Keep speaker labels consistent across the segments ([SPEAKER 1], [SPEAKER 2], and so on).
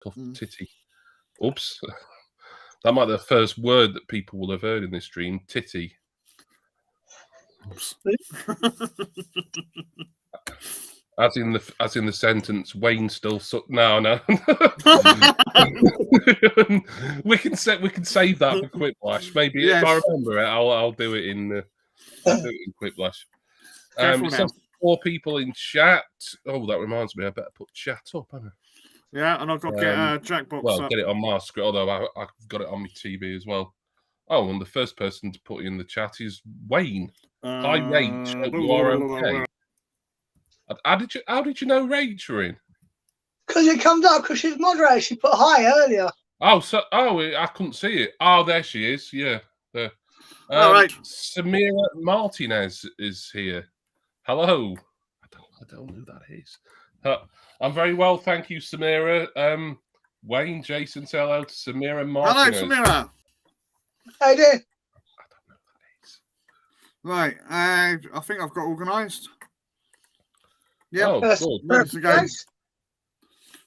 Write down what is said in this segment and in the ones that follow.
[SPEAKER 1] Tough titty. Oops. That might be the first word that people will have heard in this stream. Titty. As in the sentence, Wayne still suck. No. we can save that for Quiplash. Maybe if I remember it, I'll do it in Quiplash. It says 4 people in chat. Oh, that reminds me, I better put chat up, haven't I?
[SPEAKER 2] Yeah, and I've got to get Jackbox
[SPEAKER 1] well,
[SPEAKER 2] up.
[SPEAKER 1] get it on my screen, although I've got it on my TV as well. Oh, and the first person to put in the chat is Wayne. Hi, Rach. Hope you are okay. How did you know Rach were in?
[SPEAKER 3] Because it comes up because she's moderator. She put hi earlier.
[SPEAKER 1] I couldn't see it. Oh, there she is. Yeah. There.
[SPEAKER 2] All right.
[SPEAKER 1] Samira Martinez is here. Hello. I don't know who that is. I'm very well, thank you, Samira. Wayne, Jason, say hello to Samira Martinez.
[SPEAKER 2] Hello, Samira.
[SPEAKER 3] How you doing?
[SPEAKER 1] I don't know who that is.
[SPEAKER 2] Right. I think I've got organised. Yeah.
[SPEAKER 1] Oh, good.
[SPEAKER 2] Ready to go.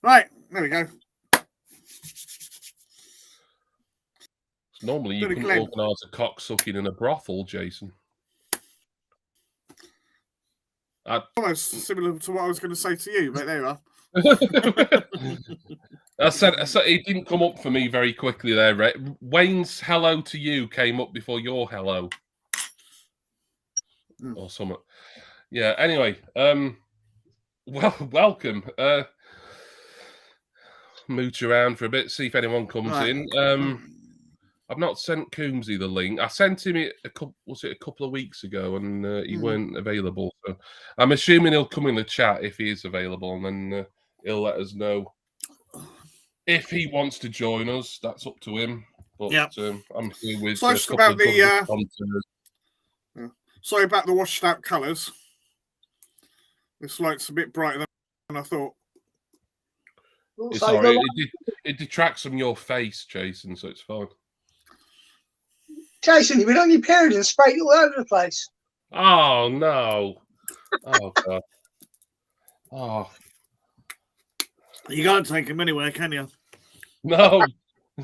[SPEAKER 2] Right. There we go.
[SPEAKER 1] Normally you can organise a cocksucking in a brothel, Jason.
[SPEAKER 2] Almost similar to what I was going to say to you, but there you are.
[SPEAKER 1] I said it didn't come up for me very quickly there, Ray. Wayne's hello to you came up before your hello. Or something. Yeah, anyway, well, welcome. Mooch around for a bit, see if anyone comes in. I've not sent Coombsy the link. I sent him it a couple of weeks ago, and he weren't available. So I'm assuming he'll come in the chat if he is available, and then he'll let us know if he wants to join us. That's up to him. But I'm here with
[SPEAKER 2] sorry about sorry about the washed out colours. This light's a bit brighter than I thought.
[SPEAKER 1] It's all right. It detracts from your face, Jason, so it's fine.
[SPEAKER 3] Jason, you've been on your period and sprayed all over the place.
[SPEAKER 1] Oh, no. Oh, God. Oh.
[SPEAKER 2] You can't take him anywhere, can you?
[SPEAKER 1] No.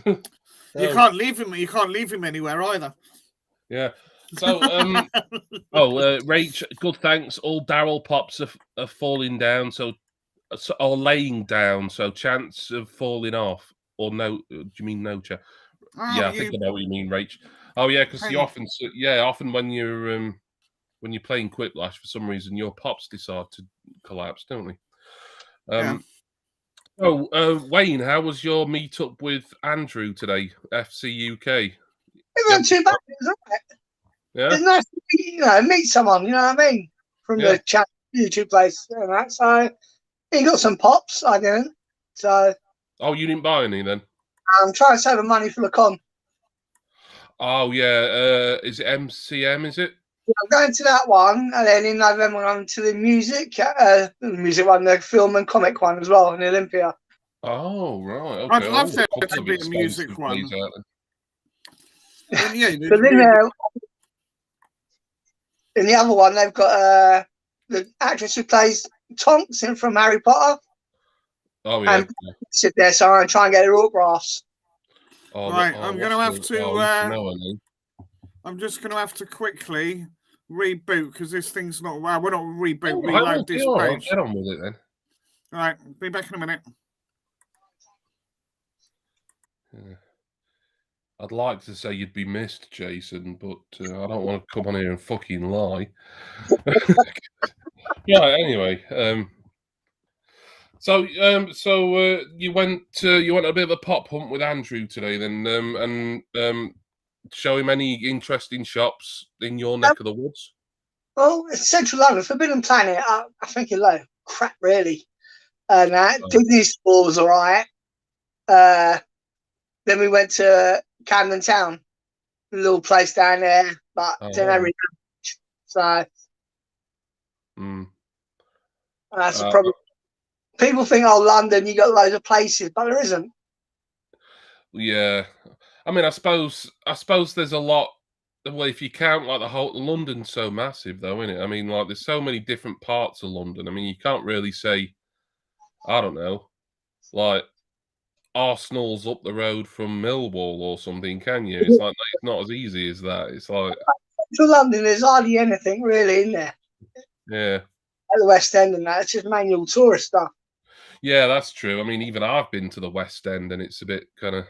[SPEAKER 2] You can't leave him. You can't leave him anywhere either.
[SPEAKER 1] Yeah. So, Rach, good thanks. All Daryl pops are falling down, or laying down, so chance of falling off. Or no, do you mean no chance? I think I know what you mean, Rach. Oh yeah, because you often when you're playing Quiplash, for some reason your pops decide to collapse, don't they? Wayne, how was your meetup with Andrew today? FC UK.
[SPEAKER 3] It wasn't too bad. It was all right.
[SPEAKER 1] Yeah,
[SPEAKER 3] it's nice to meet someone. You know what I mean? From the chat YouTube place and that. So he got some pops. I didn't. So.
[SPEAKER 1] Oh, you didn't buy any then?
[SPEAKER 3] I'm trying to save the money for the con.
[SPEAKER 1] Oh yeah, is it MCM? Is it?
[SPEAKER 3] Yeah, I'm going to that one, and then in November I'm to the music one, the film and comic one as well in Olympia.
[SPEAKER 1] Oh right, okay.
[SPEAKER 2] I've said to be the music one.
[SPEAKER 3] But then in the other one they've got the actress who plays Tonks from Harry Potter.
[SPEAKER 1] Oh yeah.
[SPEAKER 3] And sit there, so I'm trying to get her autographs.
[SPEAKER 2] Right, I'm going to have to. I'm just going to have to quickly reboot because this thing's not. Well, we're not reboot. Reload this page.
[SPEAKER 1] Get on with it then.
[SPEAKER 2] All right, be back in a minute.
[SPEAKER 1] Yeah. I'd like to say you'd be missed, Jason, but I don't want to come on here and fucking lie. Yeah. Anyway. So you went a bit of a pop hunt with Andrew today, then, and show him any interesting shops in your neck of the woods.
[SPEAKER 3] Well, it's Central London, Forbidden Planet. I think it's like crap, really. Disney Store was all right. Then we went to Camden Town, a little place down there, but didn't have really much. So that's the problem. People think, London, you got loads of places, but there isn't.
[SPEAKER 1] Yeah, I mean, I suppose there's a lot. Well, if you count like the whole London's so massive, though, isn't it? I mean, like there's so many different parts of London. I mean, you can't really say, I don't know, like Arsenal's up the road from Millwall or something, can you? It's like it's not as easy as that. It's like
[SPEAKER 3] Central London, there's hardly anything really in there.
[SPEAKER 1] Yeah.
[SPEAKER 3] At the West End and that, it's just manual tourist stuff.
[SPEAKER 1] Yeah, that's true. I mean, even I've been to the West End, and it's a bit kind of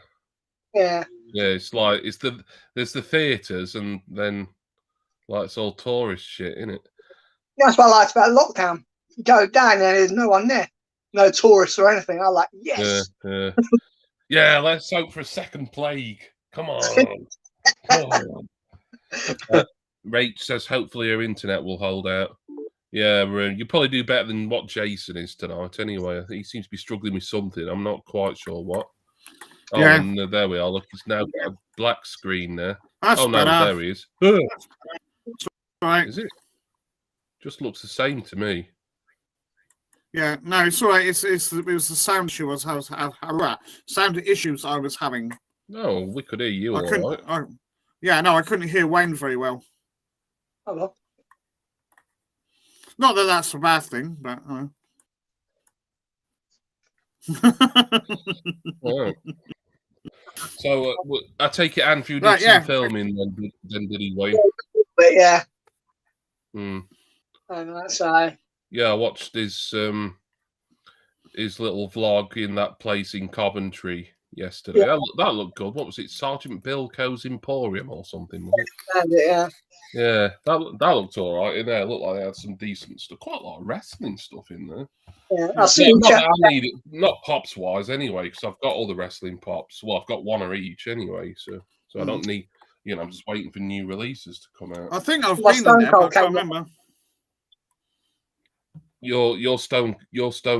[SPEAKER 3] Yeah.
[SPEAKER 1] It's like there's the theatres, and then like it's all tourist shit, isn't it?
[SPEAKER 3] That's what I liked about lockdown. You go down and there's no one there, no tourists or anything. I like yes.
[SPEAKER 1] Yeah. Let's hope for a second plague. Come on. Come on. Rach says hopefully her internet will hold out. Yeah, you probably do better than what Jason is tonight. Anyway, I think he seems to be struggling with something. I'm not quite sure what. Oh, yeah. And there we are. Look, he's now got a black screen there.
[SPEAKER 2] That's
[SPEAKER 1] no,
[SPEAKER 2] better.
[SPEAKER 1] there he is.
[SPEAKER 2] Right.
[SPEAKER 1] Is it? Just looks the same to me.
[SPEAKER 2] Yeah, no, it's all right. It was the sound issue sound issues I was having.
[SPEAKER 1] No, we could hear you all right.
[SPEAKER 2] I couldn't hear Wayne very well.
[SPEAKER 3] Hello.
[SPEAKER 2] Not that that's a bad thing, but.
[SPEAKER 1] Wow. So I take it Andrew did some filming then did he, Wayne?
[SPEAKER 3] But yeah.
[SPEAKER 1] That's Yeah, I watched his little vlog in that place in Coventry yesterday. Yeah. That looked good. What was it? Sergeant Bilko's Emporium or something, was it?
[SPEAKER 3] Yeah.
[SPEAKER 1] Yeah, that looked all right in there. It looked like they had some decent stuff. Quite a lot of wrestling stuff in there.
[SPEAKER 3] Yeah, I'll see
[SPEAKER 1] not pops wise anyway, because I've got all the wrestling pops. Well, I've got one of each anyway, so I don't need. I'm just waiting for new releases to come out.
[SPEAKER 2] I think I've been in there, but I can't remember.
[SPEAKER 1] Your Stone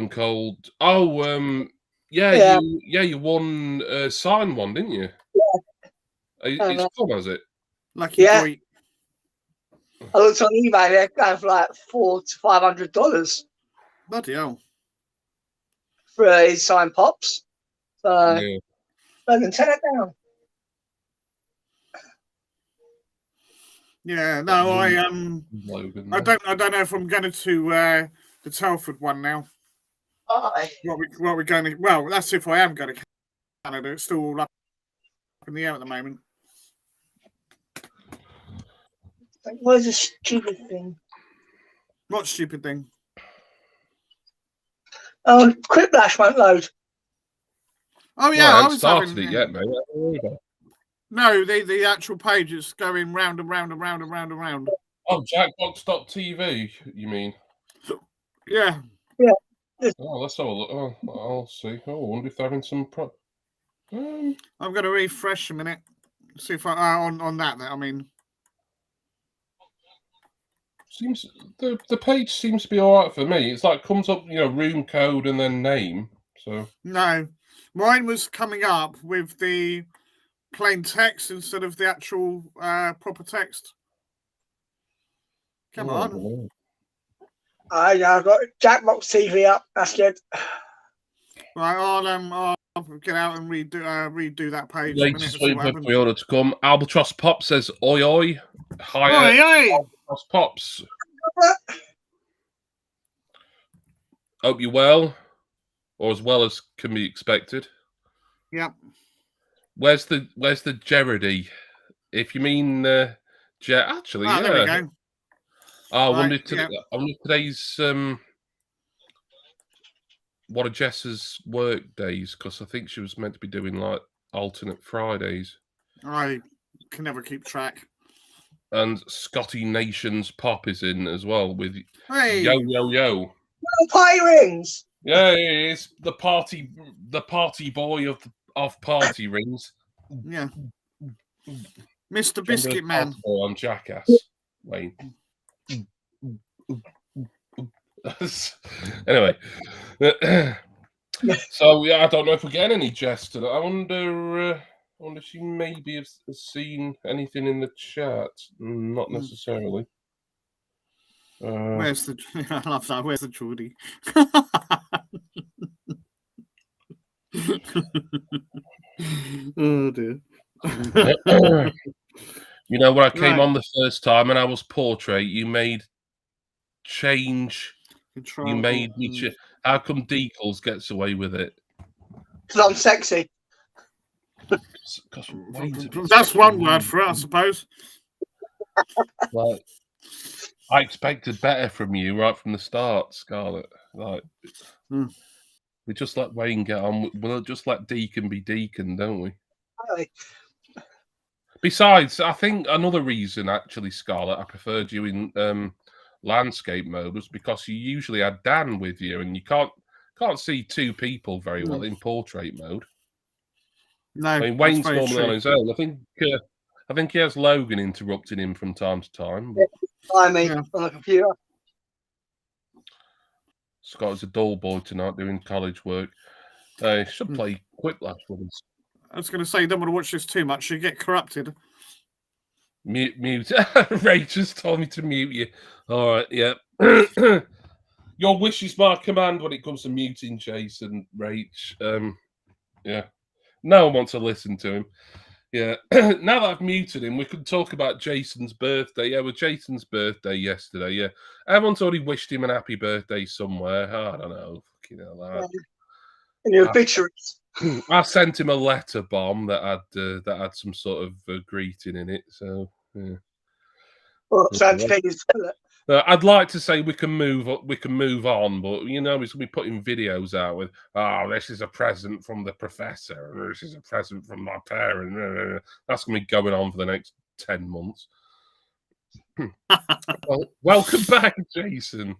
[SPEAKER 1] Cold. Oh, you won a signed one, didn't you?
[SPEAKER 3] Yeah.
[SPEAKER 1] It's come, has it?
[SPEAKER 2] Lucky boy.
[SPEAKER 3] I looked on eBay, they're going for like $400 to $500.
[SPEAKER 2] Bloody hell.
[SPEAKER 3] For his signed pops. So I can turn it down.
[SPEAKER 2] Yeah, no, I don't know if I'm going to the Telford one now. What we're going to? Well, that's if I am going to Canada. It's still all up in the air at the moment.
[SPEAKER 3] What is a stupid thing?
[SPEAKER 2] What stupid thing?
[SPEAKER 3] Quiplash won't load.
[SPEAKER 2] Oh yeah,
[SPEAKER 1] I haven't started it yet, mate.
[SPEAKER 2] No, the actual page is going round and round and round and round and round.
[SPEAKER 1] Oh, Jackbox.tv, you mean?
[SPEAKER 2] Yeah.
[SPEAKER 1] Oh, let's have a look. Oh, I'll see. Oh, I wonder if they're having some
[SPEAKER 2] I'm going to refresh a minute. See if I on that. I mean,
[SPEAKER 1] seems the page seems to be all right for me. It's like comes up, room code and then name. So
[SPEAKER 2] no, mine was coming up with the plain text instead of the actual proper text. Come on.
[SPEAKER 3] I've got Jackbox TV up. That's good.
[SPEAKER 2] Right, I'll get out and redo that page.
[SPEAKER 1] Latest waiting for pre-order to come. Albatross Pop says, "Oi oi, hi
[SPEAKER 2] oi,
[SPEAKER 1] Albatross Pops. Hope you're well, or as well as can be expected."
[SPEAKER 2] Yep.
[SPEAKER 1] Where's the Jerody? If you mean actually, yeah.
[SPEAKER 2] There we go.
[SPEAKER 1] I wonder if today's one of Jess's work days, because I think she was meant to be doing like alternate Fridays.
[SPEAKER 2] I can never keep track.
[SPEAKER 1] And Scotty Nations Pop is in as well with
[SPEAKER 2] Yo.
[SPEAKER 3] No pie rings.
[SPEAKER 1] Yeah, it's the party boy of party rings.
[SPEAKER 2] Yeah. Mr. Biscuit Man.
[SPEAKER 1] On Jackass, Wayne. Anyway, so I don't know if we're getting any Jess today. I wonder if she maybe has seen anything in the chat. Not necessarily.
[SPEAKER 2] Where's the? I love that. Where's the Geordie? Oh dear.
[SPEAKER 1] When I came on the first time and I was portrait, you made change. You made me. How come Deacles gets away with it?
[SPEAKER 3] Because I'm sexy.
[SPEAKER 2] That's one word for it, I suppose.
[SPEAKER 1] Like, I expected better from you right from the start, Scarlett. Like, we just let Wayne get on. We'll just let Deacon be Deacon, don't we?
[SPEAKER 3] Really?
[SPEAKER 1] Besides, I think another reason, actually, Scarlett, I preferred you in landscape mode was because you usually had Dan with you, and you can't see two people very well in portrait mode.
[SPEAKER 2] No,
[SPEAKER 1] I mean, Wayne's normally on his own. I think he has Logan interrupting him from time to time. But...
[SPEAKER 3] I mean, on the computer.
[SPEAKER 1] Scott is a dull boy tonight doing college work. Should play Quiplash with us.
[SPEAKER 2] I was going to say, you don't want to watch this too much. You get corrupted.
[SPEAKER 1] Mute. Ray just told me to mute you. All right, yeah. Your wish is my command when it comes to muting Jason, Rach. Yeah. No one wants to listen to him. Yeah. Now that I've muted him, we could talk about Jason's birthday. Yeah, with Jason's birthday yesterday. Yeah. Everyone's already wished him an happy birthday somewhere. I don't know. Fucking hell, that.
[SPEAKER 3] In your obituaries.
[SPEAKER 1] I sent him a letter bomb that had some sort of greeting in it. So yeah.
[SPEAKER 3] Well,
[SPEAKER 1] I'd like to say we can move on, but you know, he's gonna be putting videos out with, this is a present from the professor, and this is a present from my parent. That's gonna be going on for the next 10 months. Well, welcome back, Jason.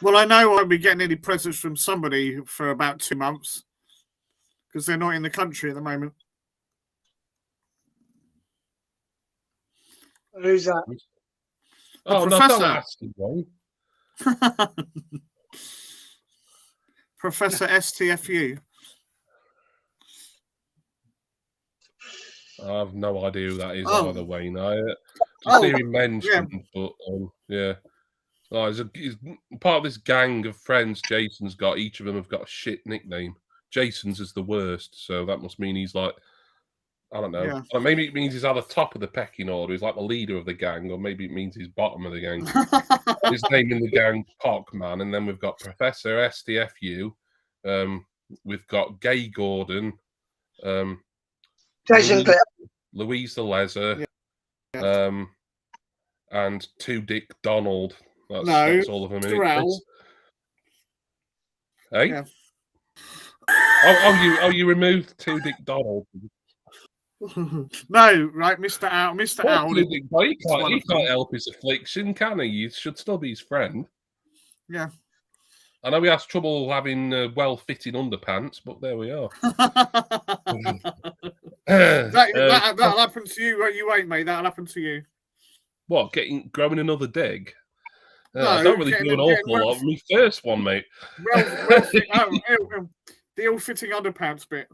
[SPEAKER 2] Well, I know I won't be getting any presents from somebody for about 2 months because they're not in the country at the moment.
[SPEAKER 3] Who's that?
[SPEAKER 1] Oh, no, don't ask him, Wayne.
[SPEAKER 2] Professor STFU.
[SPEAKER 1] I have no idea who that is either, Wayne. I just hear him mentioned, but yeah. Oh, he's part of this gang of friends Jason's got. Each of them have got a shit nickname. Jason's is the worst, so that must mean he's like, I don't know.
[SPEAKER 2] Yeah.
[SPEAKER 1] Or maybe it means he's either top of the pecking order, he's like the leader of the gang, or maybe it means he's bottom of the gang. His name in the gang, Pockman, and then we've got Professor STFU. We've got Gay Gordon,
[SPEAKER 3] Jason
[SPEAKER 1] Louise the Leather, and Two Dick Donald. That's all of them in it. Hey? Yeah. You removed Two Dick Donald.
[SPEAKER 2] No, right, Mr. Owl. Mr. Owl.
[SPEAKER 1] He can't help his affliction, can he? You should still be his friend.
[SPEAKER 2] Yeah.
[SPEAKER 1] I know he has trouble having well-fitting underpants, but there we are.
[SPEAKER 2] That'll happen to you. You ain't, mate. That'll happen to you.
[SPEAKER 1] What? Growing another dig? No, I don't really do an awful lot. My first one, mate.
[SPEAKER 2] The ill-fitting underpants bit.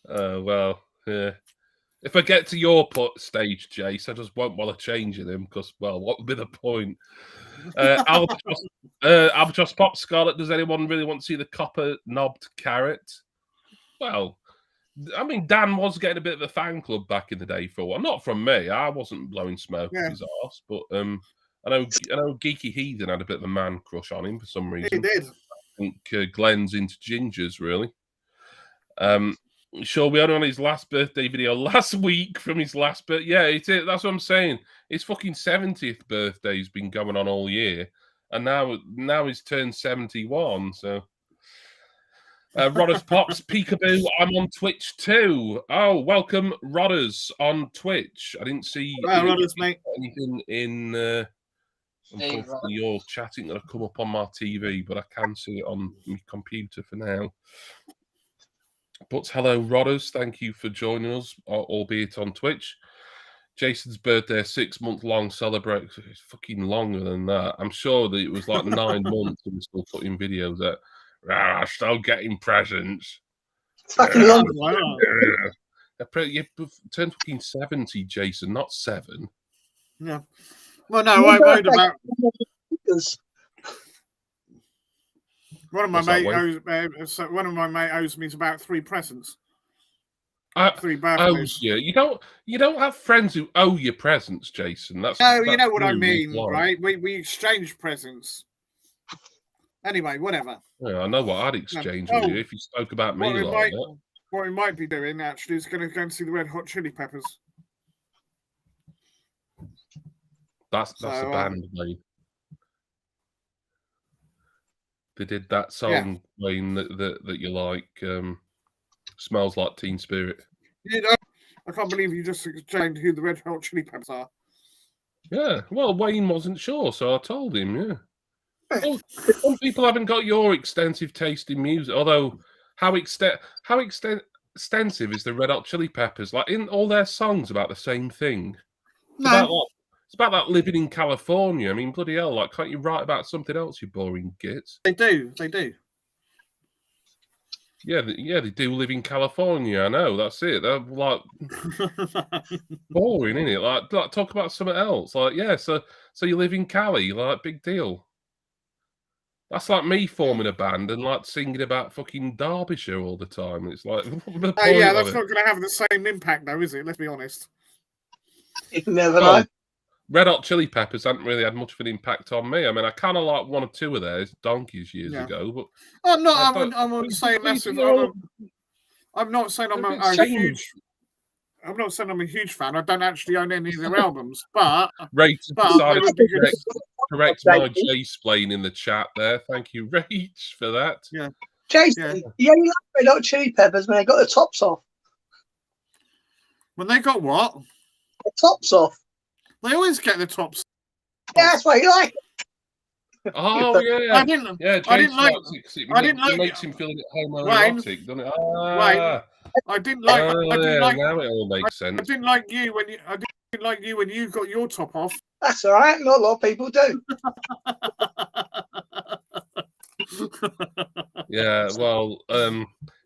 [SPEAKER 1] Well, yeah. If I get to your stage, Jace, I just won't bother changing them because, well, what would be the point? Albatross Pop, Scarlett, does anyone really want to see the copper-knobbed carrot? Well, I mean, Dan was getting a bit of a fan club back in the day for a while. Not from me. I wasn't blowing smoke up his arse, but I know Geeky Heathen had a bit of a man crush on him for some reason.
[SPEAKER 2] He did.
[SPEAKER 1] I think Glenn's into gingers, really. Sure, we had on his last birthday video last week from his last birthday. Yeah, that's what I'm saying. His fucking 70th birthday's been going on all year, and now he's turned 71. So, Rodders Pops, Peekaboo, I'm on Twitch too. Oh, welcome, Rodders on Twitch. I didn't see
[SPEAKER 2] Rodders, mate.
[SPEAKER 1] anything in. Unfortunately, your chatting that come up on my TV, but I can see it on my computer for now. But hello, Rodders. Thank you for joining us, albeit on Twitch. Jason's birthday, 6-month-long celebration. It's fucking longer than that. I'm sure that it was like 9 months and we're still putting videos out. Still getting presents.
[SPEAKER 3] It's fucking long.
[SPEAKER 1] You turned fucking 70, Jason, not 7.
[SPEAKER 2] Yeah. Well, no, I worried about... One of my mates owes me about 3 presents. 3 birthdays.
[SPEAKER 1] Yeah. You don't have friends who owe you presents, Jason.
[SPEAKER 2] You know what I mean, right? We exchange presents. Anyway, whatever.
[SPEAKER 1] Yeah, I know what I'd exchange with you if you spoke about me like that.
[SPEAKER 2] What we might be doing actually is going to go and see the Red Hot Chili Peppers.
[SPEAKER 1] That's a band, Wayne. They did that song, Wayne, that you like. Smells Like Teen Spirit.
[SPEAKER 2] You know, I can't believe you just explained who the Red Hot Chili Peppers are.
[SPEAKER 1] Yeah, well, Wayne wasn't sure, so I told him. Yeah. Well, some people haven't got your extensive taste in music. Although, how extensive is the Red Hot Chili Peppers? Like, in all their songs about the same thing. It's about that living in California. I mean, bloody hell! Like, can't you write about something else? You boring gits.
[SPEAKER 2] They do.
[SPEAKER 1] Yeah, they do live in California. I know. That's it. They're like boring, isn't it? Like talk about something else. Like, yeah. So you live in Cali. Like, big deal. That's like me forming a band and like singing about fucking Derbyshire all the time. It's like,
[SPEAKER 2] yeah, that's not going to have the same impact, though, is it? Let's be honest.
[SPEAKER 3] You never know.
[SPEAKER 1] Red Hot Chili Peppers haven't really had much of an impact on me. I mean, I kind of like one or two of theirs, Donkeys, years ago. But
[SPEAKER 2] I'm not saying massive. I'm not saying I'm a huge. I'm not saying I'm a huge fan. I don't actually own any of their albums, but
[SPEAKER 1] decided to correct my J-splain in the chat there. Thank you, Rach, for that.
[SPEAKER 2] Yeah,
[SPEAKER 3] Jason, you only like Red Hot Chili Peppers when they got the tops off.
[SPEAKER 2] When they got what?
[SPEAKER 3] The tops off.
[SPEAKER 2] They always get the tops.
[SPEAKER 3] Yeah, that's what you like.
[SPEAKER 1] Oh yeah,
[SPEAKER 2] I didn't like.
[SPEAKER 1] It makes him feel a bit homoerotic, doesn't it?
[SPEAKER 2] I didn't like.
[SPEAKER 1] Now it all makes sense.
[SPEAKER 2] I didn't like you when you got your top off.
[SPEAKER 3] That's all right. Not a lot of people do.
[SPEAKER 1] Yeah, well,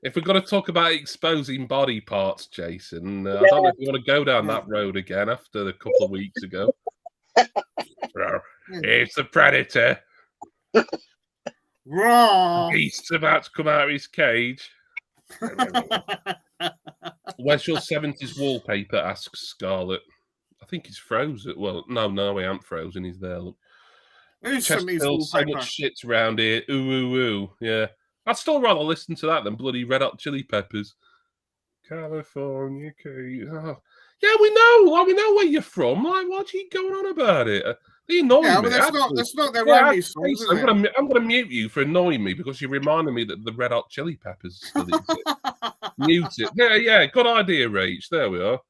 [SPEAKER 1] if we're going to talk about exposing body parts, Jason, I don't know if you want to go down that road again after a couple of weeks ago. It's the Predator.
[SPEAKER 2] Raw.
[SPEAKER 1] Beast's about to come out of his cage. Where's your 70s wallpaper? Asks Scarlett. I think he's frozen. Well, no, he ain't frozen. He's there. Look. Chesterfield, so much shit's around here. Ooh. Yeah. I'd still rather listen to that than bloody Red Hot Chili Peppers. California. Oh. Yeah, we know where you're from. Like, what are you going on about it? They annoy me.
[SPEAKER 2] But that's not their only song, is it?
[SPEAKER 1] I'm going to mute you for annoying me because you're reminding me that the Red Hot Chili Peppers still exist. Mute it. Yeah, good idea, Rach. There we are.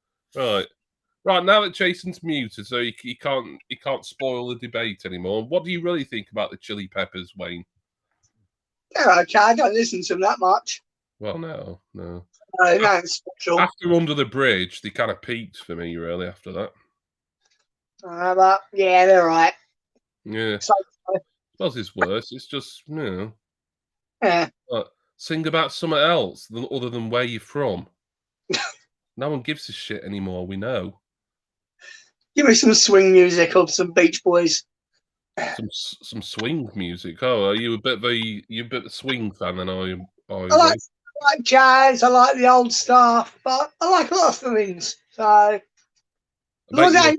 [SPEAKER 1] Right, now that Jason's muted, so he can't spoil the debate anymore. What do you really think about the Chili Peppers, Wayne?
[SPEAKER 3] Yeah, okay. I don't listen to them that much.
[SPEAKER 1] Well, no.
[SPEAKER 3] No, it's special.
[SPEAKER 1] After Under the Bridge, they kind of peaked for me, really, after that.
[SPEAKER 3] But yeah, they're right.
[SPEAKER 1] Yeah. Well, it's worse. It's just,
[SPEAKER 3] Yeah.
[SPEAKER 1] Sing about something else other than where you're from. No one gives a shit anymore, we know.
[SPEAKER 3] Give me some swing music or some Beach Boys.
[SPEAKER 1] Some swing music. Oh, are you a bit of a swing fan then, are you?
[SPEAKER 3] I like jazz, I like the old stuff, but I like a lot of things. So
[SPEAKER 1] I bet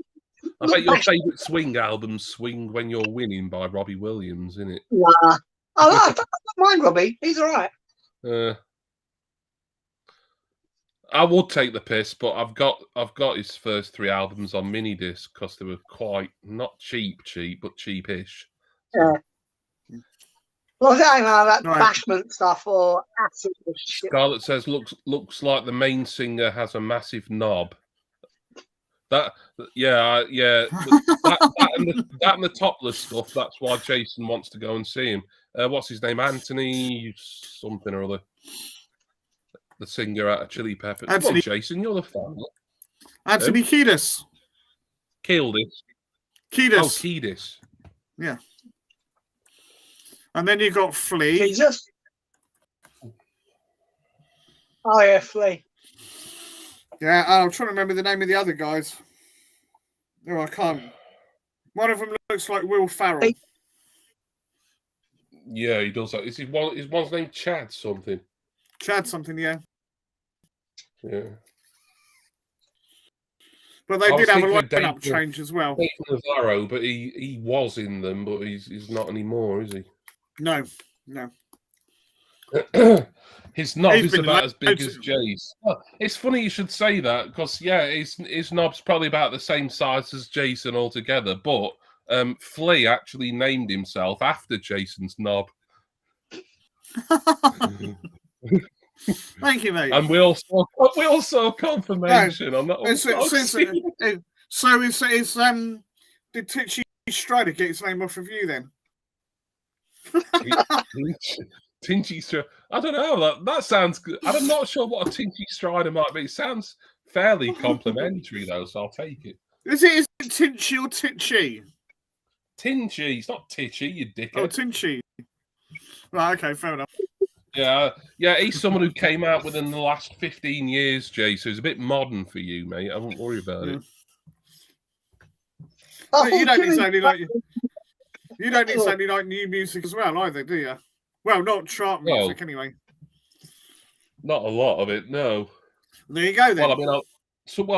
[SPEAKER 1] your favourite swing album's Swing When You're Winning by Robbie Williams, isn't it?
[SPEAKER 3] Nah. I don't mind Robbie. He's all right.
[SPEAKER 1] I would take the piss, but I've got his first 3 albums on mini disc because they were quite not cheap, but cheapish.
[SPEAKER 3] Yeah. Well, I don't know that bashment stuff or acid shit.
[SPEAKER 1] Scarlett says looks like the main singer has a massive knob. That and the topless stuff. That's why Jason wants to go and see him. What's his name? Anthony something or other. The singer out of Chili Peppers. Come on, Jason, you're the fan.
[SPEAKER 2] Anthony Kiedis.
[SPEAKER 1] Kiedis. Oh, Kiedis.
[SPEAKER 2] Yeah. And then you got Flea.
[SPEAKER 3] Jesus. Oh yeah, Flea.
[SPEAKER 2] Yeah, I'm trying to remember the name of the other guys. No, I can't. One of them looks like Will Ferrell.
[SPEAKER 1] Yeah, he does that. Is one's name Chad something?
[SPEAKER 2] Chad something, yeah.
[SPEAKER 1] Yeah.
[SPEAKER 2] But they did have a lineup change as well.
[SPEAKER 1] Dave Navarro, but he was in them, but he's not anymore, is he?
[SPEAKER 2] No.
[SPEAKER 1] His knob
[SPEAKER 2] He's
[SPEAKER 1] is
[SPEAKER 2] been
[SPEAKER 1] about as big
[SPEAKER 2] loads
[SPEAKER 1] as Jay's. Well, it's funny you should say that because his knob's probably about the same size as Jason altogether. But Flea actually named himself after Jason's knob.
[SPEAKER 2] Thank you, mate.
[SPEAKER 1] And we all saw confirmation on that.
[SPEAKER 2] Did Titchy Strider get his name off of you then?
[SPEAKER 1] Tinchy Strider. I don't know. That sounds good. I'm not sure what a Tinchy Strider might be. It sounds fairly complimentary though, so I'll take it.
[SPEAKER 2] Is it Tinchy or Titchy?
[SPEAKER 1] Tinchy. It's not Titchy, you dickhead.
[SPEAKER 2] Oh, Tinchy. Right. Okay. Fair enough.
[SPEAKER 1] Yeah. He's someone who came out within the last 15 years, Jay. So it's a bit modern for you, mate. I won't worry about it.
[SPEAKER 3] Oh,
[SPEAKER 2] You don't exactly like new music as well, either, do you? Well, not chart music, anyway.
[SPEAKER 1] Not a lot of it, no.
[SPEAKER 2] There you go, then.
[SPEAKER 1] Well,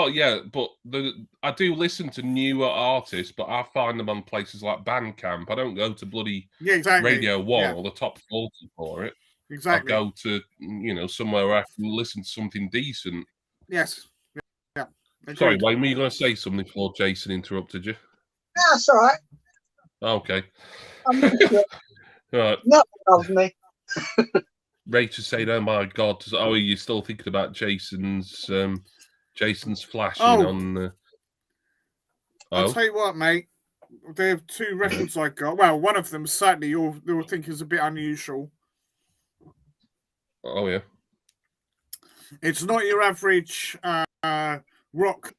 [SPEAKER 1] I mean, but I do listen to newer artists, but I find them on places like Bandcamp. I don't go to bloody Radio 1 or the top 40 for it.
[SPEAKER 2] Exactly.
[SPEAKER 1] I go to, somewhere where I can listen to something decent.
[SPEAKER 2] Yes. Yeah. Agreed.
[SPEAKER 1] Sorry, Wayne, were you going to say something before Jason interrupted you?
[SPEAKER 3] No, that's all right.
[SPEAKER 1] Okay.
[SPEAKER 3] I'm not sure.
[SPEAKER 1] Right.
[SPEAKER 3] Nothing of me.
[SPEAKER 1] Rachel saying, "Oh my God!" Oh, you're still thinking about Jason's flashing on.
[SPEAKER 2] I'll tell you what, mate. There are two records I got. Well, one of them certainly you'll think is a bit unusual.
[SPEAKER 1] Oh yeah.
[SPEAKER 2] It's not your average rock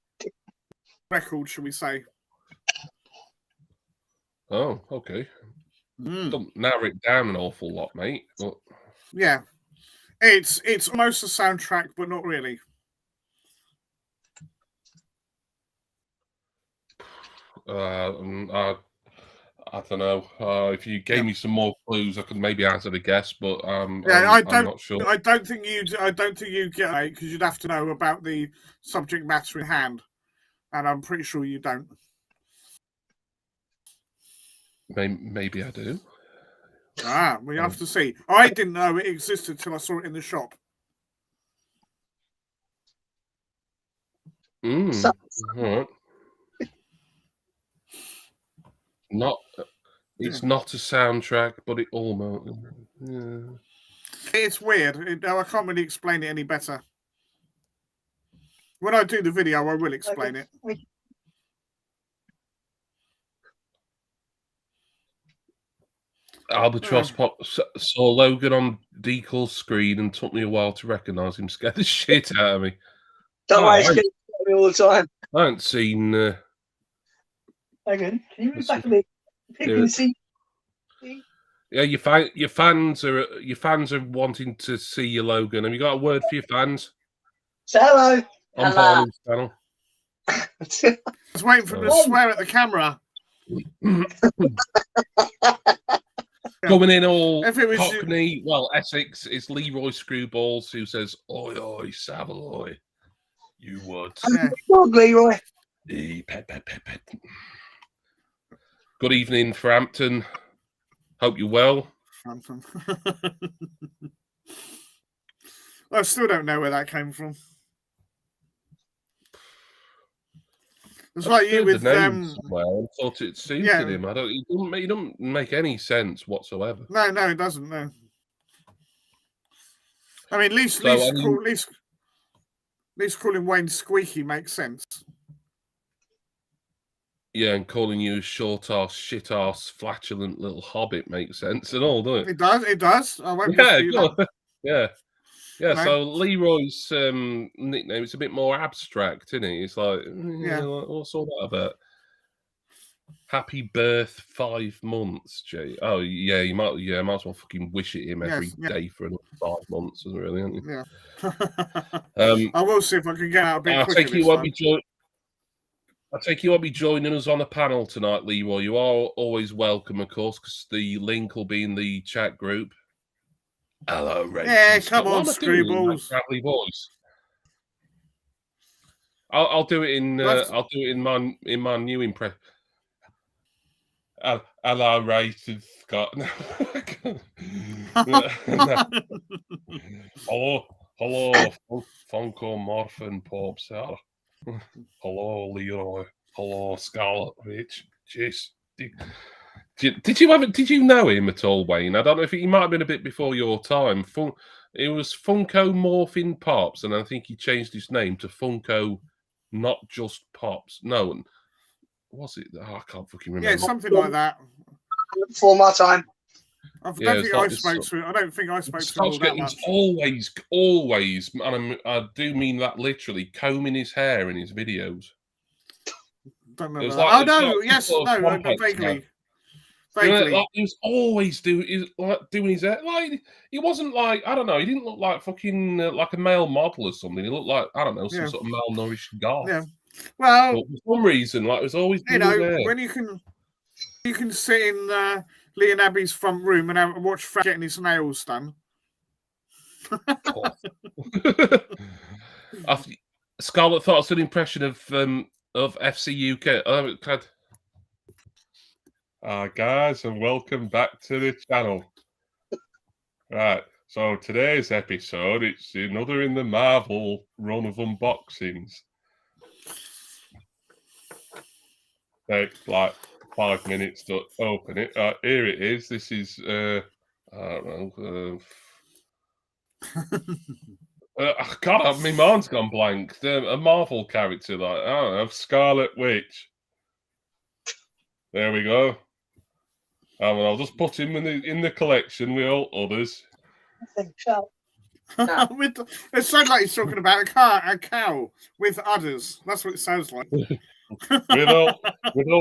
[SPEAKER 2] record, shall we say?
[SPEAKER 1] Oh, okay. Don't narrow it down an awful lot, mate. But...
[SPEAKER 2] Yeah, it's almost a soundtrack, but not really.
[SPEAKER 1] I don't know. If you gave me some more clues, I could maybe answer the guess, but I'm not sure.
[SPEAKER 2] I don't think you get it because you'd have to know about the subject matter in hand, and I'm pretty sure you don't.
[SPEAKER 1] Maybe I do.
[SPEAKER 2] We have to see. I didn't know it existed till I saw it in the shop.
[SPEAKER 1] All right. It's not a soundtrack, but it almost. Yeah.
[SPEAKER 2] It's weird. I can't really explain it any better. When I do the video, I will explain it.
[SPEAKER 1] Albatross Pop saw Logan on Deagle's screen and took me a while to recognise him. Scared the shit out of me.
[SPEAKER 3] Don't worry, it's me all the time.
[SPEAKER 1] I haven't seen.
[SPEAKER 3] Hang on, can you move back a bit? You can see.
[SPEAKER 1] Yeah, your fans are wanting to see you, Logan. Have you got a word for your fans?
[SPEAKER 3] Say hello.
[SPEAKER 1] On Barney's channel.
[SPEAKER 2] I was waiting for him to swear at the camera.
[SPEAKER 1] Coming in all Cockney, Essex is Leroy Screwballs who says, "Oi, oi, Savaloy, you would."
[SPEAKER 3] Good, Leroy.
[SPEAKER 1] Pet. Good evening, Frampton. Hope you're well.
[SPEAKER 2] Frampton. I still don't know where that came from. It's like you with
[SPEAKER 1] somewhere. I thought it suited him. It doesn't make any sense whatsoever.
[SPEAKER 2] No, it doesn't. No. I mean, at least calling Wayne Squeaky makes sense.
[SPEAKER 1] Yeah, and calling you a short-ass, shit-ass, flatulent little hobbit makes sense and all, doesn't it?
[SPEAKER 2] It does. I won't that.
[SPEAKER 1] Yeah. So Leroy's nickname is a bit more abstract, isn't it? It's like, what's all that about? Happy birth 5 months, Jay. Oh yeah, you might as well fucking wish it him every day for another 5 months, isn't it? Really, aren't you?
[SPEAKER 2] Yeah. I will see if I can get out a bit quicker.
[SPEAKER 1] I take you won't be joining us on a panel tonight, Leroy. You are always welcome, of course, because the link will be in the chat group. Hello, Ray.
[SPEAKER 2] Yeah, come on, Screwballs.
[SPEAKER 1] Gravelly voice. I'll do it in. I'll do it in my new impression. and I rated Scott. No. Hello, Funko Morphin Pop Sarah. Hello, Leroy. Hello, Scarlet Witch. Jeez. Did you know him at all, Wayne? I don't know if he might have been a bit before your time. It was Funko Morphin Pops, and I think he changed his name to Funko Not Just Pops. No, was it? Oh, I can't fucking remember.
[SPEAKER 2] Yeah, something like that.
[SPEAKER 3] Before my time.
[SPEAKER 2] I don't think I spoke to him. I don't think I spoke to him all that much.
[SPEAKER 1] He's always, and I do mean that literally, combing his hair in his videos.
[SPEAKER 2] Don't remember that. Vaguely.
[SPEAKER 1] Like, he was always doing his hair. Like, he wasn't like, I don't know, he didn't look like fucking like a male model or something. He looked like, I don't know, some sort of malnourished goth.
[SPEAKER 2] Yeah. Well,
[SPEAKER 1] but for some reason, like, it was always doing his hair.
[SPEAKER 2] When you can sit in Lee and Abby's front room and watch Frank getting his nails done.
[SPEAKER 1] Scarlett thought it was an impression of FC UK. Guys, and welcome back to the channel. Right, so today's episode, it's another in the Marvel run of unboxings. Takes like 5 minutes to open it. Here it is. This is, I don't know. God, my mind's gone blank. A Marvel character, like, I don't know, Scarlet Witch. There we go. I'll just put him in the collection with all others.
[SPEAKER 3] I think so.
[SPEAKER 2] It sounds like he's talking about a cow with udders. That's what it sounds like.
[SPEAKER 1] with all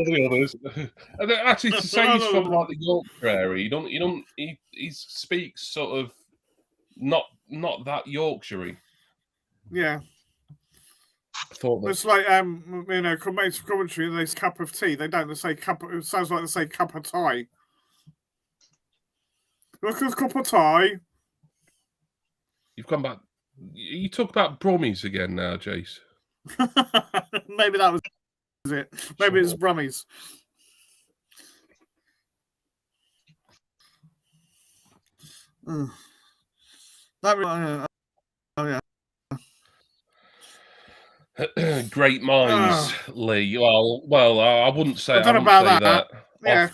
[SPEAKER 1] the others. And actually, to say he's from like the Yorkshire area, he speaks sort of not that Yorkshire-y.
[SPEAKER 2] Yeah. It's like commentary. They say cup of tea. They don't. They say cup. It sounds like they say cup of tea. Look at cup of tea.
[SPEAKER 1] You've come back. You talk about Brummies again now, Jace.
[SPEAKER 2] Maybe that was it. Maybe it's Brummies. Oh yeah.
[SPEAKER 1] Great minds, Lee. Well, I wouldn't say.
[SPEAKER 2] I don't know about that. Yeah.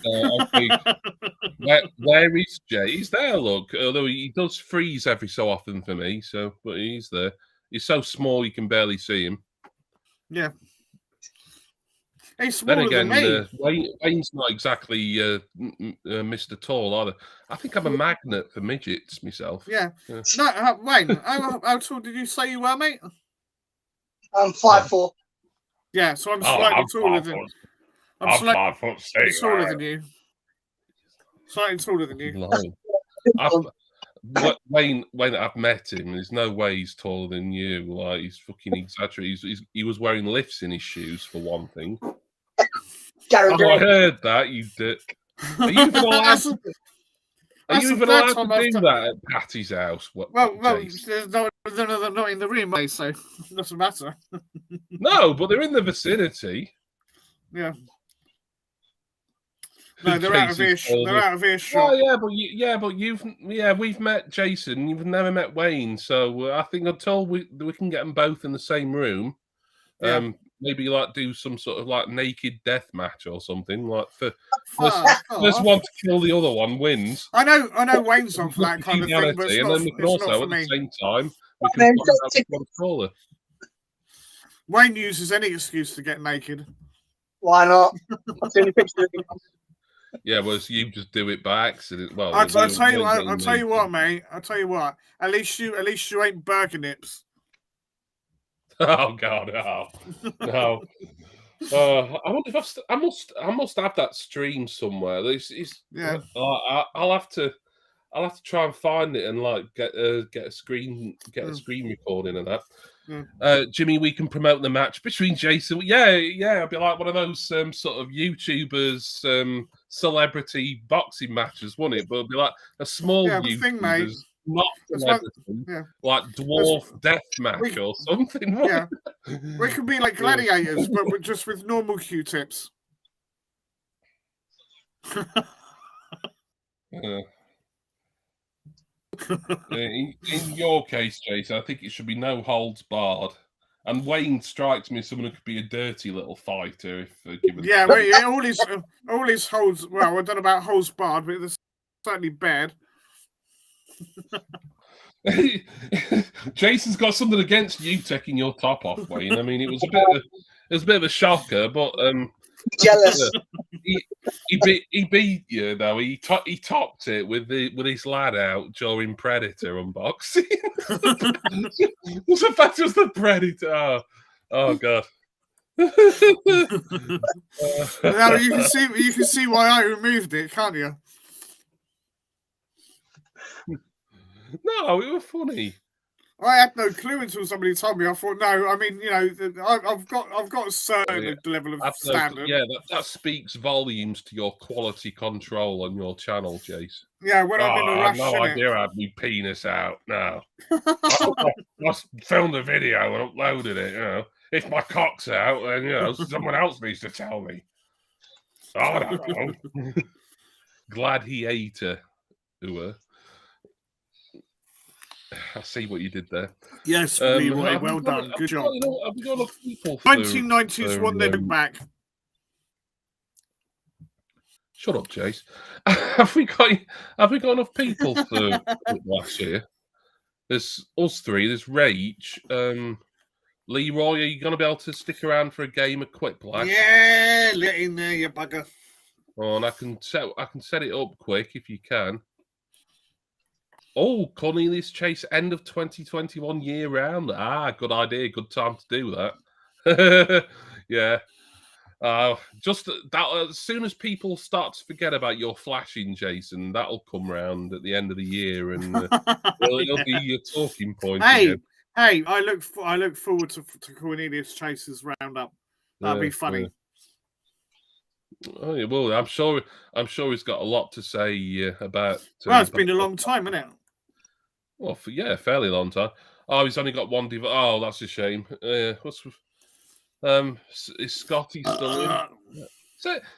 [SPEAKER 1] Where is Jay? He's there. Look, although he does freeze every so often for me. So, but he's there. He's so small you can barely see him.
[SPEAKER 2] Yeah. He's smaller
[SPEAKER 1] then again,
[SPEAKER 2] than me.
[SPEAKER 1] Wayne's not exactly Mr. Tall either. I think I'm a magnet for midgets myself.
[SPEAKER 2] Yeah. No, Wayne, how tall did you say you were, mate?
[SPEAKER 3] I'm 5'4".
[SPEAKER 2] Yeah, so I'm slightly taller than. I'm slightly taller than you. Slightly taller than you.
[SPEAKER 1] Wayne, I've met him. There's no way he's taller than you. Like, he's fucking exaggerating. He was wearing lifts in his shoes for one thing. I heard that, you dick. Are you even allowed to do that at Patty's house?
[SPEAKER 2] Well, they're not in the room, so it doesn't matter.
[SPEAKER 1] No, but they're in the vicinity.
[SPEAKER 2] Yeah. No, they're out of earshot.
[SPEAKER 1] Oh, we've met Jason. You've never met Wayne, so I think until we can get them both in the same room, maybe like do some sort of like naked death match or something. Like first one to kill the other one wins.
[SPEAKER 2] I know Wayne's on for that kind of thing, but
[SPEAKER 1] and then we can also at the same time we can find out caller.
[SPEAKER 2] Wayne uses any excuse to get naked.
[SPEAKER 3] Why not?
[SPEAKER 1] Yeah, well, so you just do it by accident. Well,
[SPEAKER 2] I'll tell you what, mate. I'll tell you what. At least you ain't Bergenips.
[SPEAKER 1] Oh God, no. I wonder if I must have that stream somewhere. I'll have to try and find it and like get a screen recording of that. Jimmy, we can promote the match between Jason. Yeah, it'll be like one of those sort of YouTubers, celebrity boxing matches, wouldn't it? But it'll be like a small YouTubers, not celebrity, like dwarf death match or something.
[SPEAKER 2] Yeah, we could be like gladiators, but just with normal Q-tips.
[SPEAKER 1] In your case, Jason, I think it should be no holds barred. And Wayne strikes me as someone who could be a dirty little fighter if given.
[SPEAKER 2] Yeah, well, yeah, all his holds. Well, I don't know about holds barred, but it's certainly bad.
[SPEAKER 1] Jason's got something against you taking your top off, Wayne. I mean, it was a bit of a shocker, but
[SPEAKER 3] jealous.
[SPEAKER 1] He beat you though. He topped it with his lad out during Predator unboxing. The fact was the Predator. Oh god.
[SPEAKER 2] Now you can see why I removed it, can't you?
[SPEAKER 1] No, it was funny.
[SPEAKER 2] I had no clue until somebody told me. I thought, no, I mean, you know, I've got a certain level of standard.
[SPEAKER 1] Yeah, that speaks volumes to your quality control on your channel, Jace.
[SPEAKER 2] Yeah, when I'm in a rush.
[SPEAKER 1] I had no idea I had my penis out. No, I filmed a video and uploaded it. You know, if my cock's out, then you know someone else needs to tell me. I don't know. Gladiator, I see what you did there.
[SPEAKER 2] Yes, Leroy, well done. Good job.
[SPEAKER 1] Have we got enough people?
[SPEAKER 2] 1990s one, then back.
[SPEAKER 1] Shut up, Chase. Have we got enough people for last year? There's us three. There's Rach. Leroy, are you going to be able to stick around for a game of Quiplash?
[SPEAKER 2] Yeah, let in there, you bugger.
[SPEAKER 1] Oh, and I can set it up quick if you can. Oh, Cornelius Chase, end of 2021 year round. Good idea. Good time to do that. Yeah. Just that as soon as people start to forget about your flashing, Jason, that'll come round at the end of the year, and it'll be your talking point.
[SPEAKER 2] Hey, I look forward to Cornelius Chase's roundup. That'll be funny.
[SPEAKER 1] Oh, yeah, well, I'm sure he's got a lot to say about.
[SPEAKER 2] Well, it's been a long time, isn't it?
[SPEAKER 1] Well, a fairly long time. Oh, he's only got one device. Oh, that's a shame. Is Scotty still in?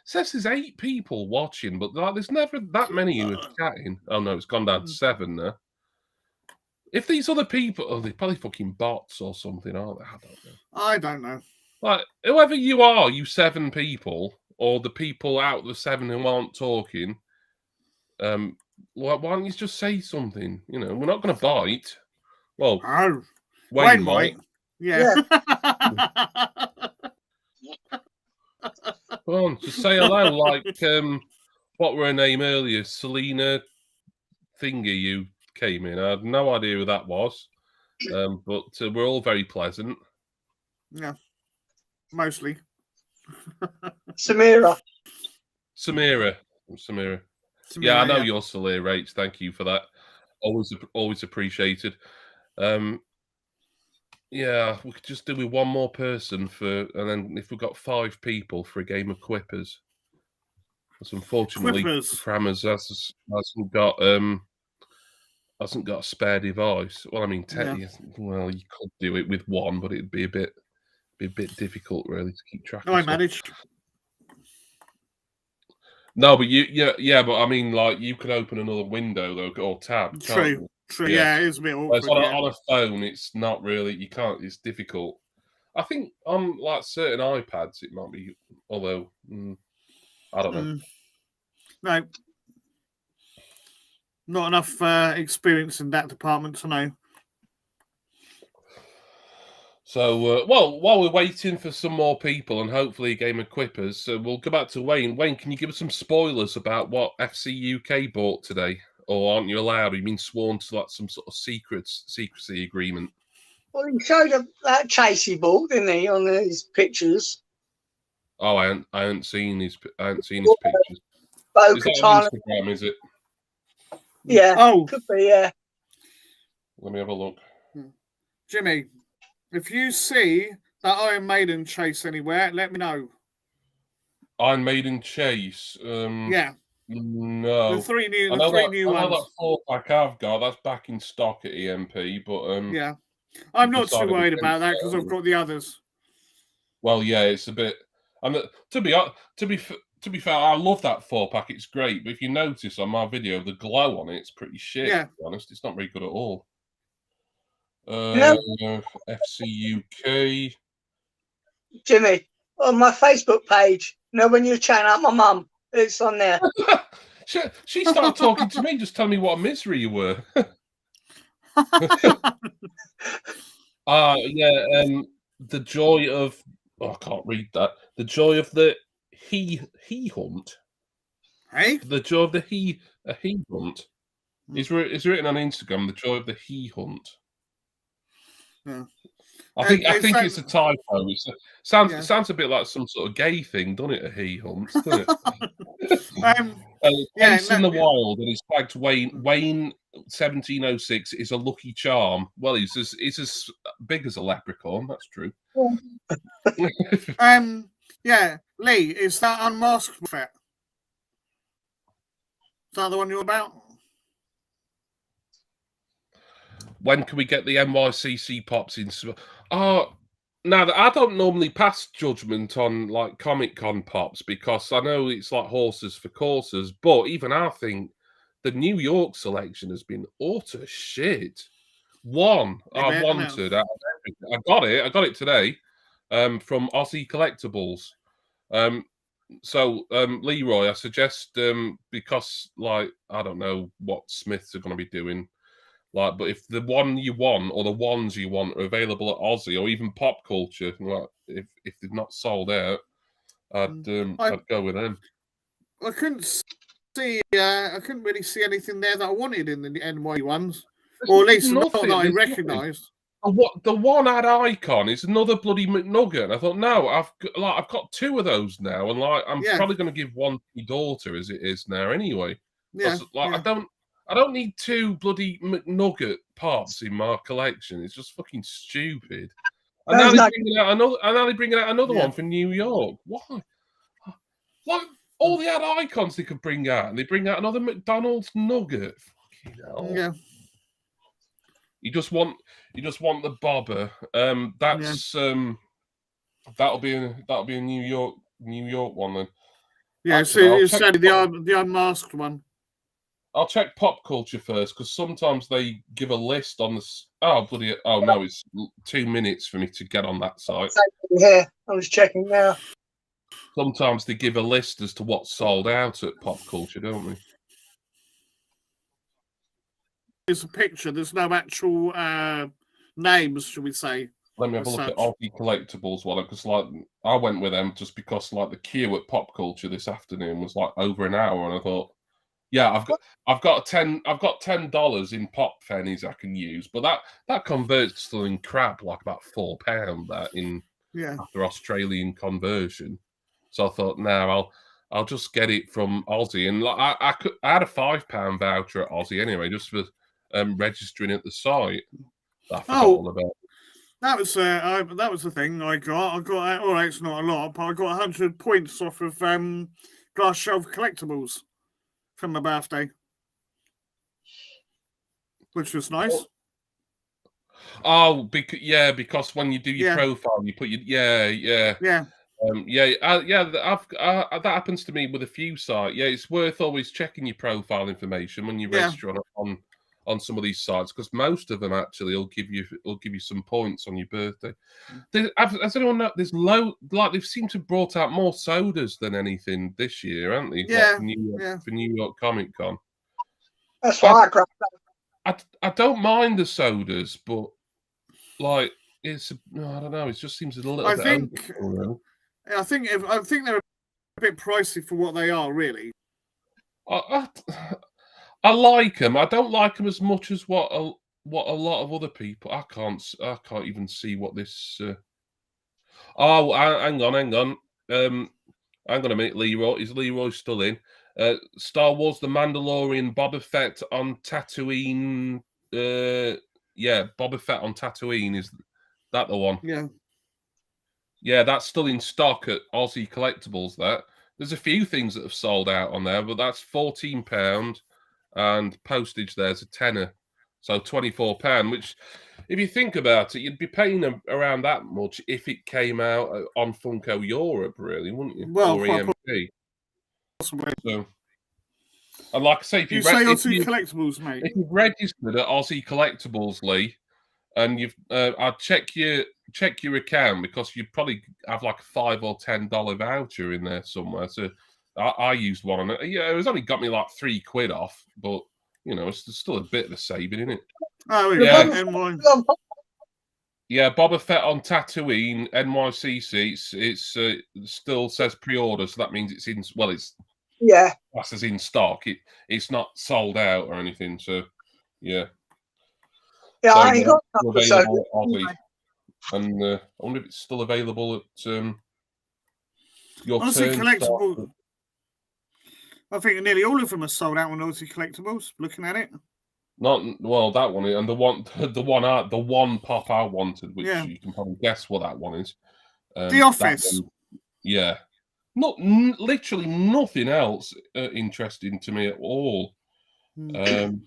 [SPEAKER 1] Says there's 8 people watching, but there's never that many who are chatting. Oh no, it's gone down to 7 now. If these other people, they're probably fucking bots or something, aren't they?
[SPEAKER 2] I don't know.
[SPEAKER 1] Like whoever you are, you 7 people, or the people out of the 7 who aren't talking. Why don't you just say something? You know, we're not going to bite. Well, Wayne might.
[SPEAKER 2] Yeah.
[SPEAKER 1] Come on, just say hello. Like, what were her name earlier? Selena Thingy, you came in. I had no idea who that was. But we're all very pleasant.
[SPEAKER 2] Yeah, mostly.
[SPEAKER 3] Samira.
[SPEAKER 1] Yeah, I know you're still here, Rach. Thank you for that. Always appreciated. Yeah, we could just do with one more person and then if we've got 5 people for a game of Quippers. Because unfortunately, Frammers hasn't got a spare device. Well, I mean, well, you could do it with one, but it'd be a bit difficult, really, to keep track.
[SPEAKER 2] No, I managed.
[SPEAKER 1] No, but but I mean, like, you can open another window though, or tab.
[SPEAKER 2] True. Yeah, it is a bit awkward.
[SPEAKER 1] On a phone, it's not really. You can't. It's difficult. I think on like certain iPads, it might be. Although I don't know.
[SPEAKER 2] No, not enough experience in that department to know.
[SPEAKER 1] So, while we're waiting for some more people and hopefully a game of Quippers, we'll go back to Wayne. Wayne, can you give us some spoilers about what FC UK bought today? Or aren't you allowed? You mean sworn to like some sort of secrecy agreement?
[SPEAKER 3] Well, he showed that chase he bought, didn't he, on his pictures?
[SPEAKER 1] Oh, I haven't seen his pictures.
[SPEAKER 3] Bo
[SPEAKER 1] Is that
[SPEAKER 3] Katana.
[SPEAKER 1] on Instagram, is it?
[SPEAKER 3] Yeah.
[SPEAKER 2] Oh,
[SPEAKER 3] could be. Yeah.
[SPEAKER 1] Let me have a look.
[SPEAKER 2] Jimmy, if you see that Iron Maiden chase anywhere, let me know.
[SPEAKER 1] Iron Maiden chase.
[SPEAKER 2] Yeah.
[SPEAKER 1] No.
[SPEAKER 2] The three new
[SPEAKER 1] I know
[SPEAKER 2] ones.
[SPEAKER 1] that 4-pack I've got, that's back in stock at EMP, but
[SPEAKER 2] yeah. I'm not too worried about that because I've got the others.
[SPEAKER 1] Well, yeah, it's a bit. To to be fair, I love that 4-pack. It's great. But if you notice on my video, the glow on it's pretty shit.
[SPEAKER 2] Yeah.
[SPEAKER 1] To be honest, it's not very good at all. FC UK.
[SPEAKER 3] Jimmy, on my Facebook page, when you're chatting up my mum, it's on there.
[SPEAKER 1] She started talking to me, just telling me what a misery you were. The joy of I can't read that. The joy of the he hunt.
[SPEAKER 2] Hey,
[SPEAKER 1] the joy of the he hunt. It's written on Instagram. The joy of the he hunt.
[SPEAKER 2] Yeah.
[SPEAKER 1] I think it's a typo. Sounds a bit like some sort of gay thing, doesn't it? A he hunt, doesn't it? Place in the wild, and he's tagged Wayne 1706 is a lucky charm. Well, he's as big as a leprechaun. That's true.
[SPEAKER 2] Yeah, Lee, is that unmasked fit? Is that the one you're about?
[SPEAKER 1] When can we get the NYCC pops in? Now I don't normally pass judgment on like Comic-Con pops because I know it's like horses for courses, but even I think the New York selection has been utter shit. I wanted. I got it today from Aussie Collectibles. Leroy, I suggest because like I don't know what Smiths are going to be doing. Like, but if the one you want or the ones you want are available at Aussie or even Pop Culture, like if they've not sold out, I'd go with them.
[SPEAKER 2] I couldn't see. I couldn't really see anything there that I wanted in the NY ones, or at least not that I recognised.
[SPEAKER 1] The one ad icon is another bloody McNugget. And I thought, no, I've got two of those now, and like I'm probably going to give one to my daughter as it is now anyway.
[SPEAKER 2] Yeah,
[SPEAKER 1] I don't need two bloody McNugget pops in my collection. It's just fucking stupid. And now they're bringing out another one for New York. Why? Like all the ad icons they could bring out, and they bring out another McDonald's nugget. Fucking hell.
[SPEAKER 2] Yeah.
[SPEAKER 1] You just want the bobber. That'll be a New York one then.
[SPEAKER 2] Yeah, actually, so it's the unmasked one.
[SPEAKER 1] I'll check Pop Culture first because sometimes they give a list on the. No, it's 2 minutes for me to get on that site.
[SPEAKER 3] Yeah, I was checking now.
[SPEAKER 1] Sometimes they give a list as to what's sold out at Pop Culture, don't they?
[SPEAKER 2] There's a picture. There's no actual names, should we say?
[SPEAKER 1] Let me have a look at Aussie Collectibles one because, like, I went with them just because, like, the queue at Pop Culture this afternoon was like over an hour, and I thought. Yeah, I've got $10 in pop pennies I can use, but that converts to something crap like about £4 after Australian conversion. So I thought, no, I'll just get it from Aussie, and like I had a £5 voucher at Aussie anyway, just for registering at the site. I forgot all about.
[SPEAKER 2] That was the thing I got. All right, it's not a lot, but I got 100 points off of Glass Shelf Collectibles. From my birthday, which was nice.
[SPEAKER 1] Oh, because when you do your profile, you put your that happens to me with a few sites. Yeah, it's worth always checking your profile information when you register on some of these sites because most of them actually will give you some points on your birthday. Has anyone know? There's they've seemed to have brought out more sodas than anything this year, haven't they?
[SPEAKER 2] Yeah,
[SPEAKER 1] for New York Comic Con.
[SPEAKER 3] That's why I grabbed that.
[SPEAKER 1] I don't mind the sodas, but like I don't know. It just seems a little bit.
[SPEAKER 2] I think they're a bit pricey for what they are, really.
[SPEAKER 1] I like them. I don't like them as much as what a lot of other people. I can't even see what this. Hang on. Hang on a minute, Leroy. Is Leroy still in? Star Wars: The Mandalorian, Boba Fett on Tatooine. Boba Fett on Tatooine, is that the one? Yeah, that's still in stock at Aussie Collectibles. There's a few things that have sold out on there, but that's £14. And postage there's a tenner, so £24. Which, if you think about it, you'd be paying around that much if it came out on Funko Europe, really, wouldn't you?
[SPEAKER 2] Well,
[SPEAKER 1] or EMP.
[SPEAKER 2] Possibly.
[SPEAKER 1] So, and like I say, if
[SPEAKER 2] you say Aussie Collectibles, mate.
[SPEAKER 1] If you've registered at Aussie Collectibles, Lee, and you've, I'd check your account because you probably have like a $5 or $10 voucher in there somewhere. So I used one on it. Yeah, it was only got me like £3 off, but you know, it's still a bit of a saving, isn't it?
[SPEAKER 2] Oh
[SPEAKER 1] yeah.
[SPEAKER 2] Yeah,
[SPEAKER 1] Boba Fett on Tatooine, NYCC. It still says pre-order, so that means it's in. Well, it's classed as in stock. It's not sold out or anything. So yeah.
[SPEAKER 3] Yeah,
[SPEAKER 1] so,
[SPEAKER 3] I ain't got
[SPEAKER 1] available at Aussie, and I wonder if it's still available at your
[SPEAKER 2] Aussie Collectibles. I think nearly all of them are sold out on Aussie Collectibles. Looking at it.
[SPEAKER 1] Not well, that one and the one pop I wanted, which you can probably guess what that one is.
[SPEAKER 2] The Office.
[SPEAKER 1] Yeah, literally nothing else interesting to me at all.
[SPEAKER 2] Hang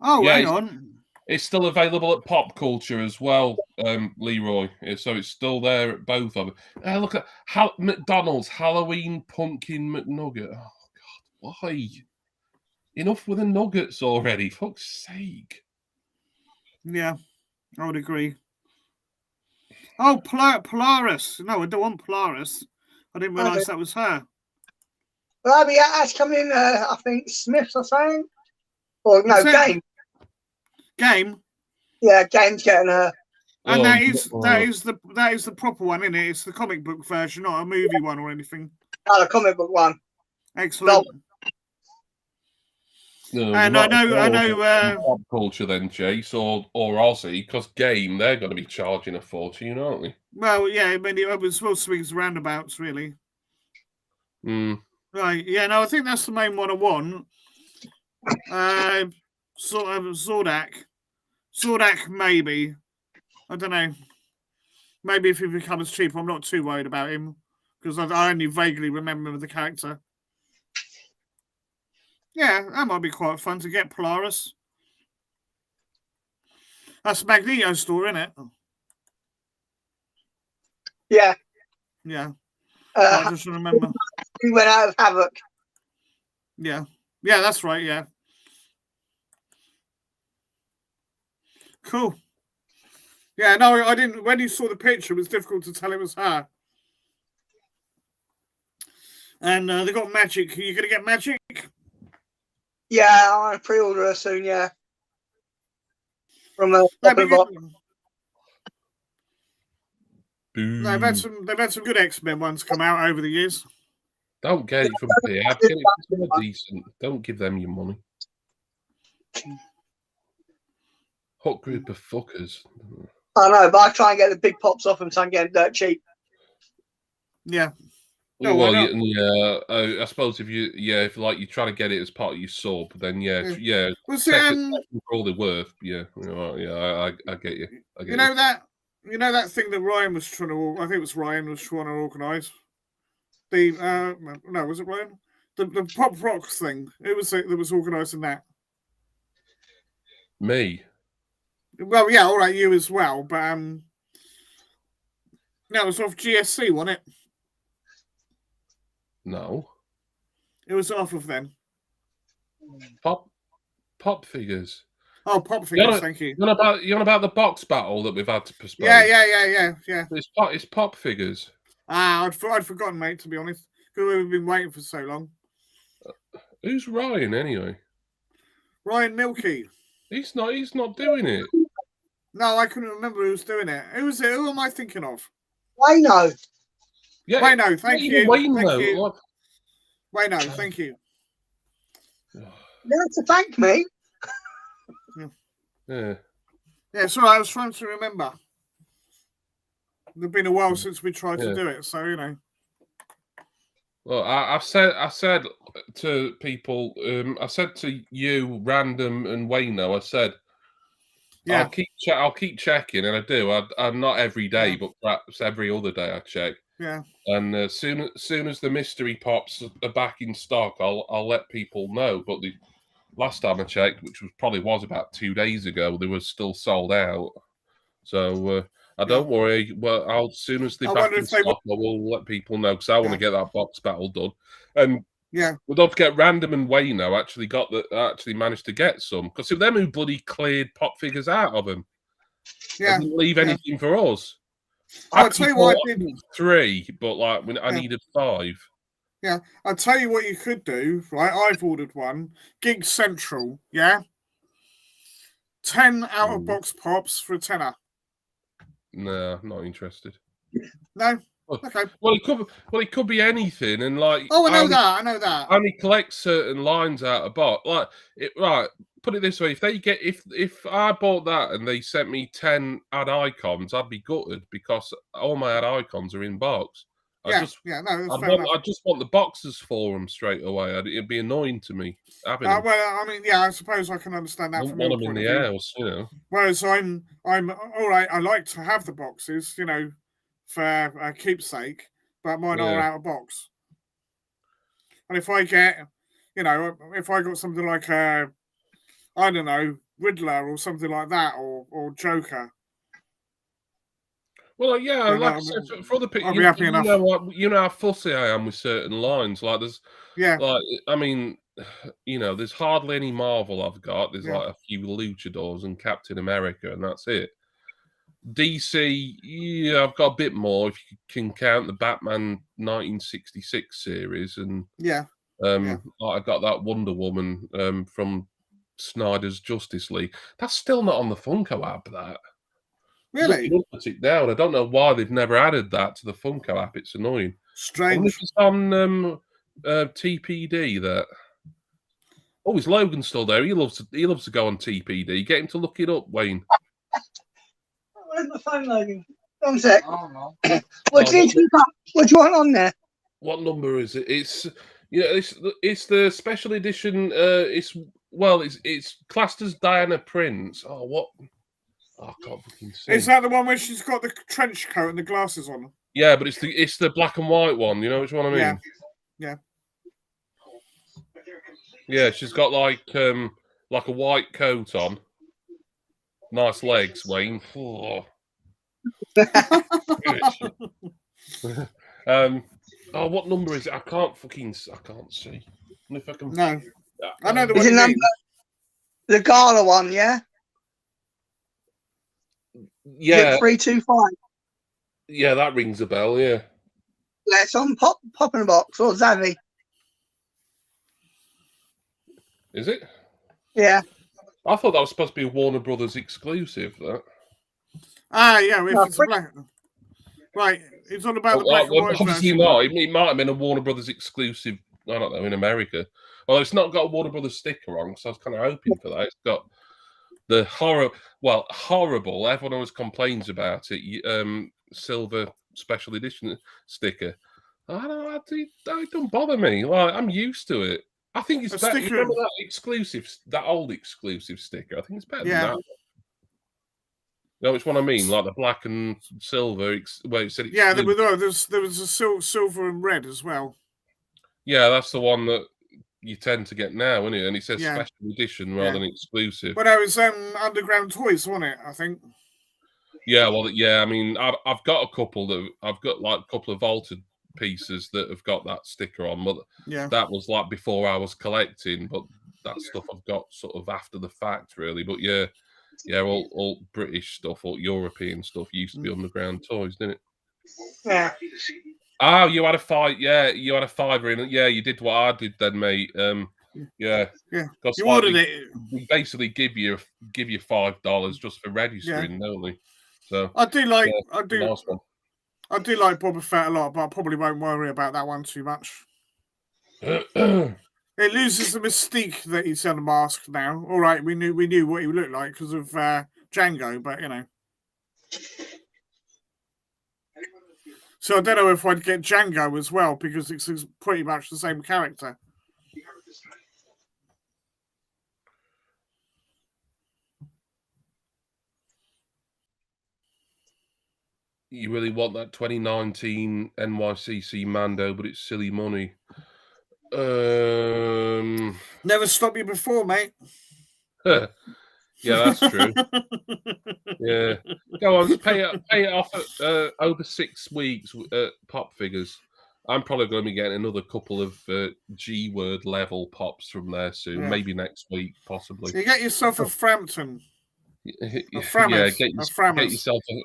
[SPEAKER 2] on.
[SPEAKER 1] It's still available at Pop Culture as well, Leroy. So it's still there at both of them. Look at McDonald's Halloween Pumpkin McNugget. Oh God, why? Enough with the nuggets already, fuck's sake.
[SPEAKER 2] Yeah, I would agree. Oh, Polaris. No, I don't want Polaris. I didn't realise that was her.
[SPEAKER 3] Well, that's coming in, I think, Smith or something. Or no, Game.
[SPEAKER 2] Game?
[SPEAKER 3] Yeah, Game's getting her.
[SPEAKER 2] And that is the proper one, isn't it? It's the comic book version, not a movie one or anything.
[SPEAKER 3] Oh, the comic book one.
[SPEAKER 2] Excellent.
[SPEAKER 1] No,
[SPEAKER 2] and I know
[SPEAKER 1] Pop Culture then, Chase, or Aussie, because Game, they're going to be charging a fortune, aren't they?
[SPEAKER 2] Well, yeah, I mean, it was all swings roundabouts, really. Right, yeah, no, I think that's the main one I want. Sort of Zordak, maybe. I don't know. Maybe if he becomes cheap, I'm not too worried about him because I only vaguely remember the character. Yeah, that might be quite fun to get Polaris. That's Magneto store, isn't it?
[SPEAKER 3] Yeah.
[SPEAKER 2] Yeah. I just remember.
[SPEAKER 3] He went out of Havoc.
[SPEAKER 2] Yeah. Yeah, that's right, yeah. Cool. Yeah, no, I didn't. When you saw the picture, it was difficult to tell it was her. And they got Magic. Are you going to get Magic?
[SPEAKER 3] Yeah, I'll pre-order her soon, yeah. From a
[SPEAKER 2] they've had some good X-Men ones come out over the years.
[SPEAKER 1] Don't get it from here. Get it from someone decent. Don't give them your money. Hot group of fuckers.
[SPEAKER 3] I know, but I try and get the big pops off them so I can get them dirt cheap.
[SPEAKER 2] Yeah.
[SPEAKER 1] No, well, yeah. I suppose if you like you try to get it as part of your sub, then yeah.
[SPEAKER 2] Was it
[SPEAKER 1] for all they're worth? Yeah, I get you.
[SPEAKER 2] You know that thing that Ryan was trying to. I think it was Ryan was trying to organise. The no, was it Ryan? The pop rock thing. It was that was organising that.
[SPEAKER 1] Me.
[SPEAKER 2] Well, yeah, all right, you as well, but no, it was off GSC, wasn't it?
[SPEAKER 1] No.
[SPEAKER 2] It was off of them.
[SPEAKER 1] Pop figures.
[SPEAKER 2] Oh, pop figures, thank you.
[SPEAKER 1] You know about the box battle that we've had to postpone?
[SPEAKER 2] Yeah.
[SPEAKER 1] It's pop figures.
[SPEAKER 2] I'd forgotten, mate, to be honest. Because we've been waiting for so long.
[SPEAKER 1] Who's Ryan, anyway?
[SPEAKER 2] Ryan Milkey.
[SPEAKER 1] He's not doing it.
[SPEAKER 2] No, I couldn't remember who was doing it. Who was it? Who am I thinking of?
[SPEAKER 3] Wayno.
[SPEAKER 1] Yeah,
[SPEAKER 2] Wayno, thank you.
[SPEAKER 1] Wayno,
[SPEAKER 2] thank you.
[SPEAKER 3] You have to thank me.
[SPEAKER 1] Yeah.
[SPEAKER 2] Yeah, sorry, I was trying to remember. It's been a while since we tried to do it, so you know.
[SPEAKER 1] Well, I said to people, I said to you, Random and Wayno, I said, yeah, I'll keep checking, and I do. I'm not every day, but perhaps every other day I check.
[SPEAKER 2] Yeah.
[SPEAKER 1] And as soon as the mystery pops are back in stock, I'll let people know. But the last time I checked, which was about 2 days ago, they were still sold out. So don't worry. Well, as soon as they're back in stock, I will let people know because I want to get that box battle done. And
[SPEAKER 2] Yeah.
[SPEAKER 1] Well, don't forget, Random and Wayno actually managed to get some, because if them who bloody cleared pop figures out of them,
[SPEAKER 2] Yeah.
[SPEAKER 1] they didn't leave anything for us.
[SPEAKER 2] I'll tell you what I did.
[SPEAKER 1] 3, but like I needed 5.
[SPEAKER 2] Yeah, I'll tell you what you could do. Right, I've ordered one. Gig Central. Yeah. 10 out of box pops for a tenner.
[SPEAKER 1] No, not interested.
[SPEAKER 2] No. Okay.
[SPEAKER 1] Well, it could be anything, and like.
[SPEAKER 2] Oh, I know that.
[SPEAKER 1] I only collect certain lines out of box. Like right. Put it this way: if I bought that and they sent me 10 ad icons, I'd be gutted because all my ad icons are in box.
[SPEAKER 2] No, that's fair enough.
[SPEAKER 1] I just want the boxes for them straight away. It'd be annoying to me having them.
[SPEAKER 2] Well, I mean, yeah, I suppose I can understand that.
[SPEAKER 1] I want them in the house, you know.
[SPEAKER 2] Whereas I'm all right. I like to have the boxes, you know, for keepsake, but mine are out of box. And if I get, you know, if I got something like I don't know, Riddler or something like that, or Joker.
[SPEAKER 1] Well, yeah, like I said, for other people,
[SPEAKER 2] I'll be happy enough.
[SPEAKER 1] You know how fussy I am with certain lines. Like like I mean, you know, there's hardly any Marvel I've got. There's like a few Luchadors and Captain America, and that's it. DC, yeah, I've got a bit more if you can count the Batman 1966 series, and I got that Wonder Woman from Snyder's Justice League. That's still not on the Funko app. That
[SPEAKER 2] really?
[SPEAKER 1] Put it down. I don't know why they've never added that to the Funko app. It's annoying.
[SPEAKER 2] Strange.
[SPEAKER 1] I wonder if it's on TPD. That. Oh, is Logan still there? He loves to go on TPD. Get him to look it up, Wayne.
[SPEAKER 3] Where's my phone, Logan? One sec. Oh, no. What do you want on there?
[SPEAKER 1] What number is it? It's it's the special edition. It's classed as Diana Prince. Oh, what? Oh, I can't fucking see.
[SPEAKER 2] Is that the one where she's got the trench coat and the glasses on?
[SPEAKER 1] Yeah, but it's the black and white one. You know which one I mean?
[SPEAKER 2] Yeah.
[SPEAKER 1] Yeah, she's got like a white coat on. Nice legs, Wayne. Oh. What number is it? I can't see. If I can.
[SPEAKER 2] No. I know the one.
[SPEAKER 3] The Gala one, yeah.
[SPEAKER 1] Yeah.
[SPEAKER 3] 325.
[SPEAKER 1] Yeah, that rings a bell. Yeah.
[SPEAKER 3] Let's on Pop in a Box or Zavvi.
[SPEAKER 1] Is it?
[SPEAKER 3] Yeah.
[SPEAKER 1] I thought that was supposed to be a Warner Brothers exclusive. That.
[SPEAKER 2] Yeah. If it's black. Right. It's all about the black and white
[SPEAKER 1] obviously
[SPEAKER 2] version.
[SPEAKER 1] not. It might have been a Warner Brothers exclusive. I don't know, in America. Well, it's not got a Warner Brothers sticker on, so I was kind of hoping for that. It's got the horrible. Everyone always complains about it. Silver special edition sticker. It don't bother me. Like, I'm used to it. I think it's better. You remember that old exclusive sticker? I think it's better than that. You know which one I mean? Like the black and silver. Where it said
[SPEAKER 2] there was a silver and red as well.
[SPEAKER 1] Yeah, that's the one that you tend to get now, isn't it? And it says special edition rather than exclusive.
[SPEAKER 2] But it was Underground Toys, wasn't it? I think.
[SPEAKER 1] Yeah, well, yeah. I mean, I've got a couple of vaulted pieces that have got that sticker on, but that was like before I was collecting. But that stuff I've got sort of after the fact, really. But yeah, all British stuff, all European stuff used to be Underground Toys, didn't it?
[SPEAKER 3] Yeah.
[SPEAKER 1] Oh, you had a fight. Yeah, you had a fiver in it. Yeah, you did what I did then, mate. Yeah.
[SPEAKER 2] You ordered it.
[SPEAKER 1] We basically give you $5 just for registering, don't we? So
[SPEAKER 2] I do like Boba Fett a lot, but I probably won't worry about that one too much. It loses the mystique that he's unmasked now. All right, we knew what he looked like because of Django, but you know. So I don't know if I'd get Django as well because it's pretty much the same character.
[SPEAKER 1] You really want that 2019 NYCC Mando, but it's silly money.
[SPEAKER 2] Never stopped you before, mate.
[SPEAKER 1] Yeah, that's true. Yeah, go on, pay it off at over 6 weeks at Pop Figures. I'm probably going to be getting another couple of G-word level pops from there soon. Maybe next week, possibly.
[SPEAKER 2] You get yourself a Frampton.
[SPEAKER 1] Get yourself.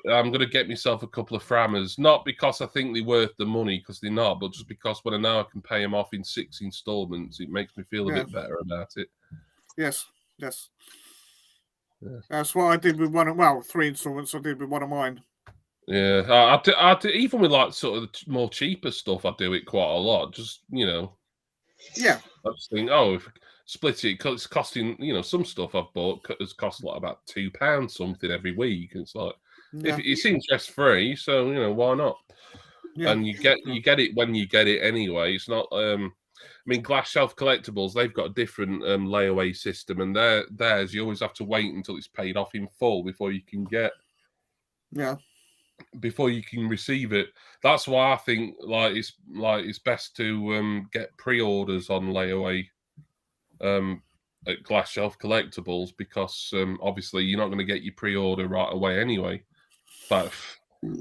[SPEAKER 1] I'm going to get myself a couple of Frammers, not because I think they're worth the money, because they're not, but just because when I know I can pay them off in 6 installments, it makes me feel a bit better about it.
[SPEAKER 2] Yes. Yeah. That's what I did with 3 installments. I did with one of mine.
[SPEAKER 1] Yeah, I do, even with like sort of the more cheaper stuff, I do it quite a lot. Just
[SPEAKER 2] Yeah.
[SPEAKER 1] I just think, if split it, because it's costing, some stuff I've bought has cost like about £2 something every week. It's like, if it's interest free, so why not? Yeah. And you get it when you get it anyway. It's not. I mean, Glass Shelf Collectibles, they've got a different layaway system, and theirs you always have to wait until it's paid off in full before you can get.
[SPEAKER 2] Yeah.
[SPEAKER 1] Before you can receive it. That's why I think it's best to get pre-orders on layaway at Glass Shelf Collectibles, because obviously you're not going to get your pre-order right away anyway. But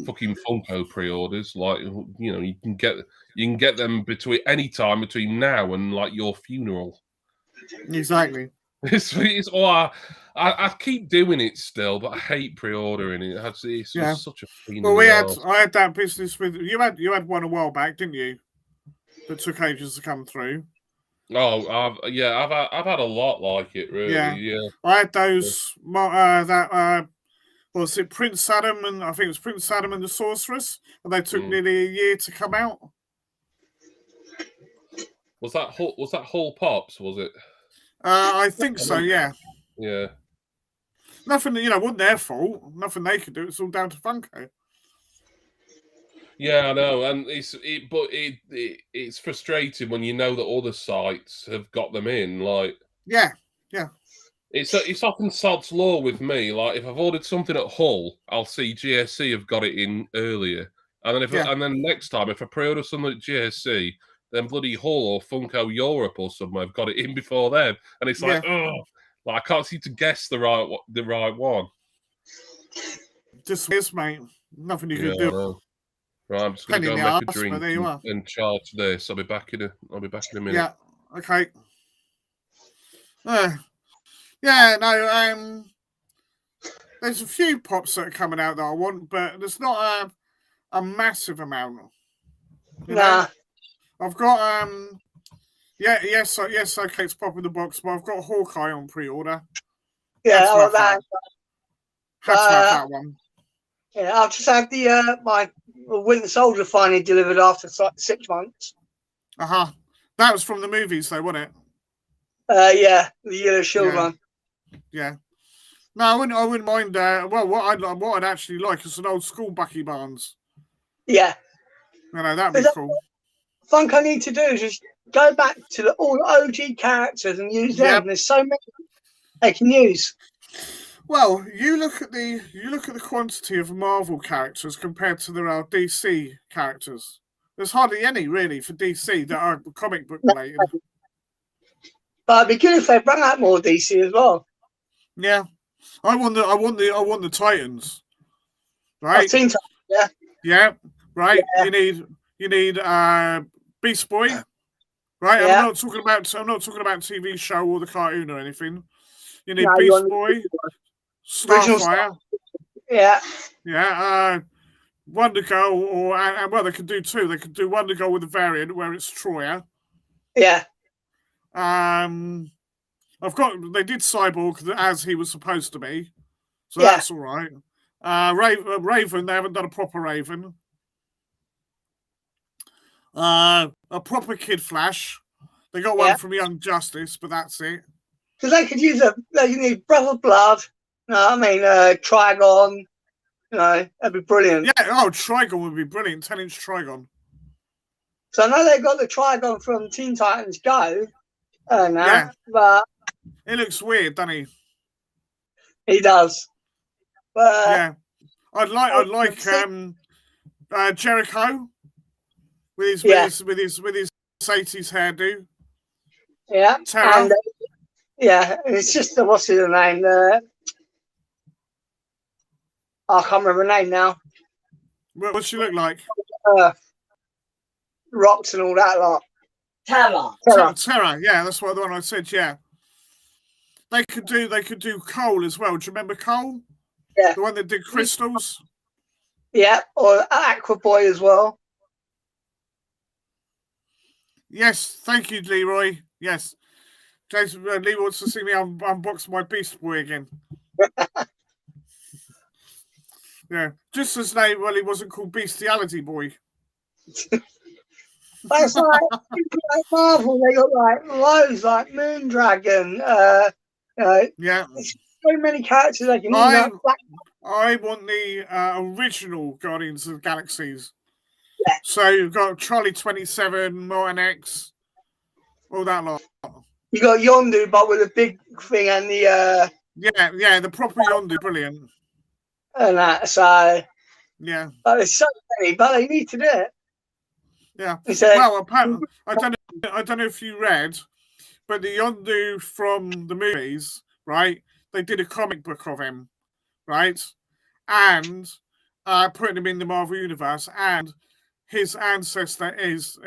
[SPEAKER 1] fucking Funko pre-orders, you can get them between any time between now and like your funeral.
[SPEAKER 2] Exactly.
[SPEAKER 1] It's all I keep doing it still, but I hate pre-ordering it. It's just such a pain.
[SPEAKER 2] Well, I had that business with you. Had one a while back, didn't you? That took ages to come through.
[SPEAKER 1] Oh, I've had a lot like it, really. Yeah.
[SPEAKER 2] I had those was it Prince Adam, and I think it was Prince Adam and the Sorceress, and they took nearly a year to come out.
[SPEAKER 1] Was that Hull Pops? Was it?
[SPEAKER 2] I think so. Yeah.
[SPEAKER 1] Yeah.
[SPEAKER 2] Nothing, wasn't their fault. Nothing they could do. It's all down to Funko.
[SPEAKER 1] Yeah, I know, and it's frustrating when you know that other sites have got them in. Like,
[SPEAKER 2] yeah.
[SPEAKER 1] It's often sod's law with me. Like, if I've ordered something at Hull, I'll see GSC have got it in earlier, and then and then next time if I pre-order something at GSC, then bloody Hull or Funko Europe or somewhere have got it in before them, and it's like, I can't seem to guess the right one.
[SPEAKER 2] Just is, mate. Nothing you can do.
[SPEAKER 1] Right, I'm just going to go make a drink and charge this. I'll be back in a minute.
[SPEAKER 2] Yeah. Okay. There's a few pops that are coming out that I want, but there's not a massive amount.
[SPEAKER 3] Nah.
[SPEAKER 2] I've got yes, okay, it's pop in the box, but I've got Hawkeye on pre-order.
[SPEAKER 3] Yeah,
[SPEAKER 2] had to have that one.
[SPEAKER 3] Yeah, I've just had the my Winter Soldier finally delivered after 6 months.
[SPEAKER 2] That was from the movies, though, wasn't it?
[SPEAKER 3] Yeah, the Yellow Shield one.
[SPEAKER 2] Yeah. No, I wouldn't mind. What I'd actually like is an old school Bucky Barnes.
[SPEAKER 3] Yeah.
[SPEAKER 2] That'd be cool.
[SPEAKER 3] What I need to do is just go back to all the OG characters and use them. Yep. There's so many they can use.
[SPEAKER 2] Well, you look at the quantity of Marvel characters compared to their DC characters. There's hardly any really for DC that are comic book related.
[SPEAKER 3] But it'd be good if they bring out more DC as well.
[SPEAKER 2] Yeah, I want the Titans. Right.
[SPEAKER 3] Teen Titans, yeah.
[SPEAKER 2] Yeah. Right. Yeah. You need Beast Boy. Right. Yeah. I'm not talking about TV show or the cartoon or anything. You need Beast Boy. Starfire.
[SPEAKER 3] Yeah.
[SPEAKER 2] Yeah. Wonder Girl, they could do two. They could do Wonder Girl with a variant where it's Troya.
[SPEAKER 3] Yeah.
[SPEAKER 2] They did Cyborg as he was supposed to be, so that's all right. Raven, they haven't done a proper Raven. A proper Kid Flash. They got one from Young Justice, but that's it.
[SPEAKER 3] Because they could use they need Brother Blood. Trigon. That'd be brilliant.
[SPEAKER 2] Yeah, Trigon would be brilliant. 10-inch Trigon.
[SPEAKER 3] So I know they got the Trigon from Teen Titans Go. But
[SPEAKER 2] he looks weird, doesn't he?
[SPEAKER 3] He does. But
[SPEAKER 2] I'd like Jericho with his 80s hairdo.
[SPEAKER 3] Yeah.
[SPEAKER 2] Tara.
[SPEAKER 3] And, it's just what's his name? I can't remember her name now.
[SPEAKER 2] What's she look like?
[SPEAKER 3] rocks and all that lot.
[SPEAKER 4] Terror.
[SPEAKER 2] Terror. Yeah, that's what the one I said. Yeah, they could do Coal as well. Do you remember Coal?
[SPEAKER 3] Yeah,
[SPEAKER 2] the one that did Crystals.
[SPEAKER 3] Yeah, or Aqua Boy as well.
[SPEAKER 2] Yes, thank you, Leroy. Yes, Jason Lee wants to see me unbox my Beast Boy again. Yeah, just as name. Well, he wasn't called Bestiality Boy.
[SPEAKER 3] That's like Marvel. They got like loads, like Moondragon.
[SPEAKER 2] Yeah,
[SPEAKER 3] so many characters they can use.
[SPEAKER 2] I want the original Guardians of the Galaxies.
[SPEAKER 3] Yeah.
[SPEAKER 2] So you've got Charlie 27, Martin X, all that lot.
[SPEAKER 3] You got Yondu, but with a big thing and the
[SPEAKER 2] yeah, the proper Yondu, brilliant.
[SPEAKER 3] And that, so
[SPEAKER 2] yeah.
[SPEAKER 3] But there's so many, but they need to do it.
[SPEAKER 2] Yeah. Well, apparently, I don't know if you read, but the Yondu from the movies, right? They did a comic book of him, right? And putting him in the Marvel universe, and his ancestor is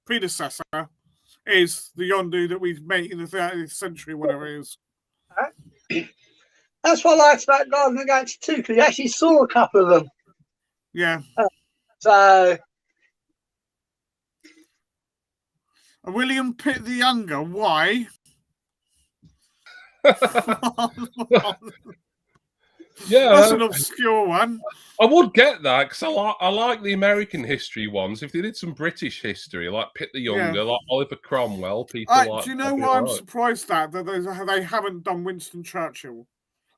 [SPEAKER 2] predecessor is the Yondu that we've met in the 30th century, whatever it is.
[SPEAKER 3] That's what I liked about Guardians of the Galaxy 2, because you actually saw a couple of them.
[SPEAKER 2] Yeah.
[SPEAKER 3] So.
[SPEAKER 2] William Pitt the Younger, why?
[SPEAKER 1] Yeah,
[SPEAKER 2] that's an obscure one.
[SPEAKER 1] I would get that because I like the American history ones. If they did some British history, like Pitt the Younger, like Oliver Cromwell, people like.
[SPEAKER 2] Do you know why I'm surprised that they haven't done Winston Churchill?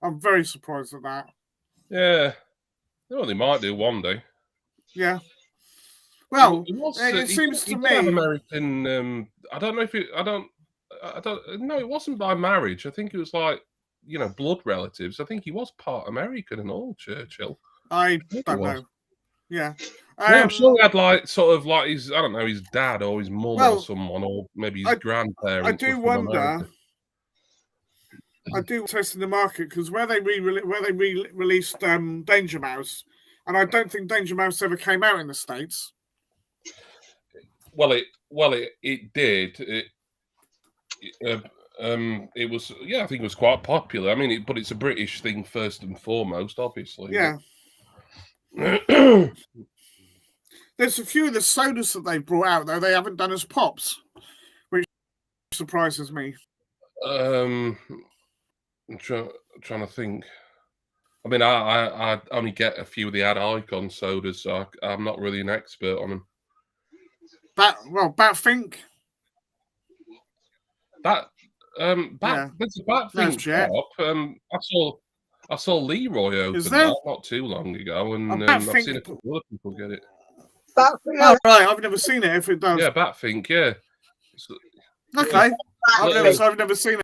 [SPEAKER 2] I'm very surprised at that.
[SPEAKER 1] Yeah, well, they might do one day.
[SPEAKER 2] Yeah. Well, it seems to me
[SPEAKER 1] American. I don't know if it. I don't. No, it wasn't by marriage. I think it was like, blood relatives. I think he was part American and all, Churchill.
[SPEAKER 2] I don't know. Yeah.
[SPEAKER 1] I'm sure he had his, I don't know, his dad or his mum or someone, or maybe his grandparents.
[SPEAKER 2] I do wonder. I do test in the market because where they re-released Danger Mouse, and I don't think Danger Mouse ever came out in the States.
[SPEAKER 1] Well, it did. It was, I think it was quite popular. I mean, but it's a British thing first and foremost, obviously.
[SPEAKER 2] Yeah. There's a few of the sodas that they brought out though they haven't done as pops, which surprises me.
[SPEAKER 1] I'm trying to think. I mean, I only get a few of the Ad Icon sodas, so I'm not really an expert on them.
[SPEAKER 2] Batfink.
[SPEAKER 1] There's a Batfink pop. I saw Leroy open that not too long ago, and I've seen a couple of people get it.
[SPEAKER 2] Batfink. Right, I've never seen it. If it does,
[SPEAKER 1] yeah, Batfink, yeah.
[SPEAKER 2] Okay, I've never seen it.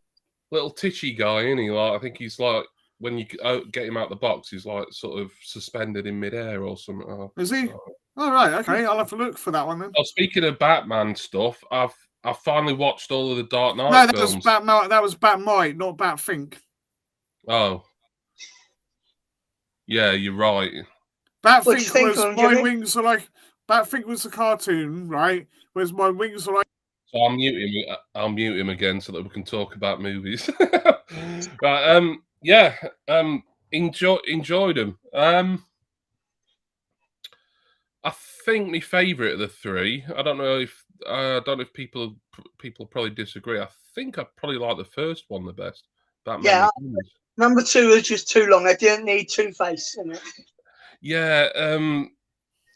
[SPEAKER 1] Little titchy guy, isn't he? Like, I think he's like, when you get him out the box, he's like sort of suspended in midair or something. Oh,
[SPEAKER 2] is he? All right, okay. I'll have to look for that one then.
[SPEAKER 1] Oh, speaking of Batman stuff, I've finally watched all of the Dark Knight films.
[SPEAKER 2] That was Batmite, not Batfink.
[SPEAKER 1] Oh, yeah, you're right.
[SPEAKER 2] Batfink was my wings are like. Batfink was the cartoon, right? Whereas my wings are like.
[SPEAKER 1] So I'll mute him again so that we can talk about movies. Right, enjoyed them. I think my favourite of the three. I don't know if people probably disagree. I think I probably like the first one the best.
[SPEAKER 3] Batman Begins. Number 2 is just too long. I didn't need Two-Face in it.
[SPEAKER 1] Yeah,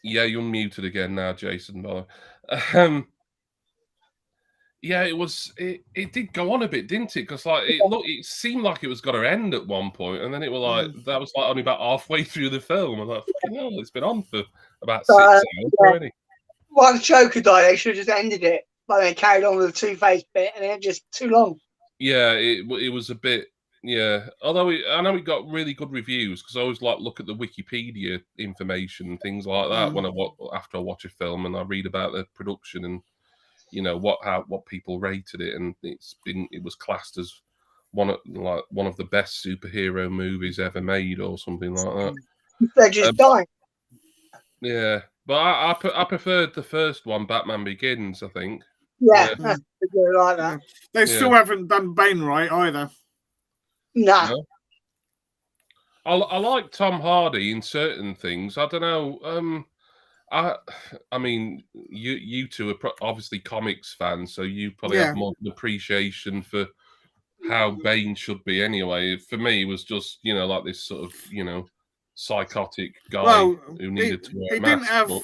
[SPEAKER 1] you're muted again now, Jason. Yeah, it did go on a bit, didn't it? Because it seemed like it was going to end at one point, and then it was like that was like only about halfway through the film. I'm like, fucking hell, it's been on for about 6 hours already.
[SPEAKER 3] Once Joker died, they should have just ended it, but they carried on with the Two-Face bit, and it just too long.
[SPEAKER 1] Yeah, it was a bit. Yeah, although I know it got really good reviews because I always look at the Wikipedia information and things like that when after I watch a film, and I read about the production and what people rated it, and it was classed as one of the best superhero movies ever made or something like that.
[SPEAKER 3] They're just dying.
[SPEAKER 1] Yeah, But I preferred the first one, Batman Begins, I think.
[SPEAKER 3] Yeah, that's good, like that.
[SPEAKER 2] They still haven't done Bane right either.
[SPEAKER 3] No.
[SPEAKER 1] I like Tom Hardy in certain things. I don't know. I mean, you two are obviously comics fans, so you probably have more appreciation for how Bane should be. Anyway, for me, it was just like this sort of psychotic guy who needed to wear a mask.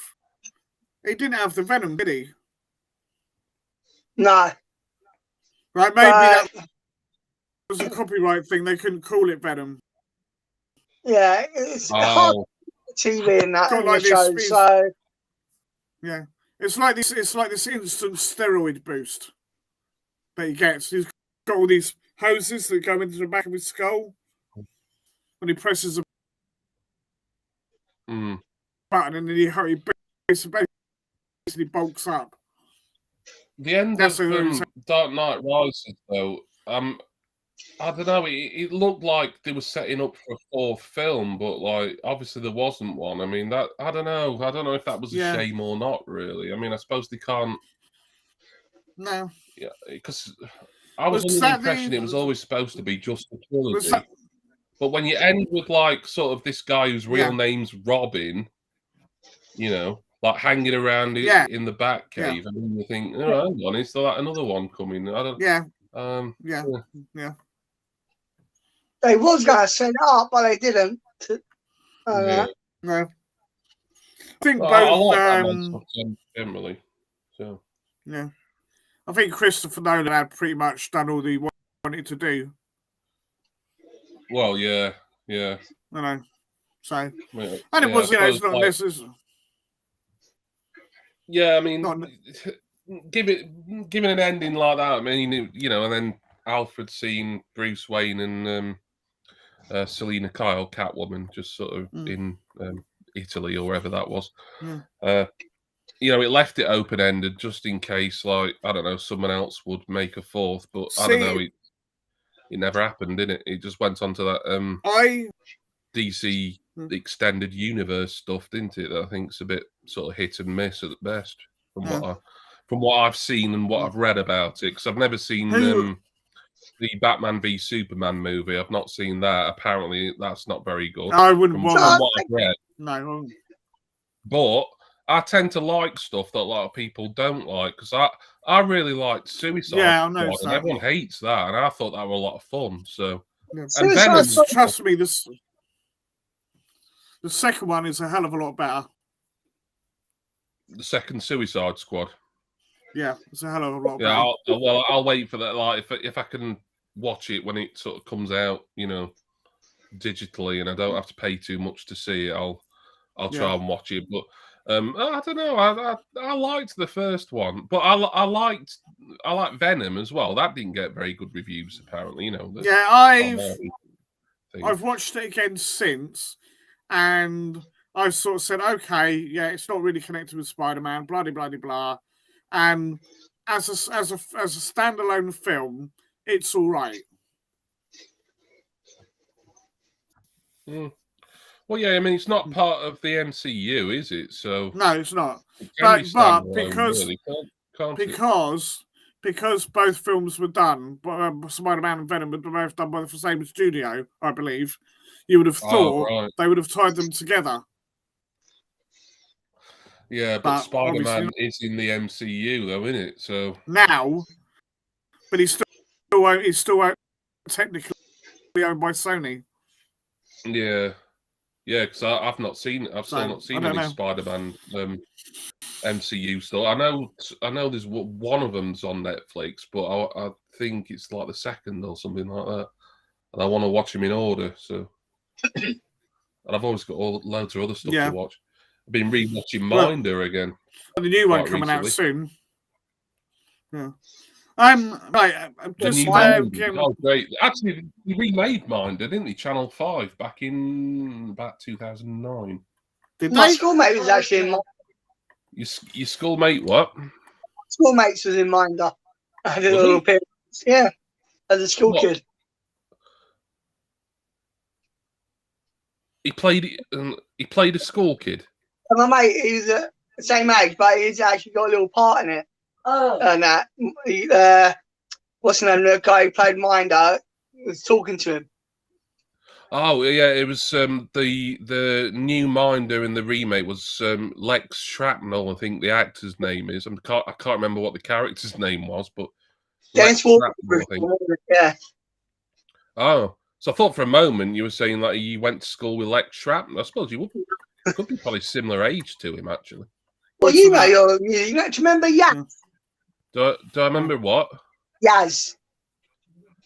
[SPEAKER 2] He didn't have the Venom, did he?
[SPEAKER 3] No.
[SPEAKER 2] Right, maybe that was a copyright thing. They couldn't call it Venom.
[SPEAKER 3] Yeah, it's hard TV in that in the show. So
[SPEAKER 2] yeah, it's like this instant steroid boost that he gets. He's got all these hoses that go into the back of his skull when he presses a button, and then he basically bulks up.
[SPEAKER 1] The end of Dark Knight Rises, though, I don't know. It looked like they were setting up for a fourth film, but obviously there wasn't one. I mean, I don't know. I don't know if that was a shame or not. Really, I mean, I suppose they can't.
[SPEAKER 2] No.
[SPEAKER 1] Yeah, because I was under the impression it was always supposed to be just a trilogy. But when you end with sort of this guy whose real name's Robin, hanging around in the Batcave, and then you think, oh, hang on, is there another one coming? I don't.
[SPEAKER 2] Yeah.
[SPEAKER 3] They was going to set it up, but they didn't.
[SPEAKER 2] No. I think both.
[SPEAKER 1] I like Batman stuff generally. So.
[SPEAKER 2] Yeah. I think Christopher Nolan had pretty much done all he wanted to do.
[SPEAKER 1] Well, yeah.
[SPEAKER 2] I know. So, and
[SPEAKER 1] it
[SPEAKER 2] was, it's not necessary.
[SPEAKER 1] Yeah, I mean, giving an ending like that. I mean, and then Alfred seeing Bruce Wayne and Selena Kyle, Catwoman, just sort of in Italy or wherever that was. It left it open ended just in case, I don't know, someone else would make a fourth. But I don't know. It never happened, did it? It just went on to that DC extended universe stuff, didn't it? That I think it's a bit sort of hit and miss at best from what I've seen and what I've read about it. Because I've never seen the Batman v Superman movie. I've not seen that. Apparently, that's not very good.
[SPEAKER 2] I wouldn't
[SPEAKER 1] from what I've read.
[SPEAKER 2] No,
[SPEAKER 1] but I tend to like stuff that a lot of people don't like, because I really liked Suicide Squad, and everyone hates that, and I thought that were a lot of fun. So, and Venom,
[SPEAKER 2] trust me, the second one is a hell of a lot better.
[SPEAKER 1] The second Suicide Squad.
[SPEAKER 2] Yeah, it's a hell of a lot better.
[SPEAKER 1] I'll wait for that. If I can watch it when it sort of comes out, digitally, and I don't have to pay too much to see it, I'll try and watch it. But I don't know. I liked the first one, but I liked Venom as well. That didn't get very good reviews, apparently.
[SPEAKER 2] I've watched it again since, and I've sort of said, okay, it's not really connected with Spider-Man, blah blah blah blah. And as a standalone film, it's all right.
[SPEAKER 1] Well, yeah, I mean, it's not part of the MCU, is it? So
[SPEAKER 2] no, it's not.
[SPEAKER 1] But
[SPEAKER 2] because both films were done, Spider-Man and Venom were both done by the same studio, I believe. You would have thought they would have tied them together.
[SPEAKER 1] Yeah, but Spider-Man is in the MCU, though, isn't it? So
[SPEAKER 2] now, but he's still technically owned by Sony.
[SPEAKER 1] Yeah, because I've not seen. I've still not seen any Spider-Man MCU stuff. I know there's one of them's on Netflix, but I think it's like the second or something like that. And I want to watch them in order. So, and I've always got loads of other stuff to watch. I've been rewatching Minder again.
[SPEAKER 2] The new one coming out soon. Yeah. Right.
[SPEAKER 1] Just great. Actually, he remade Minder, didn't he? Channel 5 back in about 2009.
[SPEAKER 3] My schoolmate was actually in Minder.
[SPEAKER 1] Your schoolmate what?
[SPEAKER 3] Schoolmates was in Minder. I did a little appearance. Yeah, as a school kid.
[SPEAKER 1] He played a school kid.
[SPEAKER 3] my mate, he's the same age, but he's actually got a little part in it. Oh. And what's the name? The guy who played Minder was talking to him.
[SPEAKER 1] Oh yeah, it was the new Minder in the remake was Lex Shrapnel. I think the actor's name is. I can't remember what the character's name was, but
[SPEAKER 3] Dennis Walker, I think. Yeah.
[SPEAKER 1] Oh, so I thought for a moment you were saying like you went to school with Lex Shrapnel. I suppose you could be probably similar age to him actually.
[SPEAKER 3] Well, you know, you know, do you remember Yaz?
[SPEAKER 1] Do I remember what?
[SPEAKER 3] Yaz.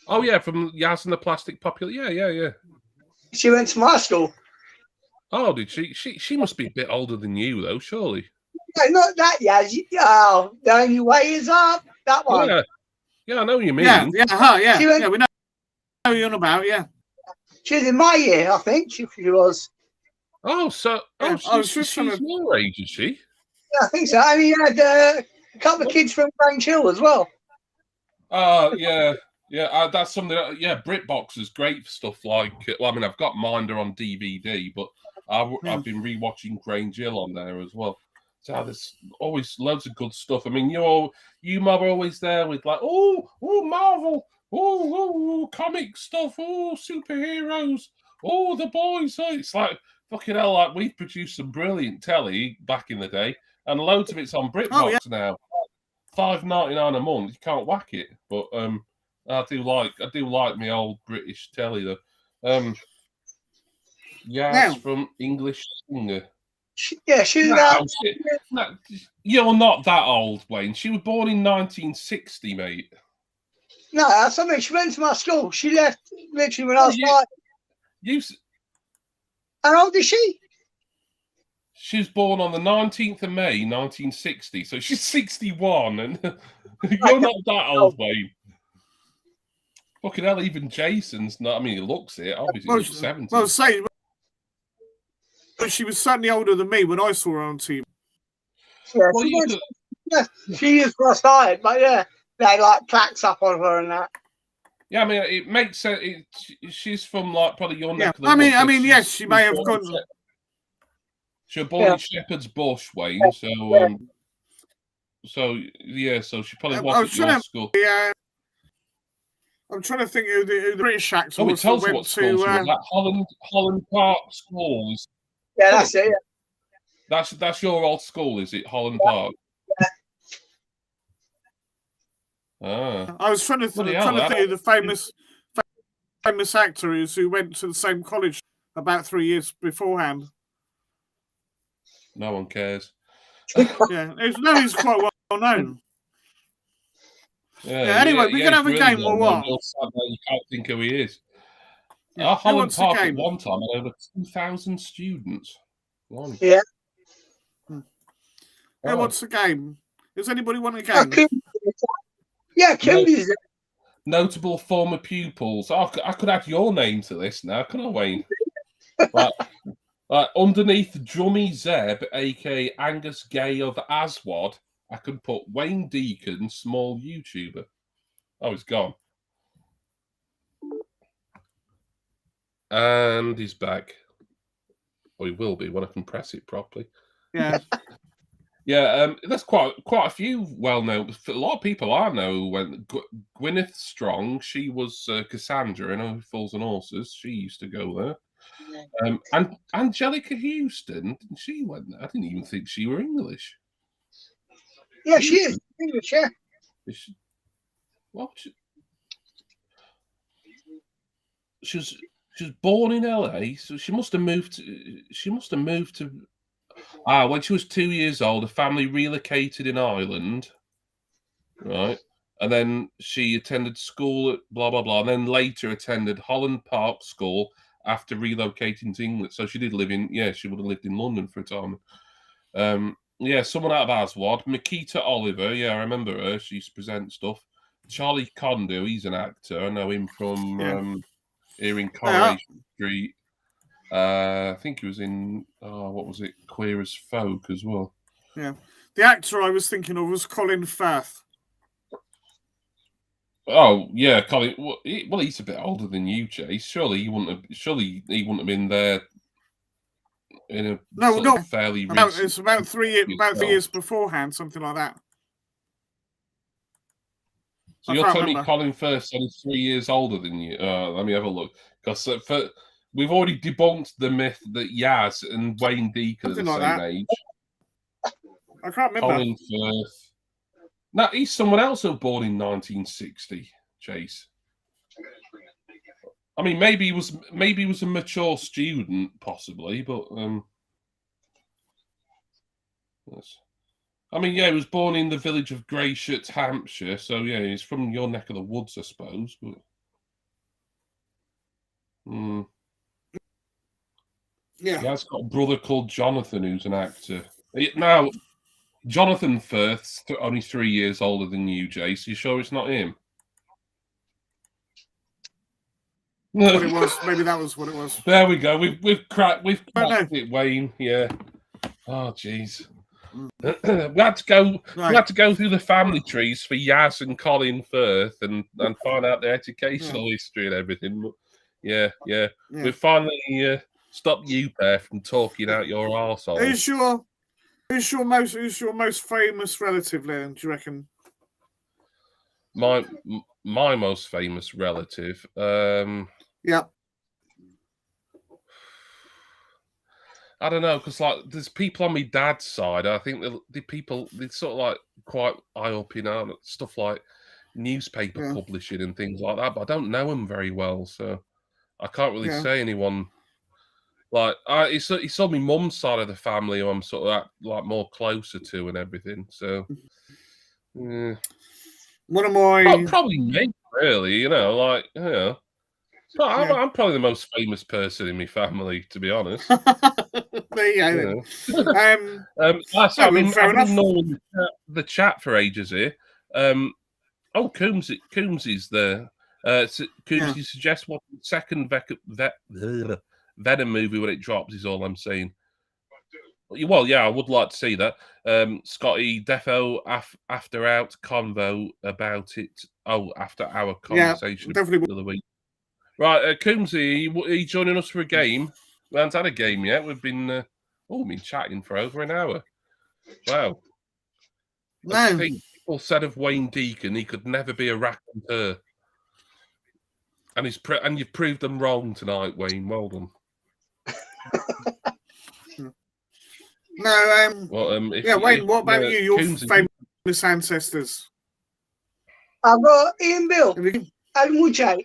[SPEAKER 1] Oh yeah, from Yaz and the Plastic Popular. Yeah.
[SPEAKER 3] She went to my school.
[SPEAKER 1] Oh, did she? She must be a bit older than you though, surely.
[SPEAKER 3] No, not that Yaz. Oh, the only way is up. That one.
[SPEAKER 1] Yeah, I know what you mean.
[SPEAKER 2] Yeah. Yeah, we know who you're on about. Yeah.
[SPEAKER 3] She was in my year, I think. She was.
[SPEAKER 1] Oh, so she's your age, is she?
[SPEAKER 3] Yeah, I think so. I mean, you had a couple of kids from Grange Hill as well.
[SPEAKER 1] Yeah. That's something. BritBox is great for stuff like. Well, I mean, I've got Minder on DVD, but I've been rewatching Grange Hill on there as well. So there's always loads of good stuff. I mean, you mob are always there with like, oh Marvel, oh comic stuff, oh superheroes, oh the boys. So it's like fucking hell. Like we've produced some brilliant telly back in the day, and loads of it's on BritBox now. $5.99 a month. You can't whack it, but I do like my old British telly though. From English Singer.
[SPEAKER 3] Yeah, she's that.
[SPEAKER 1] No, you're not that old, Wayne. She was born in 1960, mate.
[SPEAKER 3] No, that's something. She went to my school. She left literally when I was 5. How old is she?
[SPEAKER 1] She was born on the 19th of May, 1960. So she's 61, and you're not that old, Wayne. Fucking hell, even Jason's not. I mean, he looks it. Obviously, he's 70.
[SPEAKER 2] Well, but she was certainly older than me when I saw her on TV.
[SPEAKER 3] Yeah, she is for started, but yeah, they like plaques up on her and that.
[SPEAKER 1] Yeah, I mean, it makes sense. She's from like probably your neck of the
[SPEAKER 2] woods. I mean, yes, she may have gone.
[SPEAKER 1] She was born in Shepherd's Bush, Wayne. So, so she probably wasn't at your school.
[SPEAKER 2] Yeah. I'm trying to think who the British actor
[SPEAKER 1] was. Oh, it tells you what school she was at. Holland Park School.
[SPEAKER 3] Yeah, that's it. Yeah.
[SPEAKER 1] That's your old school, is it? Holland Park.
[SPEAKER 2] Yeah. I was trying to think of the famous actor who went to the same college about 3 years beforehand.
[SPEAKER 1] No one cares.
[SPEAKER 2] Yeah, he's quite well known. Yeah, anyway, we're gonna have a game or what?
[SPEAKER 1] You can't think who he is.
[SPEAKER 2] Yeah.
[SPEAKER 1] Holland Park at one time had over 2,000 students.
[SPEAKER 3] Yeah.
[SPEAKER 2] Who wants a game? Does anybody want a game?
[SPEAKER 3] Cody's
[SPEAKER 1] Notable former pupils. I could add your name to this now, couldn't I, Wayne? Underneath Drummy Zeb, aka Angus Gay of Aswad, I could put Wayne Deacon, small YouTuber. Oh, he's gone. And he's back. Or he will be when I can press it properly.
[SPEAKER 2] Yeah.
[SPEAKER 1] There's quite a few well-known. A lot of people I know went. Gwyneth Strong, she was Cassandra in Fools and Horses. She used to go there. And Angelica Houston, she went there. I didn't even think she were English.
[SPEAKER 3] Yeah, she is English. Yeah.
[SPEAKER 1] She was born in LA, so she must have moved to. When she was 2 years old, the family relocated in Ireland, right? And then she attended school at blah blah blah, and then later attended Holland Park School after relocating to England. So she did live in. Yeah, she would have lived in London for a time. Someone out of Aswad, Makita Oliver. Yeah, I remember her. She used to present stuff. Charlie Condo, he's an actor. I know him from here in Coronation Street. I think he was in what was it, Queer as Folk as well.
[SPEAKER 2] Yeah, the actor I was thinking of was Colin Firth.
[SPEAKER 1] Oh yeah, Colin. Well, he's a bit older than you, Chase. Surely he wouldn't have been there. in a
[SPEAKER 2] no,
[SPEAKER 1] fairly
[SPEAKER 2] recent.
[SPEAKER 1] recent.
[SPEAKER 2] It's about 3 years beforehand, something like that.
[SPEAKER 1] So you're telling me Colin Firth's only 3 years older than you? Let me have a look. Because we've already debunked the myth that Yaz and Wayne Deacon are the same age.
[SPEAKER 2] I can't remember.
[SPEAKER 1] Colin Firth. No, he's someone else who was born in 1960, Chase. I mean, maybe he was a mature student, possibly, but yes. I mean, yeah, he was born in the village of Greyshots, Hampshire, so yeah, he's from your neck of the woods, I suppose. But
[SPEAKER 2] yeah,
[SPEAKER 1] he has got a brother called Jonathan, who's an actor. Now, Jonathan Firth's only 3 years older than you, Jace. You sure it's not him?
[SPEAKER 2] what it was. Maybe that was what it was.
[SPEAKER 1] There we go. We've cracked it, Wayne. Yeah. Oh, jeez. We had to go through the family trees for Yaz and Colin Firth and find out their educational history and everything. But yeah. We've finally stopped you, pair, from talking out your arsehole.
[SPEAKER 2] Who's your most famous relative, then? Do you reckon?
[SPEAKER 1] My most famous relative.
[SPEAKER 2] Yeah.
[SPEAKER 1] I don't know, because like there's people on my dad's side. I think the people they're sort of like quite eye opening on stuff like newspaper publishing and things like that. But I don't know them very well, so I can't really say anyone. Like it's on my mum's side of the family who I'm sort of like more closer to and everything. So
[SPEAKER 2] one of my
[SPEAKER 1] probably me, really. I'm probably the most famous person in my family, to be honest.
[SPEAKER 2] There you go.
[SPEAKER 1] I've been knowing the chat for ages here. Coombsy's there. Coombsy suggests what the second Venom movie when it drops is all I'm saying. Well, yeah, I would like to see that. Scotty, defo after out convo about it. Oh, after our conversation the other week. Right, Coombsy, are you joining us for a game? We haven't had a game yet. We've been chatting for over an hour. Wow.
[SPEAKER 2] No.
[SPEAKER 1] I think people said of Wayne Deacon he could never be a raconteur. And you've proved them wrong tonight, Wayne. Well done.
[SPEAKER 2] No, Wayne, what about you? Your
[SPEAKER 1] Coombsy,
[SPEAKER 2] famous ancestors?
[SPEAKER 3] I've got Ian Bill, Adam Woodchase.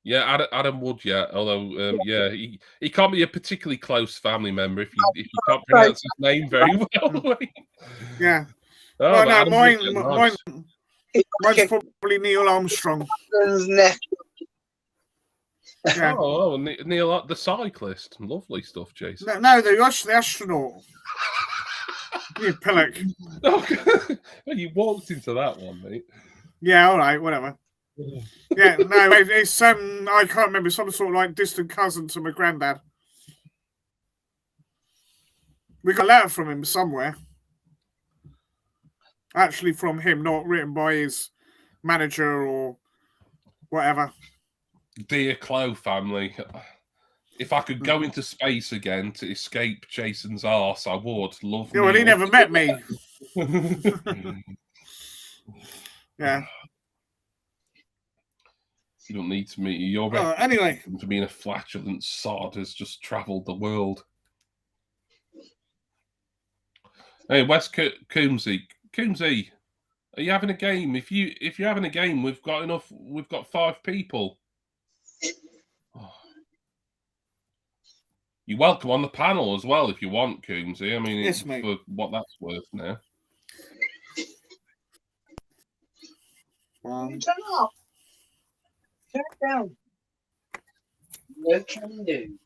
[SPEAKER 1] Yeah, Adam Wood, yeah. Although, he can't be a particularly close family member if you can't pronounce his name very well.
[SPEAKER 2] Yeah.
[SPEAKER 1] Oh,
[SPEAKER 2] no,
[SPEAKER 1] mine's
[SPEAKER 2] probably Neil Armstrong.
[SPEAKER 1] Yeah. Oh, Neil, the cyclist. Lovely stuff, Jason.
[SPEAKER 2] No, the astronaut. You pillock.
[SPEAKER 1] Well, you walked into that one, mate.
[SPEAKER 2] Yeah, all right, whatever. Yeah, no, it's I can't remember, some sort of like distant cousin to my granddad. We got a letter from him somewhere. Actually from him, not written by his manager or whatever.
[SPEAKER 1] Dear Clow family, if I could go into space again to escape Jason's arse, I would. Love me.
[SPEAKER 2] Yeah, well, he never met me. Yeah.
[SPEAKER 1] You don't need to meet you. Your
[SPEAKER 2] anyway,
[SPEAKER 1] for being a flatulent sod has just travelled the world. Hey, West Coombsy, are you having a game? If you're having a game, we've got 5 people. Oh. You're welcome on the panel as well if you want, Coombsy. I mean,
[SPEAKER 2] yes, mate.
[SPEAKER 1] For what that's worth now.
[SPEAKER 3] Turn it off. Turn it down. No can do.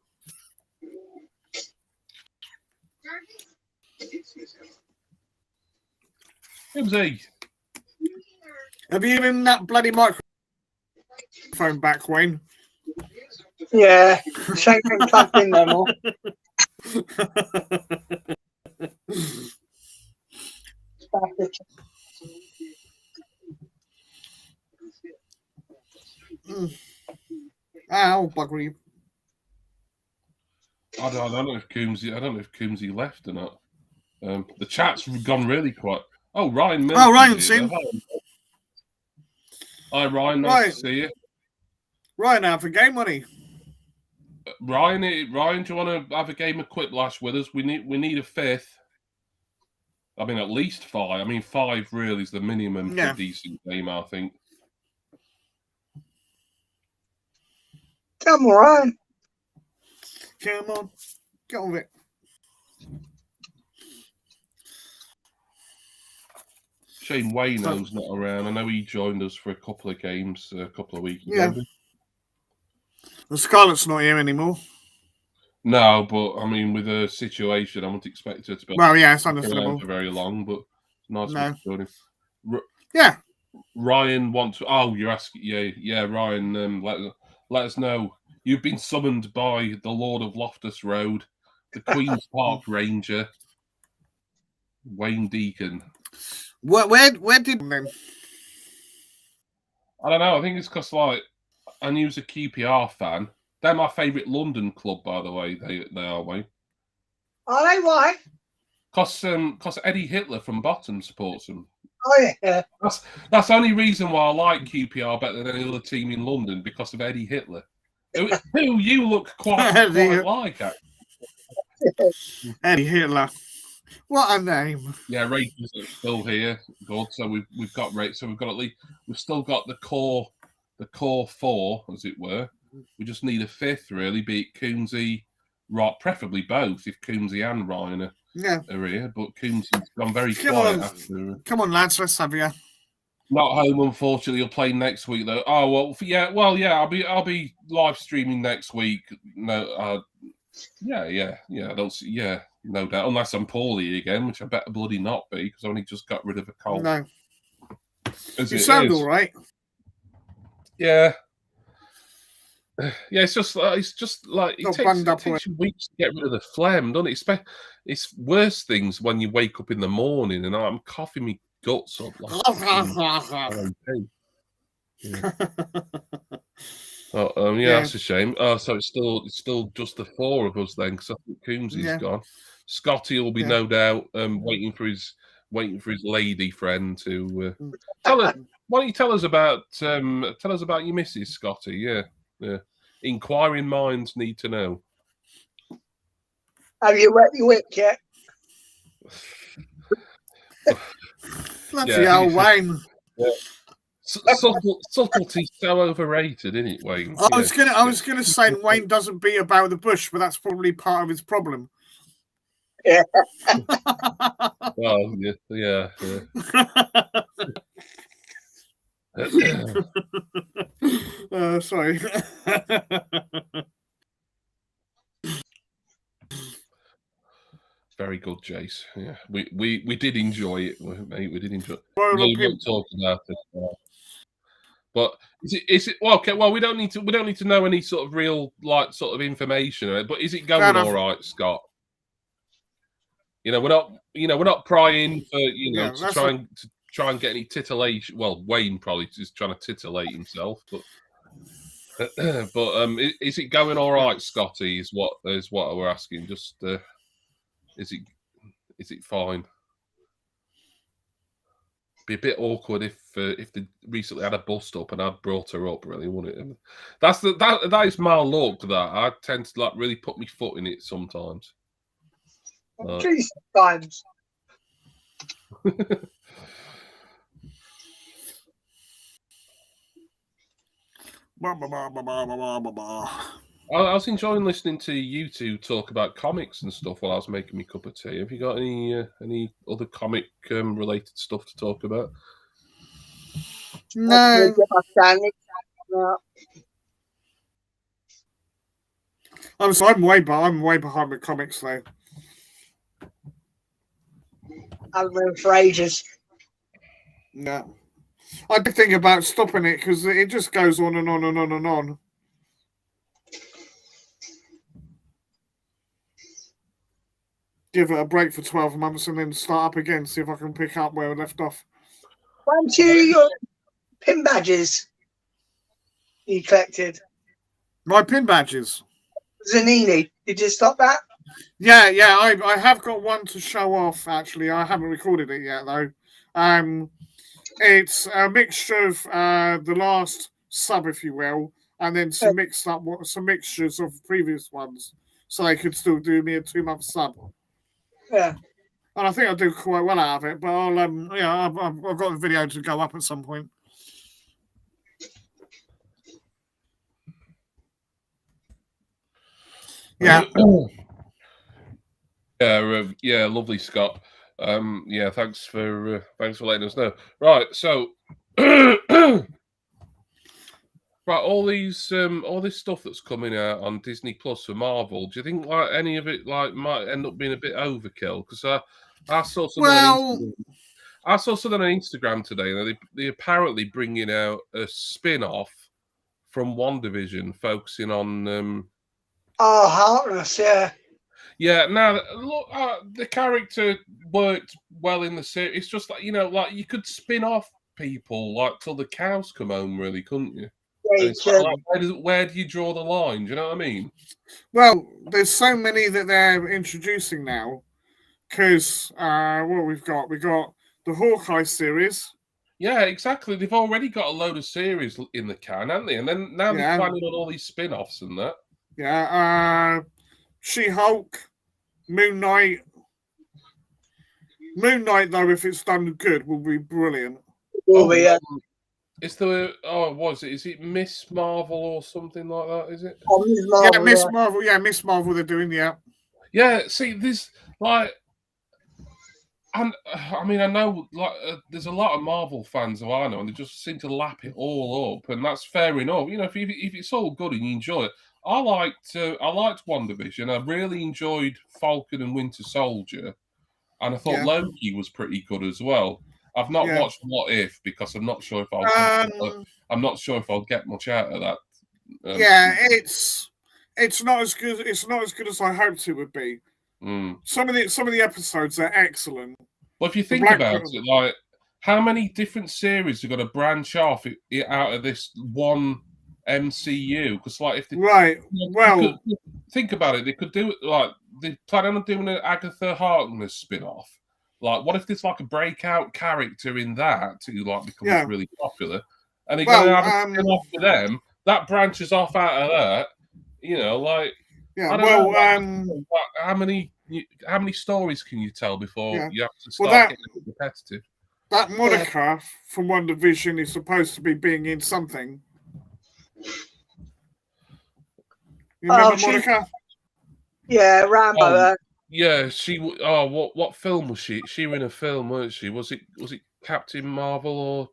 [SPEAKER 1] Coombsy.
[SPEAKER 2] Have you given that bloody microphone back, Wayne?
[SPEAKER 3] Yeah, shake and clap in there more.
[SPEAKER 2] Ow, buggery.
[SPEAKER 1] I don't know if Coombsy left or not. The chat's gone really quiet. Oh, Ryan Mills.
[SPEAKER 2] Oh, Ryan's in.
[SPEAKER 1] Hi, Ryan. Nice to see you.
[SPEAKER 2] Ryan, out for game money.
[SPEAKER 1] Ryan, do you want to have a game of Quiplash with us? We need a fifth. I mean, at least 5. I mean, 5 really is the minimum for a decent game, I think.
[SPEAKER 3] Come on, Ryan.
[SPEAKER 2] Come on. Get on with it.
[SPEAKER 1] Shane Wayno's not around. I know he joined us for a couple of games a couple of weeks ago.
[SPEAKER 2] Yeah. The Scarlet's not here anymore.
[SPEAKER 1] No, but I mean, with her situation, I wouldn't expect her to be.
[SPEAKER 2] Well, yeah, it's understandable
[SPEAKER 1] For very long, but nice to join him.
[SPEAKER 2] Yeah.
[SPEAKER 1] Ryan wants. Oh, you're asking. Yeah. Ryan, let us know. You've been summoned by the Lord of Loftus Road, the Queen's Park Ranger, Wayne Deacon.
[SPEAKER 2] Where did then?
[SPEAKER 1] I don't know. I think it's because I knew he was a QPR fan. They're my favourite London club, by the way. They are, Wayne.
[SPEAKER 3] Are they? Why?
[SPEAKER 1] Because Eddie Hitler from Bottom supports them.
[SPEAKER 3] Oh yeah.
[SPEAKER 1] That's the only reason why I like QPR better than any other team in London, because of Eddie Hitler, who you look quite like. Actually.
[SPEAKER 2] Eddie Hitler. What a name!
[SPEAKER 1] Yeah, Rangers are still here. Good. So we've got So we've still got the core 4, as it were. We just need a 5th, really. Be it Coombsy, preferably both, if Coombsy and Ryan are here. But Coombsy's gone very quiet after.
[SPEAKER 2] Come on, lads, let's have you.
[SPEAKER 1] Not home, unfortunately. He'll play next week, though. Oh well, yeah. I'll be live streaming next week. No, no doubt. Unless I'm poorly again, which I better bloody not be, because I only just got rid of a cold.
[SPEAKER 2] No. You sound all right.
[SPEAKER 1] Yeah. Yeah, it's just like it takes you weeks to get rid of the phlegm, doesn't it? It's worse things when you wake up in the morning and I'm coughing my guts up. That's a shame. Oh, so it's still just the 4 of us then, because I think Coombsy's gone. Scotty will be no doubt waiting for his lady friend to tell her. Why don't you tell us about your missus, Scotty? Yeah. Inquiring minds need to know.
[SPEAKER 3] Have you wet your whip yet?
[SPEAKER 2] Bloody hell, Wayne.
[SPEAKER 1] Yeah. Subtlety's so overrated, isn't it, Wayne?
[SPEAKER 2] I was gonna say Wayne doesn't beat about the bush, but that's probably part of his problem.
[SPEAKER 3] Yeah.
[SPEAKER 1] Well, yeah.
[SPEAKER 2] Sorry.
[SPEAKER 1] Very good, Jace. Yeah, we did enjoy it, mate. We did enjoy it.
[SPEAKER 2] Well,
[SPEAKER 1] we won't talk about it. But is it well? Okay, well, we don't need to know any sort of real sort of information. But is it going all right, Scott? We're not prying for to try and get any titillation. Well, Wayne probably is trying to titillate himself, but is it going all right, Scotty? Is what we're asking. Just is it fine? Be a bit awkward if they recently had a bust up and I'd brought her up, really, wouldn't it? And that is my luck. That I tend to really put my foot in it sometimes.
[SPEAKER 3] Sometimes.
[SPEAKER 1] I was enjoying listening to you two talk about comics and stuff while I was making my cup of tea. Have you got any other comic related stuff to talk about?
[SPEAKER 2] No. I'm way behind with comics though.
[SPEAKER 3] I've been for ages.
[SPEAKER 2] No. I did think about stopping it because it just goes on and on and on and on. Give it a break for 12 months and then start up again, see if I can pick up where I left off.
[SPEAKER 3] One, two, your pin badges you collected.
[SPEAKER 2] My pin badges?
[SPEAKER 3] Zanini. Did you stop that?
[SPEAKER 2] Yeah. I have got one to show off. Actually, I haven't recorded it yet though. It's a mixture of the last sub, if you will, and then some mixtures of previous ones, so they could still do me a 2-month sub.
[SPEAKER 3] Yeah.
[SPEAKER 2] And I think I'll do quite well out of it. But I'll I've got the video to go up at some point. Yeah.
[SPEAKER 1] Yeah, lovely, Scott. Yeah, thanks for letting us know. Right, so right, all this stuff that's coming out on Disney Plus for Marvel. Do you think like any of it like might end up being a bit overkill? Because I saw something on Instagram today, and they apparently bringing out a spin-off from WandaVision focusing on
[SPEAKER 3] Heartless, yeah.
[SPEAKER 1] Yeah, now look, the character worked well in the series. It's just like, like you could spin off people like till the cows come home, really, couldn't you? Where do you draw the line? Do you know what I mean?
[SPEAKER 2] Well, there's so many that they're introducing now. Because what we've got the Hawkeye series.
[SPEAKER 1] Yeah, exactly. They've already got a load of series in the can, haven't they? And then now they're planning on all these spin-offs and that.
[SPEAKER 2] Yeah, She-Hulk, Moon Knight. Moon Knight, though, if it's done good, will be brilliant.
[SPEAKER 1] Is there? Oh, was it? Is it Miss Marvel or something like that? Is it?
[SPEAKER 3] Oh, Miss Marvel,
[SPEAKER 2] Miss Marvel. Yeah, Miss Marvel. They're doing. Yeah.
[SPEAKER 1] Yeah. See, there's like, and I mean, I know like there's a lot of Marvel fans who I know, and they just seem to lap it all up, and that's fair enough. If it's all good and you enjoy it. I liked WandaVision. I really enjoyed Falcon and Winter Soldier, and I thought Loki was pretty good as well. I've not watched What If because I'm not sure if I'll get much out of that.
[SPEAKER 2] It's not as good. It's not as good as I hoped it would be. Some of the episodes are excellent.
[SPEAKER 1] Well, if you think about it, like how many different series are going to branch off out of this one MCU? Because like if they, think about it, they could do it like they planning on doing an Agatha Harkness spin-off. Like, what if there's like a breakout character in that who like becomes really popular, and they're going to have a spin-off for them that branches off out of that? I don't know, how many stories can you tell before you have to start getting repetitive?
[SPEAKER 2] That Monica from WandaVision is supposed to be being in something. You remember Monica?
[SPEAKER 3] Yeah, Rambo.
[SPEAKER 1] Yeah, she. Oh, what film was she? She was in a film, weren't she? Was it Captain Marvel or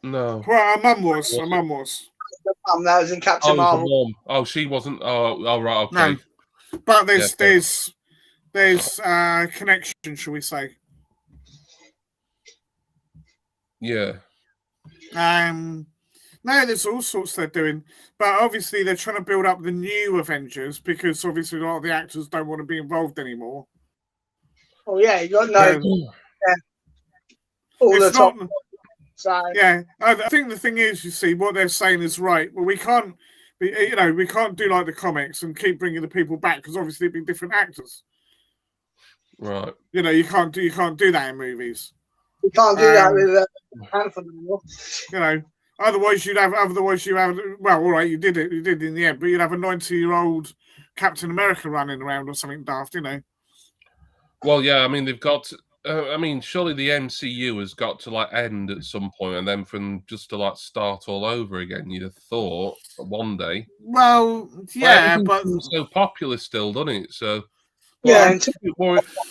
[SPEAKER 1] no?
[SPEAKER 2] Well, her mum was. Her mum was.
[SPEAKER 3] The mum that was in Captain Marvel.
[SPEAKER 1] Oh, she wasn't. Oh, right. Okay.
[SPEAKER 2] No, but there's connection, shall we say?
[SPEAKER 1] Yeah.
[SPEAKER 2] No, there's all sorts they're doing, but obviously they're trying to build up the new Avengers because obviously a lot of the actors don't want to be involved anymore.
[SPEAKER 3] Oh yeah, you got no. All the top.
[SPEAKER 2] Yeah, I think the thing is, you see, what they're saying is right. Well, we can't do like the comics and keep bringing the people back because obviously it'd be different actors.
[SPEAKER 1] Right.
[SPEAKER 2] You can't do that in movies.
[SPEAKER 3] You can't do that with Panther anymore.
[SPEAKER 2] Otherwise you have. Well, all right, you did in the end, but you'd have a 90-year-old Captain America running around or something daft,
[SPEAKER 1] Well, yeah, I mean they've got. Surely the MCU has got to like end at some point, and then from just to like start all over again. You'd have thought one day.
[SPEAKER 2] Well, yeah, but
[SPEAKER 1] it's so popular still, doesn't it? So.
[SPEAKER 3] Yeah,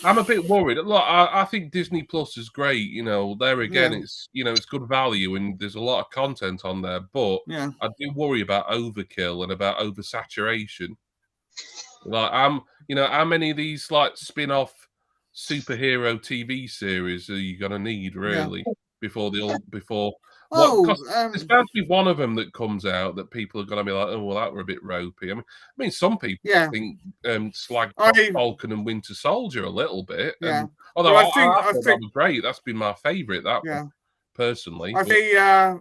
[SPEAKER 1] I'm a bit worried. Look, I think Disney Plus is great. There again, it's it's good value and there's a lot of content on there. But I do worry about overkill and about oversaturation. Like, how many of these like spin-off superhero TV series are you gonna need really before? There's bound to be one of them that comes out that people are going to be like, oh, well, that were a bit ropey. I mean, some people think slag Falcon and Winter Soldier a little bit.
[SPEAKER 2] Yeah.
[SPEAKER 1] Although I think that was great. That's been my favourite. Personally.
[SPEAKER 2] I think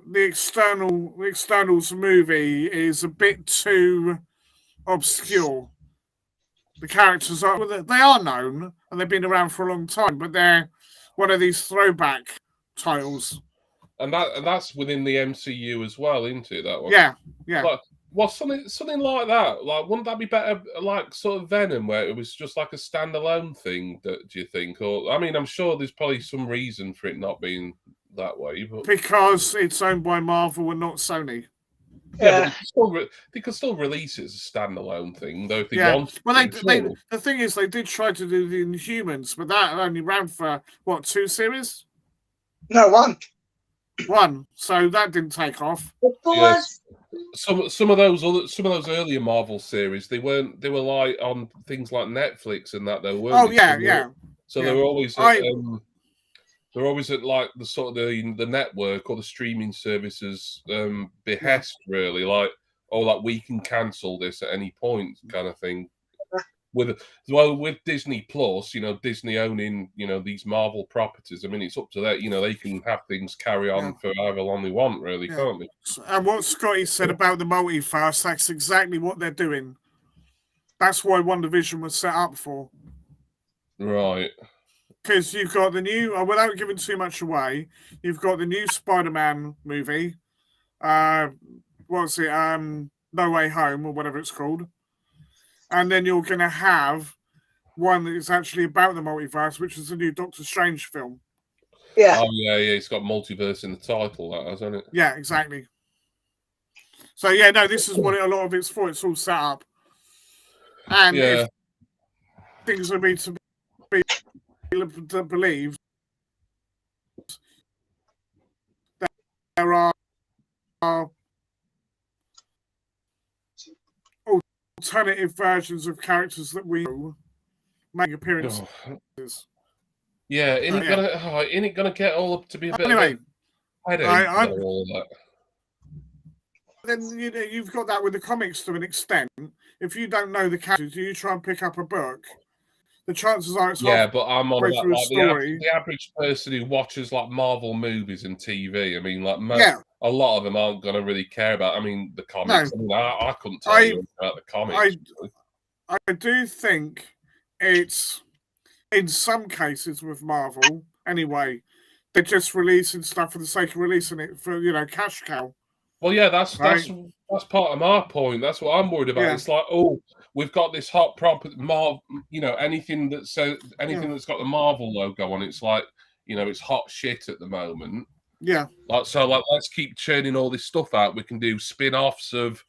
[SPEAKER 2] the Externals movie is a bit too obscure. the characters are they are known and they've been around for a long time, but they're one of these throwback titles.
[SPEAKER 1] And that's within the MCU as well, isn't it? That one.
[SPEAKER 2] Yeah.
[SPEAKER 1] Well, something like that. Like, wouldn't that be better? Like sort of Venom, where it was just like a standalone thing. Do you think? Or I mean, I'm sure there's probably some reason for it not being that way. But
[SPEAKER 2] because it's owned by Marvel and not Sony.
[SPEAKER 1] Yeah, but they could still release it as a standalone thing, though, if they want.
[SPEAKER 2] Well, the thing is, they did try to do the Inhumans, but that only ran for what, 2 series?
[SPEAKER 3] No, 1.
[SPEAKER 2] 1. So that didn't take off.
[SPEAKER 1] Yes. Some of those earlier Marvel series, they were like on things like Netflix and that, though, weren't they? So they were always they're always at like the sort of the network or the streaming services behest, really, like, like we can cancel this at any point, kind of thing. With Disney Plus, Disney owning these Marvel properties, I mean, it's up to that. They can have things carry on for however long they want, really, can't they?
[SPEAKER 2] And what Scotty said about the multiverse, that's exactly what they're doing. That's why WandaVision was set up for.
[SPEAKER 1] Right.
[SPEAKER 2] Because you've got the new, without giving too much away, you've got the new Spider-Man movie. What's it? No Way Home, or whatever it's called. And then you're going to have one that is actually about the multiverse, which is the new Doctor Strange film.
[SPEAKER 3] Yeah.
[SPEAKER 1] Oh, yeah. It's got multiverse in the title, that hasn't it?
[SPEAKER 2] Yeah, exactly. So, no, this is what a lot of it's for. It's all set up. And if things are made to believe that there are alternative versions of characters that we know make appearances.
[SPEAKER 1] Yeah, ain't it gonna get all up to be a bit?
[SPEAKER 2] Anyway,
[SPEAKER 1] all of that.
[SPEAKER 2] Then you've got that with the comics to an extent. If you don't know the characters, you try and pick up a book. The chances are it's
[SPEAKER 1] but I'm on about like the average person who watches like Marvel movies and TV. I mean, like a lot of them aren't going to really care about. I mean, the comics.
[SPEAKER 2] No.
[SPEAKER 1] I couldn't tell you about the comics.
[SPEAKER 2] I do think it's in some cases with Marvel. Anyway, they're just releasing stuff for the sake of releasing it for cash cow.
[SPEAKER 1] Well, yeah, that's part of my point. That's what I'm worried about. Yeah. It's like, we've got this hot property, anything that's got the Marvel logo on. It's like, it's hot shit at the moment.
[SPEAKER 2] Yeah.
[SPEAKER 1] Let's keep churning all this stuff out. We can do spin-offs of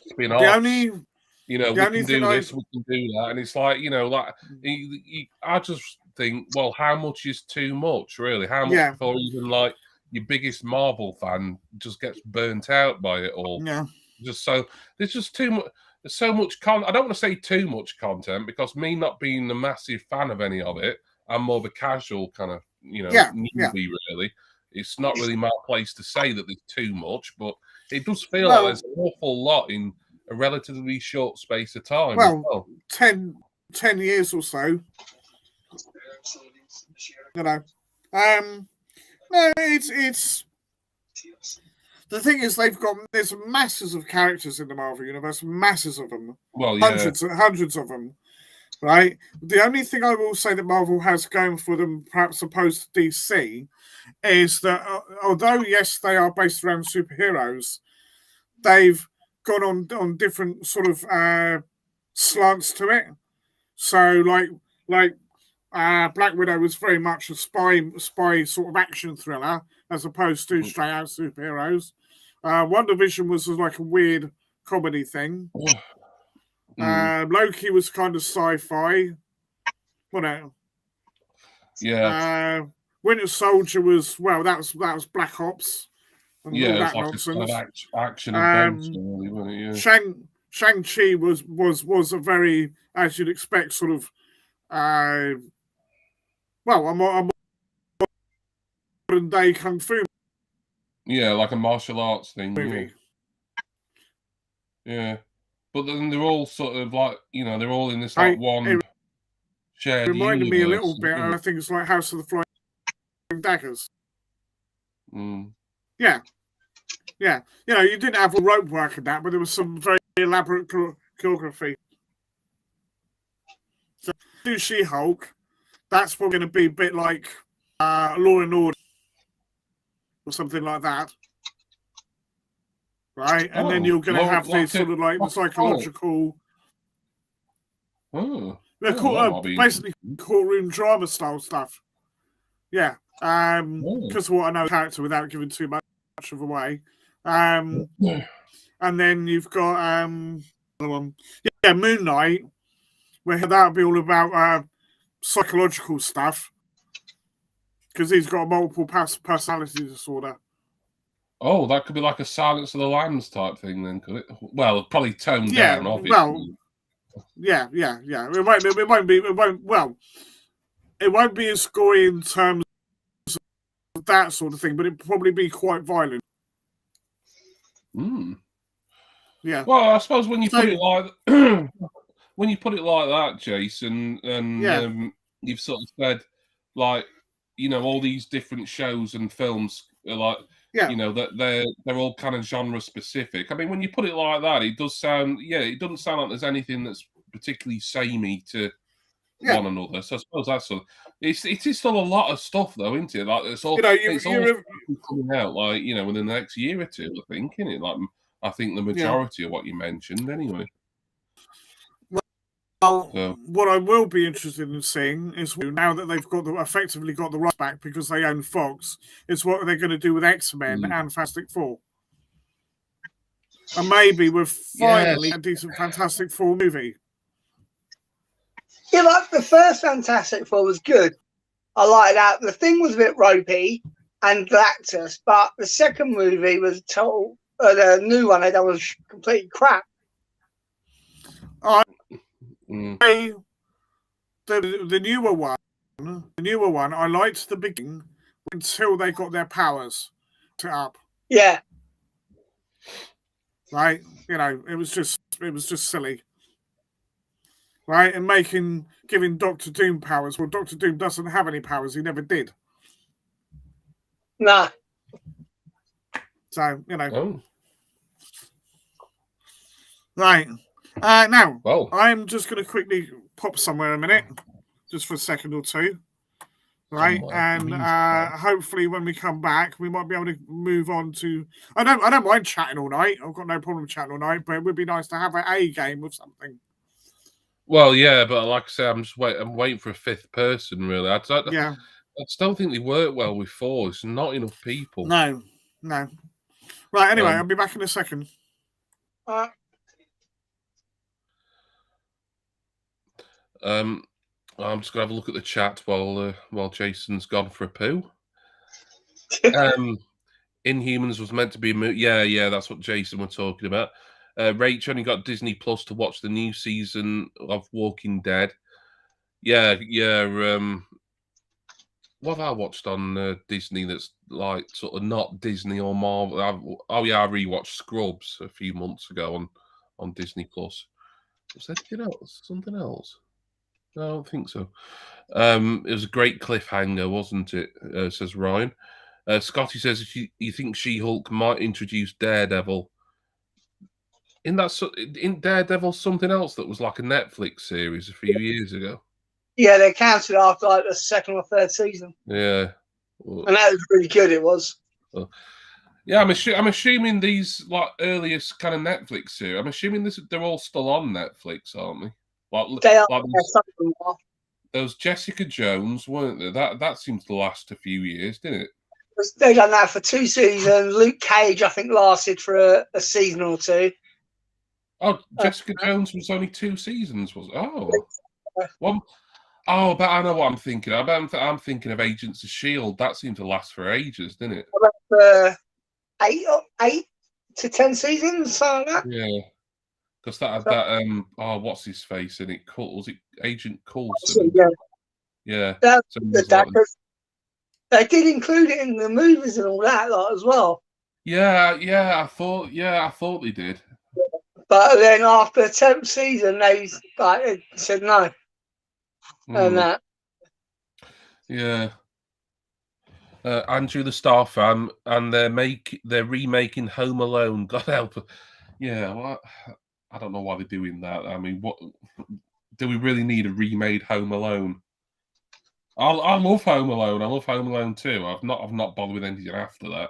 [SPEAKER 1] spin-offs.
[SPEAKER 2] We
[SPEAKER 1] can do this, we can do that, and it's like, I just think, well, how much is too much, really? How much for even like your biggest Marvel fan just gets burnt out by it all?
[SPEAKER 2] Yeah.
[SPEAKER 1] There's just too much. There's so much I don't want to say too much content, because me not being a massive fan of any of it, I'm more of a casual kind of newbie, really. It's not really my place to say that there's too much, but it does feel like there's an awful lot in a relatively short space of time.
[SPEAKER 2] Well, 10 years or so. No, it's the thing is, there's masses of characters in the Marvel universe, masses of them.
[SPEAKER 1] Well,
[SPEAKER 2] hundreds of them, right? The only thing I will say that Marvel has going for them, perhaps opposed to DC, is that although yes, they are based around superheroes, they've gone on different sort of slants to it. So like Black Widow was very much a spy sort of action thriller, as opposed to straight out superheroes. WandaVision was like a weird comedy thing. Loki was kind of sci-fi. Whatever.
[SPEAKER 1] Yeah.
[SPEAKER 2] Winter Soldier was that was Black Ops.
[SPEAKER 1] And all that nonsense. Kind of action adventure, really, wasn't it? Yeah.
[SPEAKER 2] Shang-Chi was a very, as you'd expect, sort of a modern day kung fu.
[SPEAKER 1] Yeah, like a martial arts thing.
[SPEAKER 2] Movie.
[SPEAKER 1] Yeah. But then they're all sort of like, they're all in this like one shared universe.
[SPEAKER 2] Reminded me a little bit of things like House of the Flying Daggers. Yeah. Yeah. You didn't have all rope work in that, but there was some very elaborate choreography. do She-Hulk, that's probably going to be a bit like Law and Order or something like that. Right? And then you're going to have this sort of like the psychological... basically courtroom drama style stuff. Yeah. Because of what I know of the character without giving too much of away. And then you've got another one. Yeah, Moon Knight, where that'll be all about psychological stuff. Because he's got a multiple personality disorder.
[SPEAKER 1] Oh, that could be like a Silence of the Lambs type thing, then, could it? Well, probably toned down, obviously. Well,
[SPEAKER 2] yeah. It won't be as gory in terms of that sort of thing, but it'll probably be quite violent. Yeah.
[SPEAKER 1] Well, I suppose when you put it like when you put it like that, Jason, and you've sort of said, like, you know, all these different shows and films are like, you know, that they're all kind of genre specific. I mean, when you put it like that, it does sound, it doesn't sound like there's anything that's particularly samey to one another. So I suppose that's it is still a lot of stuff, though, isn't it? Like it's all coming out, like, you know, within the next year or two, I think, isn't it? Like, I think the majority of what you mentioned, anyway.
[SPEAKER 2] Well, what I will be interested in seeing is, now that they've effectively got the rights back because they own Fox, is what they're going to do with X-Men and Fantastic Four. And maybe we're finally a decent Fantastic Four movie.
[SPEAKER 3] Yeah, like the first Fantastic Four was good. I like that. The thing was a bit ropey and galactus, but the second movie was total. The new one that was complete crap.
[SPEAKER 2] The newer one, I liked the beginning until they got their powers up.
[SPEAKER 3] Yeah.
[SPEAKER 2] Right? You know, it was just silly. Right? And giving Dr. Doom powers. Well, Dr. Doom doesn't have any powers. He never did.
[SPEAKER 3] Nah.
[SPEAKER 2] So, you know. Right. Now, I'm just going to quickly pop somewhere a minute, just for a second or two. Right, and hopefully when we come back, we might be able to move on to. I don't mind chatting all night. I've got no problem chatting all night, but it would be nice to have a game with something.
[SPEAKER 1] Well, yeah, but like I say, I'm waiting for a fifth person. Really, I just don't think they work well with four. It's not enough people.
[SPEAKER 2] No. Right. Anyway, I'll be back in a second.
[SPEAKER 1] I'm just gonna have a look at the chat while Jason's gone for a poo. Inhumans was meant to be a movie. Yeah, that's what Jason was talking about. Rach only got Disney Plus to watch the new season of Walking Dead. Yeah. What have I watched on Disney that's like sort of not Disney or Marvel? I rewatched Scrubs a few months ago on Disney Plus. Was there something else? No, I don't think so. It was a great cliffhanger, wasn't it? Says Ryan. Scotty says if you think She-Hulk might introduce Daredevil. In Daredevil something else that was like a Netflix series a few years ago.
[SPEAKER 3] Yeah, they cancelled after like the second or third season.
[SPEAKER 1] Yeah,
[SPEAKER 3] and that was really good. It was.
[SPEAKER 1] Yeah, I'm assuming these like earliest kind of Netflix series. I'm assuming they're all still on Netflix, aren't they?
[SPEAKER 3] They are.
[SPEAKER 1] There was Jessica Jones, weren't there? That seems to last a few years, didn't it?
[SPEAKER 3] They done that for 2 seasons. Luke Cage, I think, lasted for a season or 2.
[SPEAKER 1] Oh, Jessica Jones was only 2 seasons, was it? Oh, one. Oh, but I know what I'm thinking. I'm thinking of Agents of S.H.I.E.L.D. That seemed to last for ages, didn't it?
[SPEAKER 3] About 8 to 10 seasons, something like that.
[SPEAKER 1] Yeah. Because that had that what's his face in it? Was it Agent Coulson? Yeah.
[SPEAKER 3] They did include it in the movies and all that as well.
[SPEAKER 1] Yeah, I thought they did.
[SPEAKER 3] But then after the 10th season, they said no. And that.
[SPEAKER 1] Yeah. Andrew the Star fan, and they're remaking Home Alone. God help. Yeah, well, I don't know why they're doing that. I mean, what do we really need a remade Home Alone? I love Home Alone. I love Home Alone 2. I've not bothered with anything after that.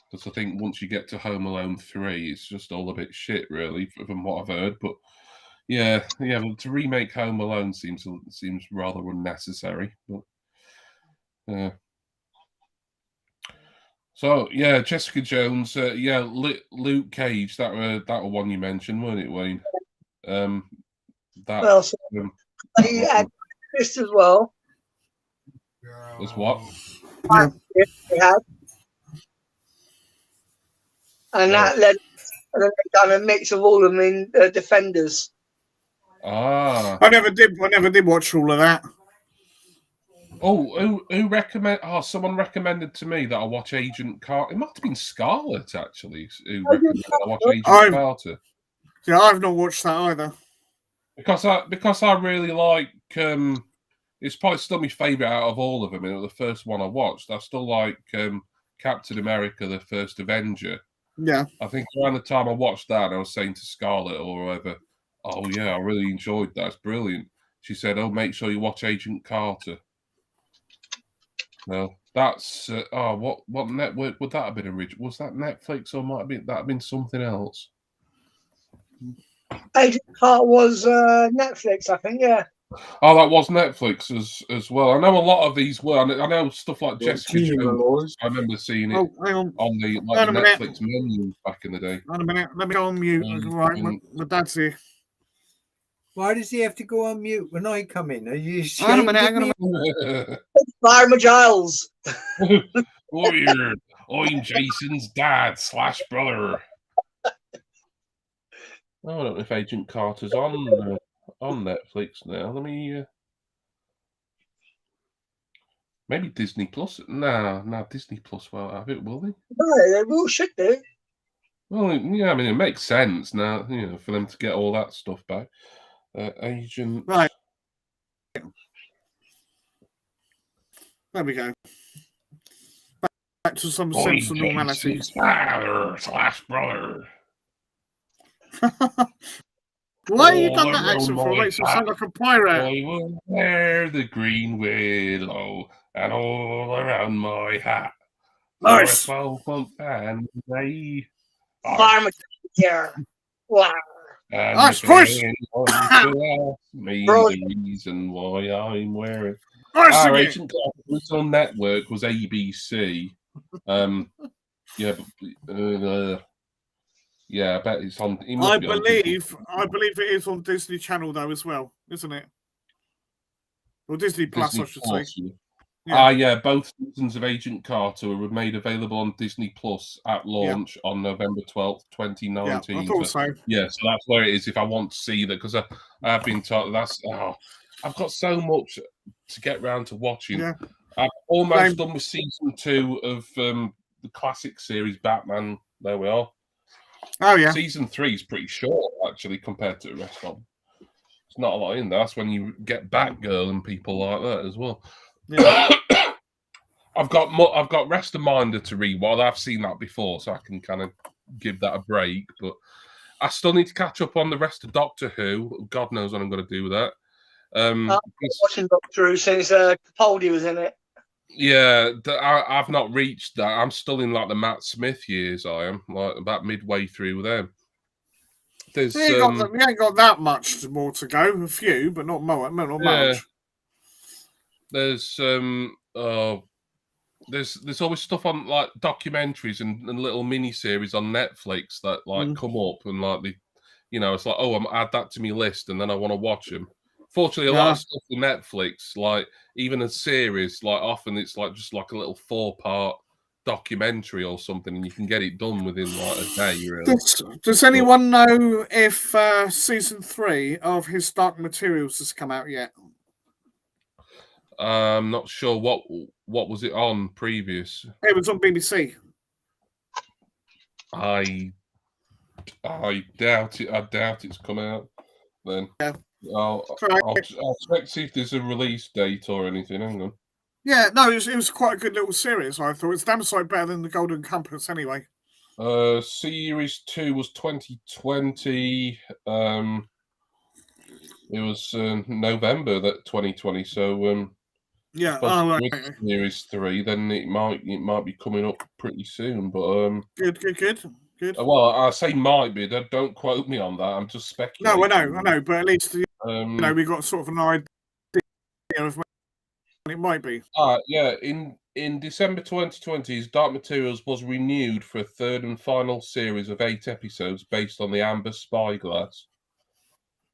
[SPEAKER 1] Because I think once you get to Home Alone 3, it's just all a bit shit, really, from what I've heard. But yeah, to remake Home Alone seems rather unnecessary. But so yeah, Jessica Jones, Luke Cage. That were one you mentioned, weren't it, Wayne?
[SPEAKER 3] He had Chris as well.
[SPEAKER 1] As what?
[SPEAKER 3] Yeah. He had. And that led, and then they done a mix of all of them in Defenders.
[SPEAKER 1] Ah,
[SPEAKER 2] I never did watch all of that.
[SPEAKER 1] Oh, who recommend? Oh, someone recommended to me that I watch Agent Carter. It might have been Scarlett actually. Who recommended I watch Agent Carter?
[SPEAKER 2] Yeah, I've not watched that either.
[SPEAKER 1] Because I really like. It's probably still my favourite out of all of them. It was the first one I watched. I still like Captain America: The First Avenger.
[SPEAKER 2] Yeah.
[SPEAKER 1] I think around the time I watched that, I was saying to Scarlett or whoever, "Oh yeah, I really enjoyed that. It's brilliant." She said, "Oh, make sure you watch Agent Carter." No, that's what network would that have been original? Was that Netflix or might have been something else?
[SPEAKER 3] Agent Carter was Netflix, I think. Yeah.
[SPEAKER 1] Oh, that was Netflix as well. I know a lot of these were. I know stuff like Jessica Jones. I remember seeing it on the Netflix menu back in the day.
[SPEAKER 2] Wait a minute, let me go on mute. Right, my dad's here.
[SPEAKER 4] Why does he have to go on mute when I come in? Are you
[SPEAKER 2] hang on a minute.
[SPEAKER 3] Farmer Giles.
[SPEAKER 1] Weird. I'm Jason's dad / brother. I don't know if Agent Carter's on Netflix now. Let me. Maybe Disney Plus. No, Disney Plus won't have it, will they?
[SPEAKER 3] No, they will should do.
[SPEAKER 1] Well, yeah, I mean, it makes sense now, for them to get all that stuff back. Agent.
[SPEAKER 2] Right. There we go. Back to some sense of normality.
[SPEAKER 1] Father / brother.
[SPEAKER 2] Why have you done that accent for? It makes him sound like a pirate.
[SPEAKER 1] I will wear the green willow and all around my hat.
[SPEAKER 2] Nice.
[SPEAKER 1] 12-month family.
[SPEAKER 3] Farmer here. Wow.
[SPEAKER 2] Nice voice.
[SPEAKER 1] Me the reason why I'm wearing.
[SPEAKER 2] Our
[SPEAKER 1] Agent Carter network was ABC. Yeah, I bet it's on.
[SPEAKER 2] I believe it is on Disney Channel though as well, isn't it? Or Disney Plus, I should say.
[SPEAKER 1] Yeah. Both seasons of Agent Carter were made available on Disney Plus at launch on November 12th, 2019.
[SPEAKER 2] Yeah, I thought so.
[SPEAKER 1] Yeah, so that's where it is if I want to see that, because I've been told I've got so much to get round to watching.
[SPEAKER 2] Yeah.
[SPEAKER 1] I've almost done with season 2 of the classic series Batman. There we are.
[SPEAKER 2] Oh yeah.
[SPEAKER 1] Season 3 is pretty short actually compared to the rest of them. There's not a lot in there. That's when you get Batgirl and people like that as well. Yeah. I've got Rest of Minder to read. Well, I've seen that before, so I can kind of give that a break. But I still need to catch up on the rest of Doctor Who. God knows what I'm going to do with that.
[SPEAKER 3] I'm watching Doctor Who since Capaldi was in it.
[SPEAKER 1] Yeah, I've not reached that. I'm still in like the Matt Smith years. I am like about midway through with them. There's
[SPEAKER 2] we ain't got that much more to go. A few, but not much.
[SPEAKER 1] There's there's always stuff on like documentaries and little mini series on Netflix that like come up and like it's like, oh, I'm add that to my list and then I want to watch them. Fortunately, a lot of stuff on Netflix, like even a series, like often it's like just like a little 4-part documentary or something, and you can get it done within like a day. Really.
[SPEAKER 2] Does anyone know if season 3 of His Dark Materials has come out yet?
[SPEAKER 1] I'm not sure what was it on previous.
[SPEAKER 2] It was on BBC.
[SPEAKER 1] I doubt it. I doubt it's come out then.
[SPEAKER 2] Yeah.
[SPEAKER 1] I'll check see if there's a release date or anything. Hang on.
[SPEAKER 2] Yeah, no, it was quite a good little series. I thought it's damn sight better than the Golden Compass, anyway.
[SPEAKER 1] Series 2 was 2020. It was November that 2020. So
[SPEAKER 2] Yeah.
[SPEAKER 1] Oh, right. Series 3, then it might be coming up pretty soon. But
[SPEAKER 2] good.
[SPEAKER 1] Well, I say might be. Don't quote me on that. I'm just speculating.
[SPEAKER 2] No, I know. But at least we got sort of an idea of when it might be.
[SPEAKER 1] Yeah. In December 2020, Dark Materials was renewed for a third and final series of 8 episodes based on the Amber Spyglass.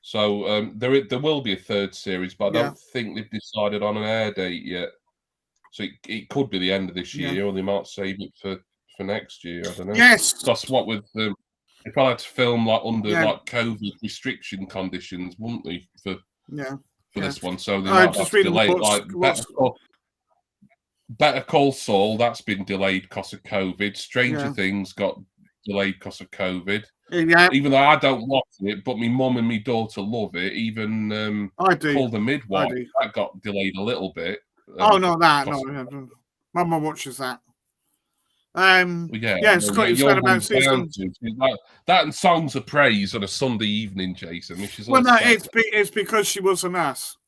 [SPEAKER 1] So there will be a third series, but I don't think they've decided on an air date yet. So it could be the end of this year, or they might save it for next year. I don't know.
[SPEAKER 2] Yes.
[SPEAKER 1] Because what with they probably had to film like under like COVID restriction conditions, wouldn't they? For this one, so they might have to delay it. Like Better Call Saul, that's been delayed because of COVID. Stranger Things got delayed because of COVID.
[SPEAKER 2] Yeah.
[SPEAKER 1] Even though I don't watch it, but my mum and my daughter love it. Even
[SPEAKER 2] I do.
[SPEAKER 1] Call the Midwife, that got delayed a little bit.
[SPEAKER 2] No. My mum watches that. Scotty's said about season.
[SPEAKER 1] That and Songs of Praise on a Sunday evening, Jason. Which is
[SPEAKER 2] it's because she was a nurse.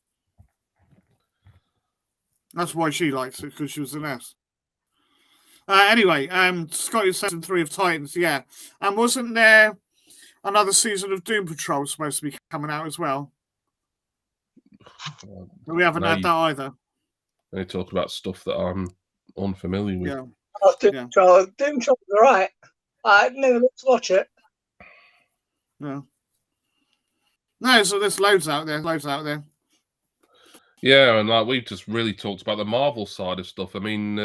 [SPEAKER 2] That's why she likes it, because she was a nurse. Anyway, Scotty's season 3 of Titans, and wasn't there another season of Doom Patrol supposed to be coming out as well? We haven't had that either.
[SPEAKER 1] They talk about stuff that I'm unfamiliar with.
[SPEAKER 3] Doom Patrol's all right. I never looked to watch it.
[SPEAKER 2] No, so there's loads out there.
[SPEAKER 1] Yeah, and like we've just really talked about the Marvel side of stuff. I mean,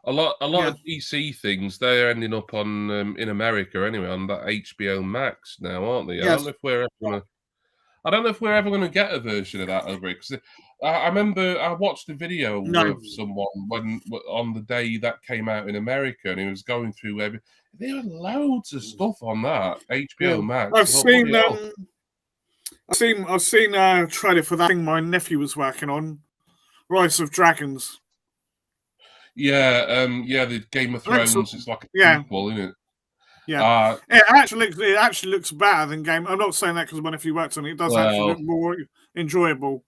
[SPEAKER 1] a lot of DC things, they're ending up on in America anyway on that HBO Max now, aren't they?
[SPEAKER 2] Yes.
[SPEAKER 1] I don't know if we're ever going to get a version of that over here, because I remember I watched a video of someone on the day that came out in America, and he was going through there were loads of stuff on that HBO Max.
[SPEAKER 2] I've seen a trailer for that thing my nephew was working on, Rise of Dragons.
[SPEAKER 1] The Game of Thrones. It's like a prequel, isn't it?
[SPEAKER 2] Yeah, it actually looks better than Game. I'm not saying that because my nephew worked on it. It does actually look more enjoyable.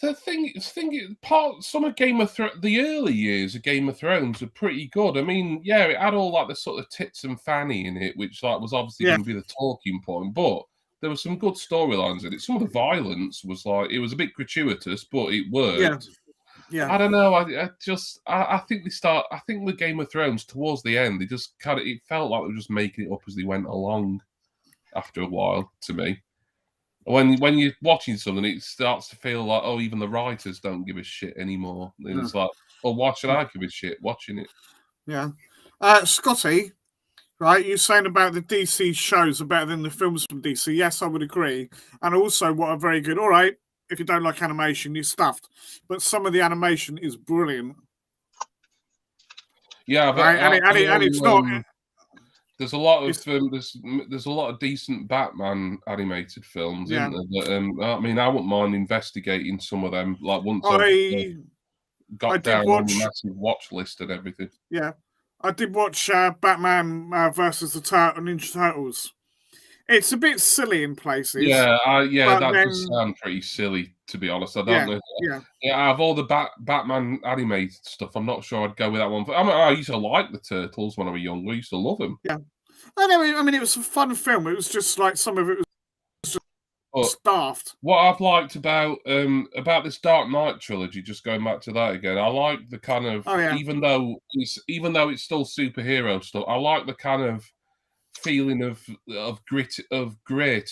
[SPEAKER 1] The thing, some of Game of Thrones, the early years of Game of Thrones were pretty good. I mean, it had all like the sort of tits and fanny in it, which like was obviously going to be the talking point, but there were some good storylines in it. Some of the violence was like, it was a bit gratuitous, but it worked.
[SPEAKER 2] Yeah.
[SPEAKER 1] I don't know. I think I think the Game of Thrones towards the end, they just it felt like they were just making it up as they went along. After a while, to me, when you're watching something, it starts to feel like, even the writers don't give a shit anymore. And it's like, why should I give a shit watching it?
[SPEAKER 2] Yeah, Scotty. Right, you're saying about the DC shows are better than the films from DC. Yes, I would agree. And also, what are very good. All right, if you don't like animation, you're stuffed. But some of the animation is brilliant.
[SPEAKER 1] Yeah, but
[SPEAKER 2] and it's not.
[SPEAKER 1] There's a lot of there's a lot of decent Batman animated films, isn't there? That, I mean, I wouldn't mind investigating some of them. Like once I got down on the massive watch list and everything.
[SPEAKER 2] Yeah. I did watch Batman versus the Ninja Turtles. It's a bit silly in places.
[SPEAKER 1] That does sound pretty silly, to be honest. I don't know. Out of all the Batman animated stuff, I'm not sure I'd go with that one. I used to like the Turtles when I was younger. I used to love them.
[SPEAKER 2] Yeah, I know. I mean, it was a fun film. It was just like some of it was just daft.
[SPEAKER 1] What I've liked about this Dark Knight trilogy, just going back to that again, I like the kind of even though it's still superhero stuff, I like the kind of feeling of grit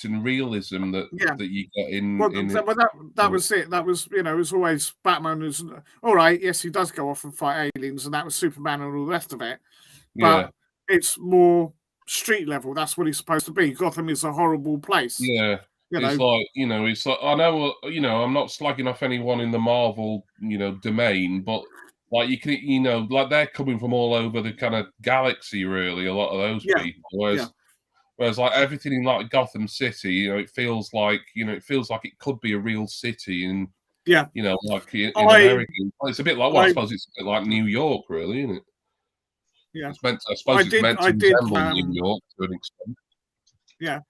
[SPEAKER 1] and realism that you get in.
[SPEAKER 2] That was it. That was it was always Batman was all right. Yes, he does go off and fight aliens, and that was Superman and all the rest of it. But it's more street level. That's what he's supposed to be. Gotham is a horrible place.
[SPEAKER 1] Yeah. It's like I know I'm not slagging off anyone in the Marvel domain, but like you can like they're coming from all over the kind of galaxy, really. A lot of those people, whereas like everything in like Gotham City, it feels like it could be a real city, and like in America, it's a bit like I suppose it's a bit like New York, really, isn't it?
[SPEAKER 2] Yeah,
[SPEAKER 1] it's meant to resemble New York to an extent.
[SPEAKER 2] Yeah,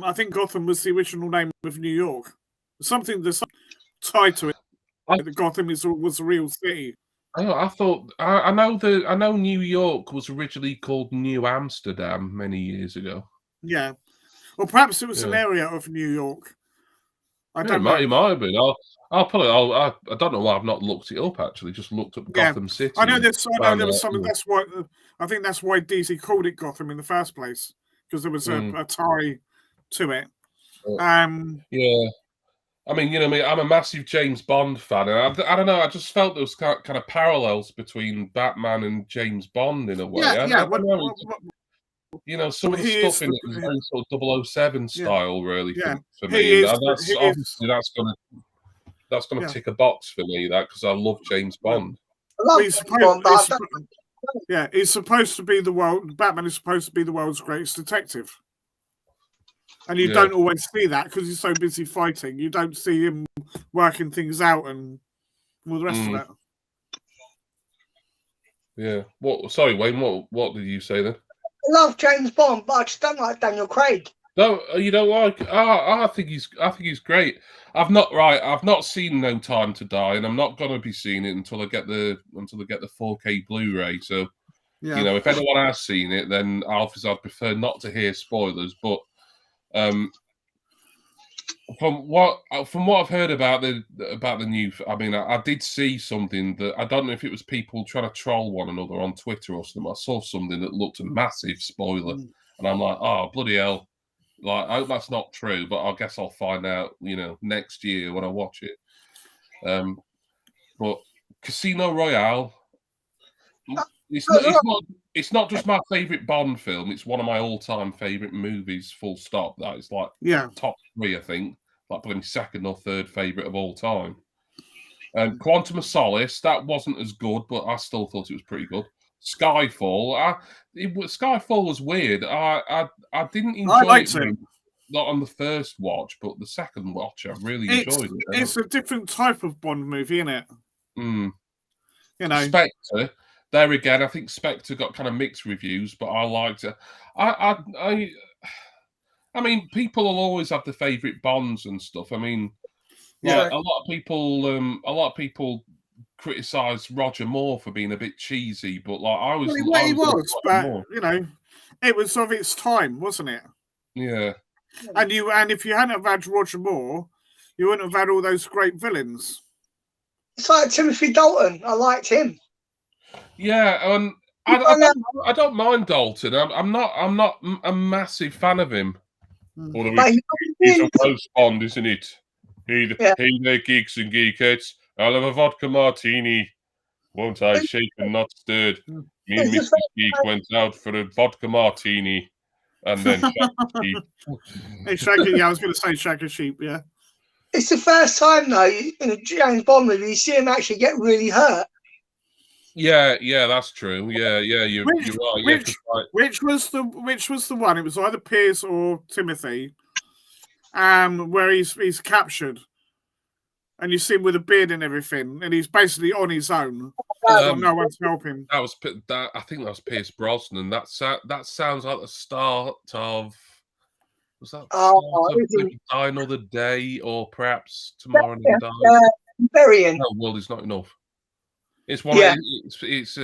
[SPEAKER 2] I think Gotham was the original name of New York. something that's tied to it. That Gotham was a real city.
[SPEAKER 1] I thought I know New York was originally called New Amsterdam many years ago.
[SPEAKER 2] Yeah, or perhaps it was an area of New York. I don't know.
[SPEAKER 1] It might have been. I'll put it. I don't know why I've not looked it up. Actually, just looked up Gotham City.
[SPEAKER 2] I know there was something. That's why I think that's why DC called it Gotham in the first place, because there was a tie to it.
[SPEAKER 1] Yeah. I mean, you know me. I'm a massive James Bond fan, and I don't know. I just felt there was kind of parallels between Batman and James Bond in a way. You know, some of the stuff in it is very sort of 007 style, really, for me. That's gonna tick a box for me, because I love James Bond.
[SPEAKER 2] He's supposed to be Batman is supposed to be the world's greatest detective. And you don't always see that because he's so busy fighting. You don't see him working things out and all the rest of it.
[SPEAKER 1] Yeah. Sorry, Wayne. What did you say then?
[SPEAKER 3] I love James Bond, but I just don't like Daniel Craig.
[SPEAKER 1] No, you don't like. I think he's great. I've not seen No Time to Die, and I'm not gonna be seeing it until I get the 4K Blu-ray. So, you know, if anyone has seen it, then obviously I'd prefer not to hear spoilers. But from what I've heard about the new, I mean, I did see something that I don't know if it was people trying to troll one another on Twitter or something. I saw something that looked a massive spoiler, and I'm like, oh bloody hell! Like, I hope that's not true, but I guess I'll find out, you know, next year when I watch it. But Casino Royale, it's not just my favorite Bond film. It's one of my all-time favorite movies. Full stop. That is like top 3, I think. Like probably second or third favorite of all time. Quantum of Solace, that wasn't as good, but I still thought it was pretty good. Skyfall, Skyfall was weird. I didn't enjoy it. Not on the first watch, but the second watch, I really enjoyed it.
[SPEAKER 2] It's a different type of Bond movie, isn't it?
[SPEAKER 1] You
[SPEAKER 2] know,
[SPEAKER 1] Spectre. There again, I think Spectre got kind of mixed reviews, but I liked it. I mean, people will always have their favourite Bonds and stuff. I mean, a lot of people criticise Roger Moore for being a bit cheesy, but like I was,
[SPEAKER 2] but you know, it was of its time, wasn't it?
[SPEAKER 1] Yeah.
[SPEAKER 2] And if you hadn't have had Roger Moore, you wouldn't have had all those great villains.
[SPEAKER 3] It's like Timothy Dalton. I liked him.
[SPEAKER 1] Yeah, I don't mind Dalton. I'm not a massive fan of him. He's a close Bond, isn't it? Hey there, geeks and geekettes. I'll have a vodka martini. Won't I? Shaken, not stirred. Me and Mr. Geek went out for a vodka martini. And then Shaggy
[SPEAKER 2] Sheep. I was going to say Shaggy Sheep, yeah.
[SPEAKER 3] It's the first time, though, in a James Bond movie, you see him actually get really hurt.
[SPEAKER 1] Yeah, that's true. Yeah, you're right.
[SPEAKER 2] Which was the one? It was either Pierce or Timothy, where he's captured, and you see him with a beard and everything, and he's basically on his own. No one to help him.
[SPEAKER 1] I think that was Pierce Brosnan. That sounds like the start of. Was that Die Another Day, or perhaps Tomorrow and Die?
[SPEAKER 3] Burying.
[SPEAKER 1] No, World Is Not Enough. It's one. Yeah. It's.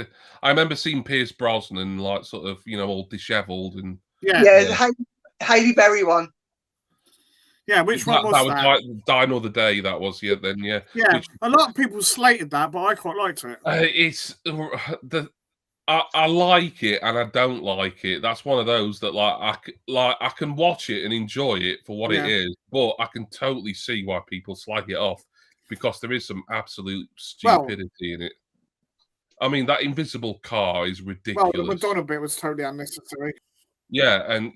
[SPEAKER 1] I remember seeing Pierce Brosnan like sort of, you know, all dishevelled and.
[SPEAKER 3] The Halle Berry one.
[SPEAKER 2] Yeah, which one was that?
[SPEAKER 1] That was Die Another Day. That was Yeah.
[SPEAKER 2] A lot of people slated that, but I quite liked it.
[SPEAKER 1] I like it and I don't like it. That's one of those that I can watch it and enjoy it for what it is, but I can totally see why people slag it off because there is some absolute stupidity in it. I mean, that invisible car is ridiculous.
[SPEAKER 2] Well, the Madonna bit was totally unnecessary.
[SPEAKER 1] Yeah, and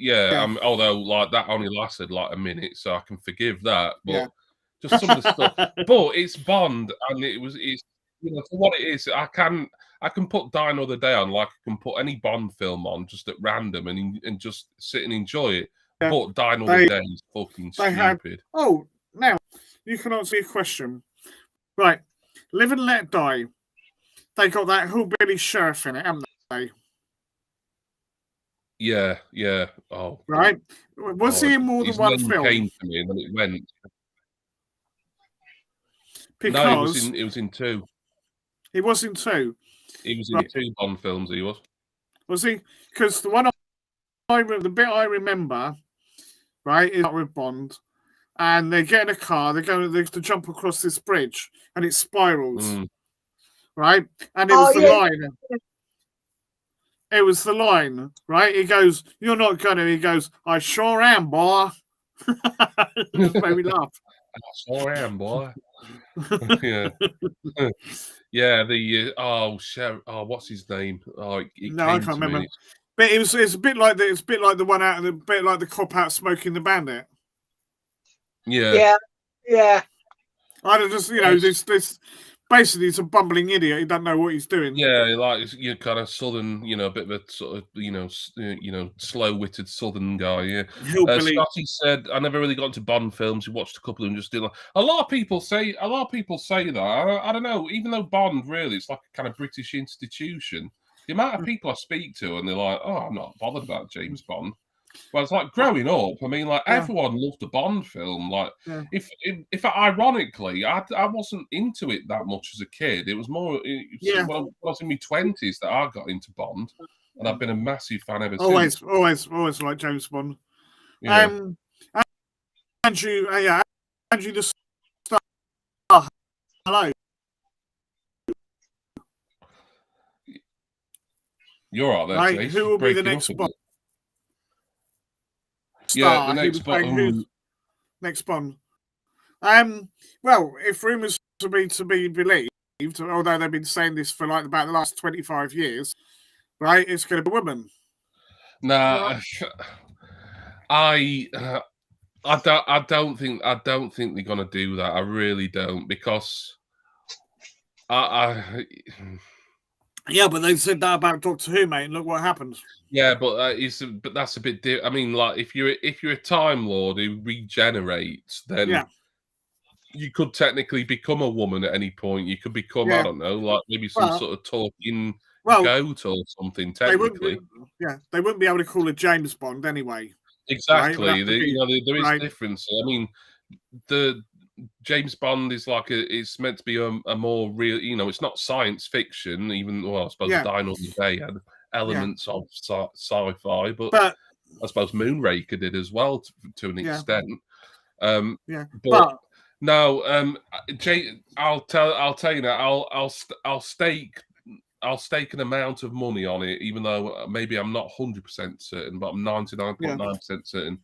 [SPEAKER 1] although like that only lasted like a minute, so I can forgive that. But just some of the stuff. But it's Bond, and it's you know, for what it is. I can put Die Another Day on like I can put any Bond film on just at random and just sit and enjoy it. Yeah. But Die Another Day is fucking stupid.
[SPEAKER 2] Now you can answer your question. Right, Live and Let Die. They got that hillbilly sheriff in it, haven't they?
[SPEAKER 1] Yeah. Oh,
[SPEAKER 2] right. Was he in more than one film?
[SPEAKER 1] Came to me and then it went.
[SPEAKER 2] Because
[SPEAKER 1] no, it was in 2.
[SPEAKER 2] He was in 2.
[SPEAKER 1] He was in 2 Bond films. He was.
[SPEAKER 2] Was he? Because the bit I remember, right, is with Bond, and they get in a car. They have to jump across this bridge, and it spirals, right? And it was the line. It was the line, right? He goes, "You're not gonna." He goes, "I sure am, boy." It just made me laugh.
[SPEAKER 1] I sure am, boy. Yeah. Yeah, what's his name? Oh, it
[SPEAKER 2] No, I
[SPEAKER 1] came
[SPEAKER 2] can't
[SPEAKER 1] to
[SPEAKER 2] remember.
[SPEAKER 1] me.
[SPEAKER 2] But it's a bit like the one out of the cop out smoking the bandit.
[SPEAKER 3] Yeah.
[SPEAKER 2] I don't just this basically he's a bumbling idiot. He doesn't know what he's doing.
[SPEAKER 1] Yeah, like you're kind of southern, a bit of a sort of slow-witted southern guy. Yeah. Scotty said, "I never really got into Bond films. We watched a couple of them, just did." A lot of people say that. I don't know. Even though Bond really, it's like a kind of British institution. The amount of people I speak to, and they're like, "Oh, I'm not bothered about James Bond." Well, it's like growing up. I mean, like everyone loved a Bond film. Like, if ironically, I wasn't into it that much as a kid. It was more when I was in my 20s that I got into Bond, and I've been a massive fan ever since.
[SPEAKER 2] Always like James Bond.
[SPEAKER 1] Yeah.
[SPEAKER 2] Andrew, Andrew the Star. Hello.
[SPEAKER 1] You're all right there,
[SPEAKER 2] right.
[SPEAKER 1] Chase.
[SPEAKER 2] Who will be the next Bond?
[SPEAKER 1] Yeah, the next Bond.
[SPEAKER 2] Next Bond. Well, if rumours to be believed, although they've been saying this for like about the last 25 years, right? It's going to be a woman.
[SPEAKER 1] Nah, I don't think they're going to do that. I really don't, because
[SPEAKER 2] Yeah, but they said that about Doctor Who, mate. And look what happened.
[SPEAKER 1] Yeah, but that's a bit. I mean, like if you're a Time Lord who regenerates, then you could technically become a woman at any point. You could become, I don't know, like maybe some sort of talking goat or something. Technically,
[SPEAKER 2] they wouldn't be able to call it James Bond anyway.
[SPEAKER 1] Exactly. Right? There is a difference. I mean, the James Bond is like it's meant to be a more real. It's not science fiction. Even I suppose Dine of the Day had elements of sci-fi, but I suppose Moonraker did as well to an extent. But no, I'll tell you now. I'll stake an amount of money on it, even though maybe I'm not 100% certain, but I'm 99.9% certain.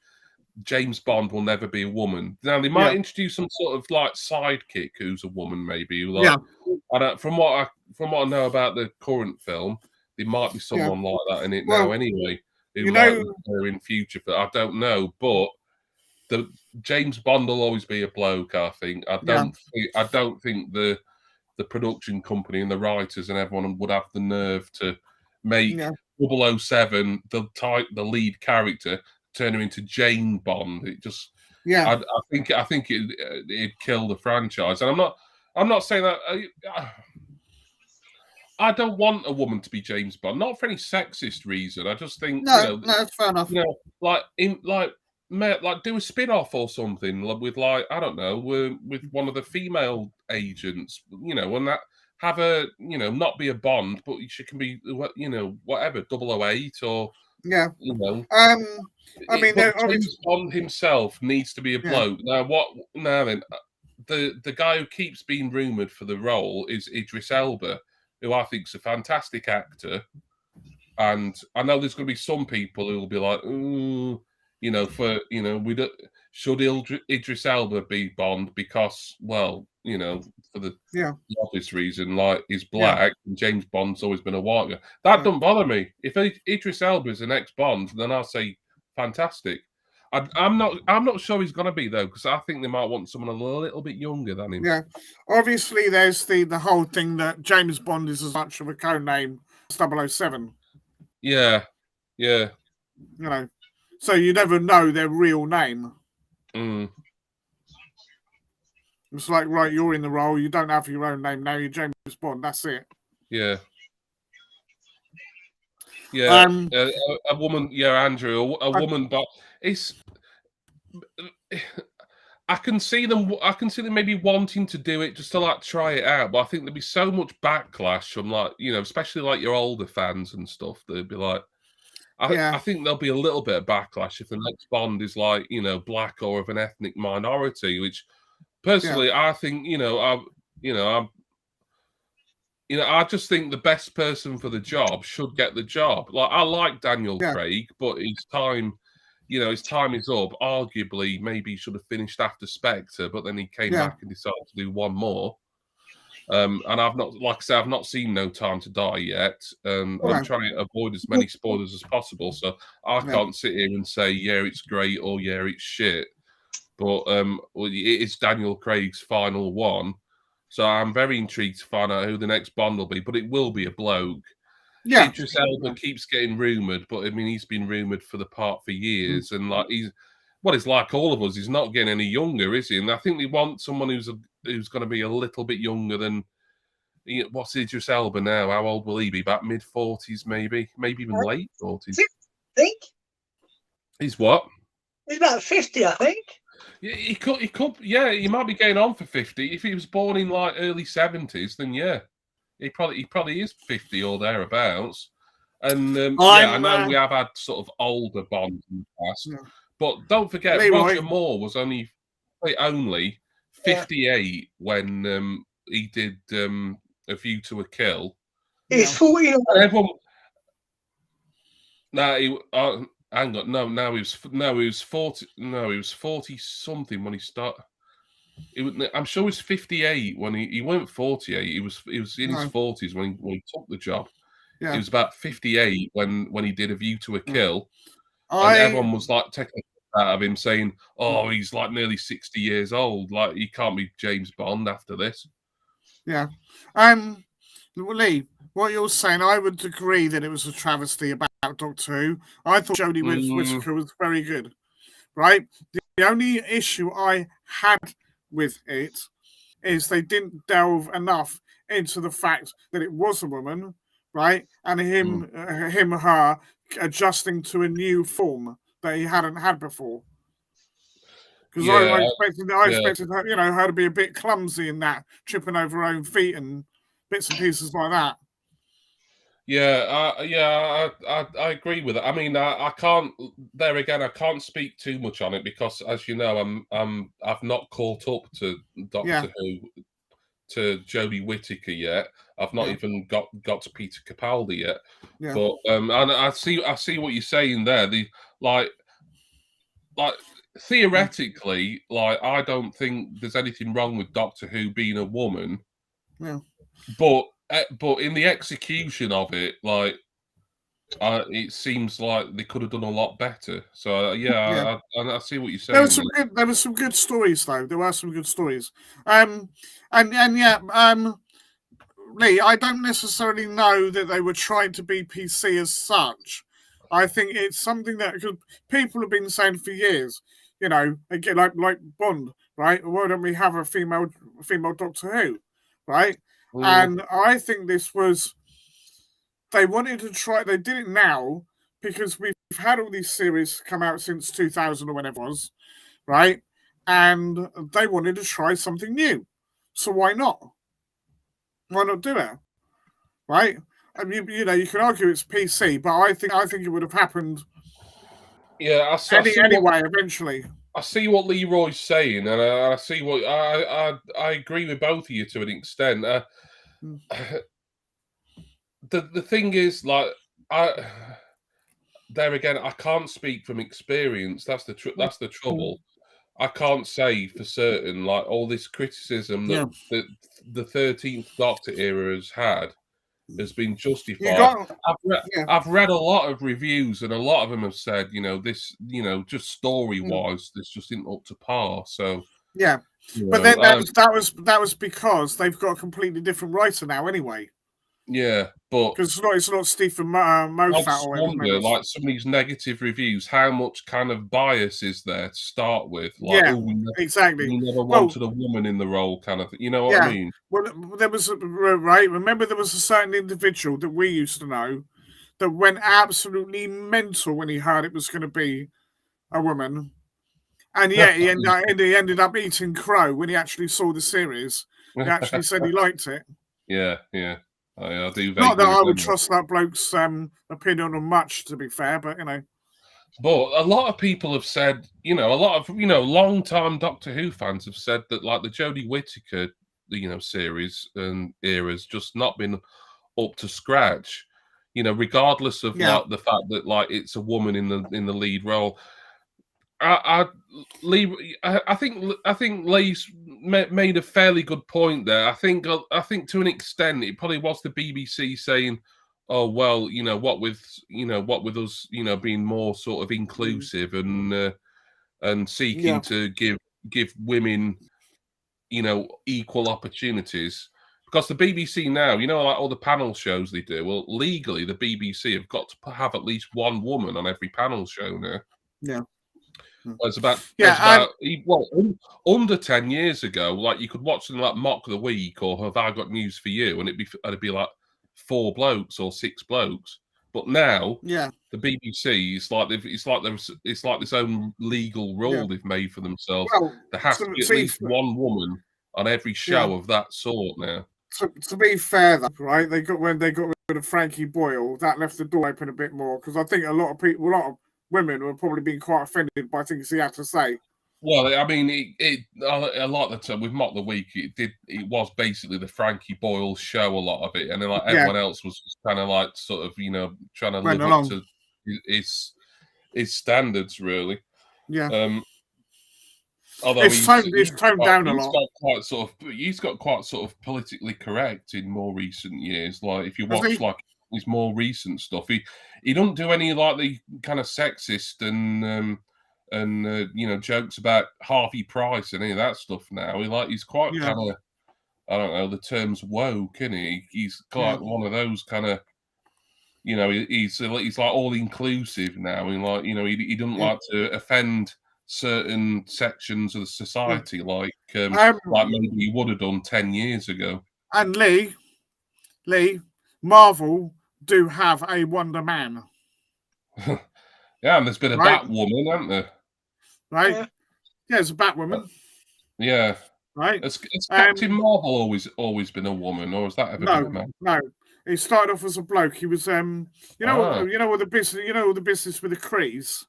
[SPEAKER 1] James Bond will never be a woman. Now they might introduce some sort of like sidekick who's a woman, maybe. From what I know about the current film, there might be someone like that in it now anyway. Who might appear in future, but I don't know. But the James Bond will always be a bloke. I think. I don't think the production company and the writers and everyone would have the nerve to make 007 the lead character, turn her into Jane Bond. It just, I think it'd kill the franchise. And I'm not saying that. I don't want a woman to be James Bond, not for any sexist reason. I just think
[SPEAKER 2] no, that's fair enough.
[SPEAKER 1] Like do a spin-off or something with like, I don't know, with one of the female agents, and that have a not be a Bond, but she can be whatever 008 or
[SPEAKER 2] I mean,
[SPEAKER 1] James Bond himself needs to be a bloke. Now then, the guy who keeps being rumored for the role is Idris Elba, who I think is a fantastic actor. And I know there's going to be some people who will be like, ooh, should Idris Elba be Bond because, well, for the obvious reason, like he's black and James Bond's always been a white guy. That doesn't bother me. If Idris Elba is the next Bond, then I'll say fantastic. I'm not sure he's going to be though, because I think they might want someone a little bit younger than him.
[SPEAKER 2] Yeah, obviously there's the whole thing that James Bond is as much of a code name as 007.
[SPEAKER 1] Yeah.
[SPEAKER 2] So you never know their real name. It's like, right, you're in the role, you don't have your own name now, you're James Bond, that's it.
[SPEAKER 1] Yeah. Yeah, a woman, Andrew, a woman, but it's... I can see them maybe wanting to do it just to like try it out, but I think there'd be so much backlash from like, you know, especially like your older fans and stuff. They'd be like, I think there'll be a little bit of backlash if the next Bond is like, you know, black or of an ethnic minority, which personally I think, I just think the best person for the job should get the job. Like I like Daniel Craig, but his time is up. Arguably, maybe he should have finished after Spectre, but then he came back and decided to do one more. And I've not seen No Time to Die yet. I'm trying to avoid as many spoilers as possible, so I can't sit here and say it's great or it's shit. But it is Daniel Craig's final one. So I'm very intrigued to find out who the next Bond will be, but it will be a bloke.
[SPEAKER 2] Yeah,
[SPEAKER 1] Idris Elba keeps getting rumoured, but I mean he's been rumoured for the part for years, and like he's like all of us. He's not getting any younger, is he? And I think they want someone who's going to be a little bit younger than what's Idris Elba now? How old will he be? About mid-40s, maybe even late 40s.
[SPEAKER 3] I think
[SPEAKER 1] He's what?
[SPEAKER 3] He's about 50, I think.
[SPEAKER 1] Yeah, he could. Yeah, he might be getting on for 50. If he was born in like early 70s, then yeah, he probably is 50 or thereabouts. And I know we have had sort of older Bonds in the past, but don't forget Roger Moore was only 58 when he did A View to a Kill.
[SPEAKER 3] He's 40.
[SPEAKER 1] Everyone. Hang on, no, he was 40. No, he was 40 something when he started. I'm sure he was 58 when he weren't 48. He was in his 40s when he took the job. Yeah. He was about 58 when he did A View to a Kill, and everyone was like taking a out of him, saying, "Oh, he's like nearly 60 years old. Like he can't be James Bond after this."
[SPEAKER 2] Yeah. Lee, what you're saying, I would agree that it was a travesty about Doctor Who. I thought Jodie Whittaker was very good, right? The only issue I had with it is they didn't delve enough into the fact that it was a woman, right? And her adjusting to a new form that he hadn't had before. Because I expected her, her to be a bit clumsy in that, tripping over her own feet and bits and pieces like that.
[SPEAKER 1] I agree with it. I mean, I can't. There again, I can't speak too much on it because, as you know, I've not caught up to Doctor Who, to Jodie Whittaker yet. I've not even got to Peter Capaldi yet. Yeah. But and I see what you're saying there. The like theoretically, like I don't think there's anything wrong with Doctor Who being a woman.
[SPEAKER 2] Yeah.
[SPEAKER 1] But in the execution of it, like it seems like they could have done a lot better. So I see what you're saying.
[SPEAKER 2] There were some good stories though. There were some good stories. Lee, I don't necessarily know that they were trying to be PC as such. I think it's something that because people have been saying for years, again, like Bond, right? Why don't we have a female Doctor Who, right? And I think this was they wanted to try. They did it now because we've had all these series come out since 2000 or whenever it was, right? And they wanted to try something new. So why not? Why not do it? Right? I mean, you can argue it's PC, but I think it would have happened.
[SPEAKER 1] Yeah,
[SPEAKER 2] anyway, eventually.
[SPEAKER 1] I see what Leroy's saying, and I see what I agree with both of you to an extent. The thing is, like, there again, I can't speak from experience. That's the trouble. I can't say for certain, like all this criticism that the 13th Doctor era has had has been justified. I've read a lot of reviews, and a lot of them have said, this, just story-wise, this just isn't up to par. So
[SPEAKER 2] but then that was because they've got a completely different writer now, anyway.
[SPEAKER 1] Yeah, but
[SPEAKER 2] because it's not Stephen Moffat or
[SPEAKER 1] wonder, like some of these negative reviews, how much kind of bias is there to start with? Like,
[SPEAKER 2] exactly.
[SPEAKER 1] We never wanted a woman in the role, kind of thing. You know what I mean?
[SPEAKER 2] Well, there was right. Remember, there was a certain individual that we used to know that went absolutely mental when he heard it was going to be a woman, And yet he ended up eating crow when he actually saw the series. He actually said he liked it.
[SPEAKER 1] Yeah. I do.
[SPEAKER 2] Not that I would trust that bloke's opinion on much, to be fair, but
[SPEAKER 1] But a lot of people have said, a lot of long-time Doctor Who fans have said that like the Jodie Whittaker, series and era's just not been up to scratch. Regardless of like the fact that like it's a woman in the lead role. I think Lee's made a fairly good point there. I think to an extent it probably was the BBC saying, "Oh well, what with us, being more sort of inclusive and seeking to give women, equal opportunities." Because the BBC now, like all the panel shows they do, well, legally the BBC have got to have at least one woman on every panel show now.
[SPEAKER 2] Yeah.
[SPEAKER 1] It's about under 10 years ago, like you could watch something like Mock the Week or Have I Got News for You, and it'd be like 4 blokes or 6 blokes. But now, the BBC is it's like this own legal rule they've made for themselves.
[SPEAKER 2] Well,
[SPEAKER 1] there has to be at least one woman on every show of that sort now.
[SPEAKER 2] To be fair, though, right? When they got rid of Frankie Boyle, that left the door open a bit more because I think a lot of women were probably being quite offended by things he had to say.
[SPEAKER 1] Well, I mean, a lot of the time with Mock the Week, it was basically the Frankie Boyle show, a lot of it, and then like everyone else was just kind of like sort of trying to live up to his standards, really.
[SPEAKER 2] Yeah.
[SPEAKER 1] Although
[SPEAKER 2] he's toned down a lot.
[SPEAKER 1] He's got quite sort of politically correct in more recent years. Like if you watch like his more recent stuff, he don't do any like the kind of sexist and jokes about Harvey Price and any of that stuff now. He's quite kind of, I don't know, the term's woke, isn't he? He's quite one of those kind of, he's like all inclusive now, and like he doesn't like to offend certain sections of the society like maybe he would have done 10 years ago.
[SPEAKER 2] And Lee, Marvel do have a Wonder Man.
[SPEAKER 1] Yeah, and there's been a Batwoman, hasn't there?
[SPEAKER 2] Right? Yeah, there's a Batwoman.
[SPEAKER 1] Yeah.
[SPEAKER 2] Right?
[SPEAKER 1] Has Captain Marvel always been a woman, or has that ever been a man?
[SPEAKER 2] No. He started off as a bloke. He was all the business with the Krees.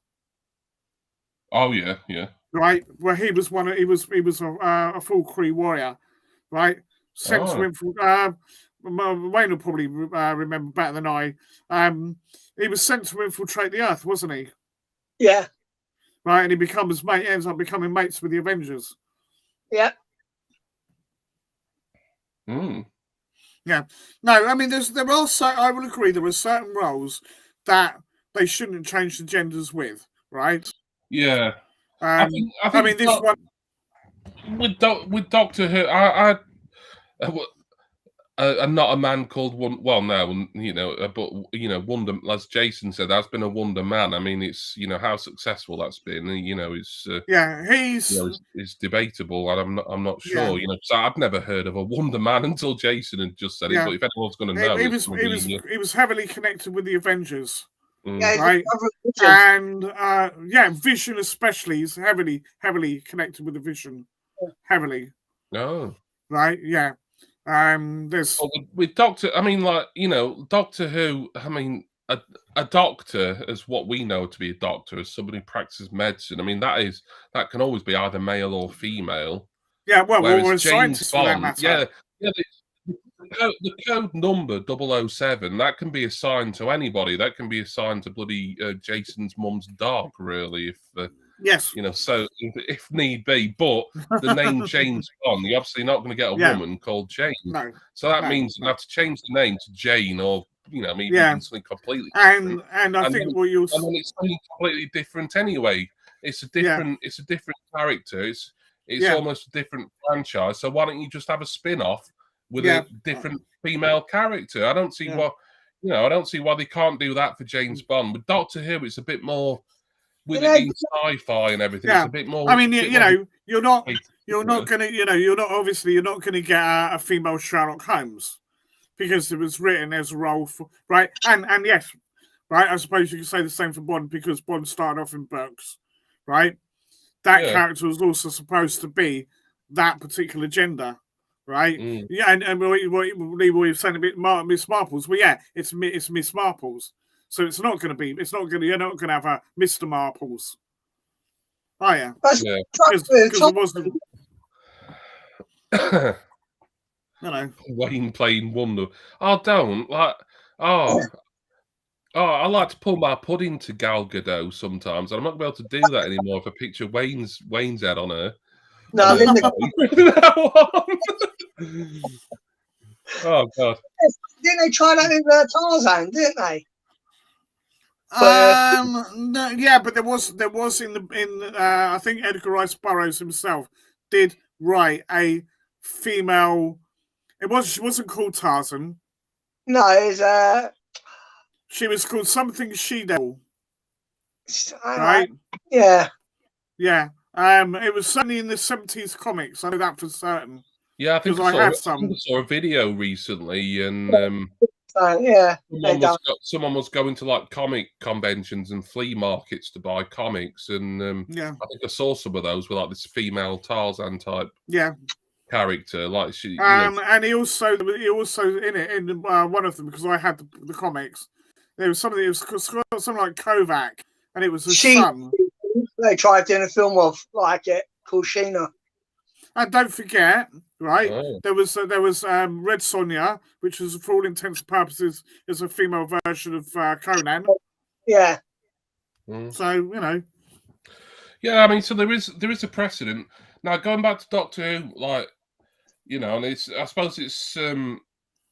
[SPEAKER 1] Oh yeah.
[SPEAKER 2] Right, where he was a full Kree warrior, right? Sent to infiltrate. Wayne will probably remember better than I. He was sent to infiltrate the Earth, wasn't he?
[SPEAKER 3] Yeah.
[SPEAKER 2] Right, and he ends up becoming mates with the Avengers.
[SPEAKER 3] Yeah.
[SPEAKER 2] Yeah. No, I mean, I will agree there are certain roles that they shouldn't change the genders with, right?
[SPEAKER 1] Yeah.
[SPEAKER 2] I mean, this one
[SPEAKER 1] with Doctor Who, I'm not a man called one. Well, no, but Wonder, as Jason said, that's been a Wonder Man. I mean, it's how successful that's been. It's debatable, and I'm not sure. So I've never heard of a Wonder Man until Jason had just said it. But if anyone's going to know,
[SPEAKER 2] he was heavily connected with the Avengers.
[SPEAKER 3] Right,
[SPEAKER 2] and Vision especially is heavily connected with the Vision, heavily.
[SPEAKER 1] Oh,
[SPEAKER 2] right, yeah. There's
[SPEAKER 1] with Doctor. I mean, like Doctor Who. I mean, a doctor, as what we know to be a doctor, as somebody who practices medicine. I mean, that can always be either male or female.
[SPEAKER 2] Yeah, well,
[SPEAKER 1] whereas
[SPEAKER 2] James Bond,
[SPEAKER 1] yeah. The code number 007, that can be assigned to anybody. That can be assigned to bloody Jason's mum's dog, really,
[SPEAKER 2] yes,
[SPEAKER 1] so if need be. But the name James Bond, you're obviously not going to get a woman called Jane.
[SPEAKER 2] No.
[SPEAKER 1] So that means you have to change the name to Jane, or maybe something completely
[SPEAKER 2] different. And I think
[SPEAKER 1] then it's something completely different anyway. It's a different character. It's almost a different franchise. So why don't you just have a spin-off with a different female character? I don't see why they can't do that for James Bond. With Doctor Who, it's a bit more with it being sci-fi and everything. It's a bit more.
[SPEAKER 2] I mean, you're not gonna get a female Sherlock Holmes because it was written as a role for right. And yes, right. I suppose you could say the same for Bond because Bond started off in books, right? that character was also supposed to be that particular gender, right? Yeah, and what you've said a bit, Miss Marples. Well, yeah, it's Miss Marples. So it's not going to be. You're not going to have a Mr. Marples. Oh yeah, because it wasn't.
[SPEAKER 1] Wayne playing Wonder. I don't like. I like to pull my pudding to Gal Gadot sometimes, and I'm not going to be able to do that anymore if I picture Wayne's head on her.
[SPEAKER 3] No,
[SPEAKER 1] oh God!
[SPEAKER 3] Didn't they try that in Tarzan? Didn't they?
[SPEAKER 2] No, yeah, but there was in I think Edgar Rice Burroughs himself did write a female. She wasn't called Tarzan.
[SPEAKER 3] No, it's
[SPEAKER 2] she was called something She-Devil.
[SPEAKER 3] Right? Yeah.
[SPEAKER 2] Yeah. It was certainly in the 70s comics. I know that for certain.
[SPEAKER 1] Yeah, I think I saw a video recently, and
[SPEAKER 3] yeah,
[SPEAKER 1] someone was going to like comic conventions and flea markets to buy comics, and
[SPEAKER 2] yeah,
[SPEAKER 1] I think I saw some of those with like this female Tarzan type character, like she.
[SPEAKER 2] And he also in one of them, because I had the comics. There was something. It was something like Kovac, and it was a son.
[SPEAKER 3] They tried doing a film of like it called Sheena.
[SPEAKER 2] And don't forget, right? Oh. There was Red Sonja, which is for all intents and purposes is a female version of Conan.
[SPEAKER 3] Yeah.
[SPEAKER 2] So you know.
[SPEAKER 1] Yeah, I mean, so there is a precedent now. Going back to Doctor Who, like, you know, and I suppose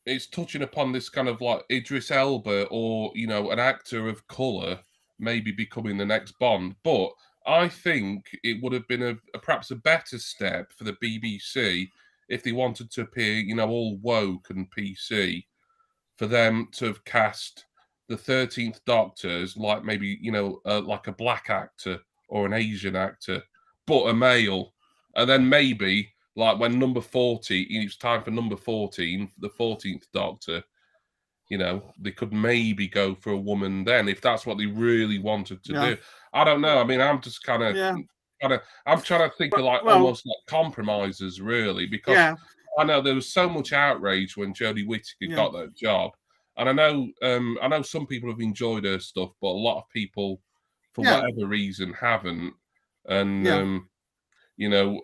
[SPEAKER 1] it's touching upon this kind of like Idris Elba or, you know, an actor of colour maybe becoming the next Bond, but I think it would have been perhaps a better step for the BBC if they wanted to appear, you know, all woke and PC, for them to have cast the 13th Doctor as like maybe, you know, like a black actor or an Asian actor, but a male. And then maybe like when number 40, it's time for number 14, the 14th Doctor, you know, they could maybe go for a woman then if that's what they really wanted to do. I don't know. I mean, I'm just kind of, I'm trying to think of like almost like compromises, really, because I know there was so much outrage when Jodie Whittaker got that job, and I know some people have enjoyed her stuff, but a lot of people, for whatever reason, haven't. And you know,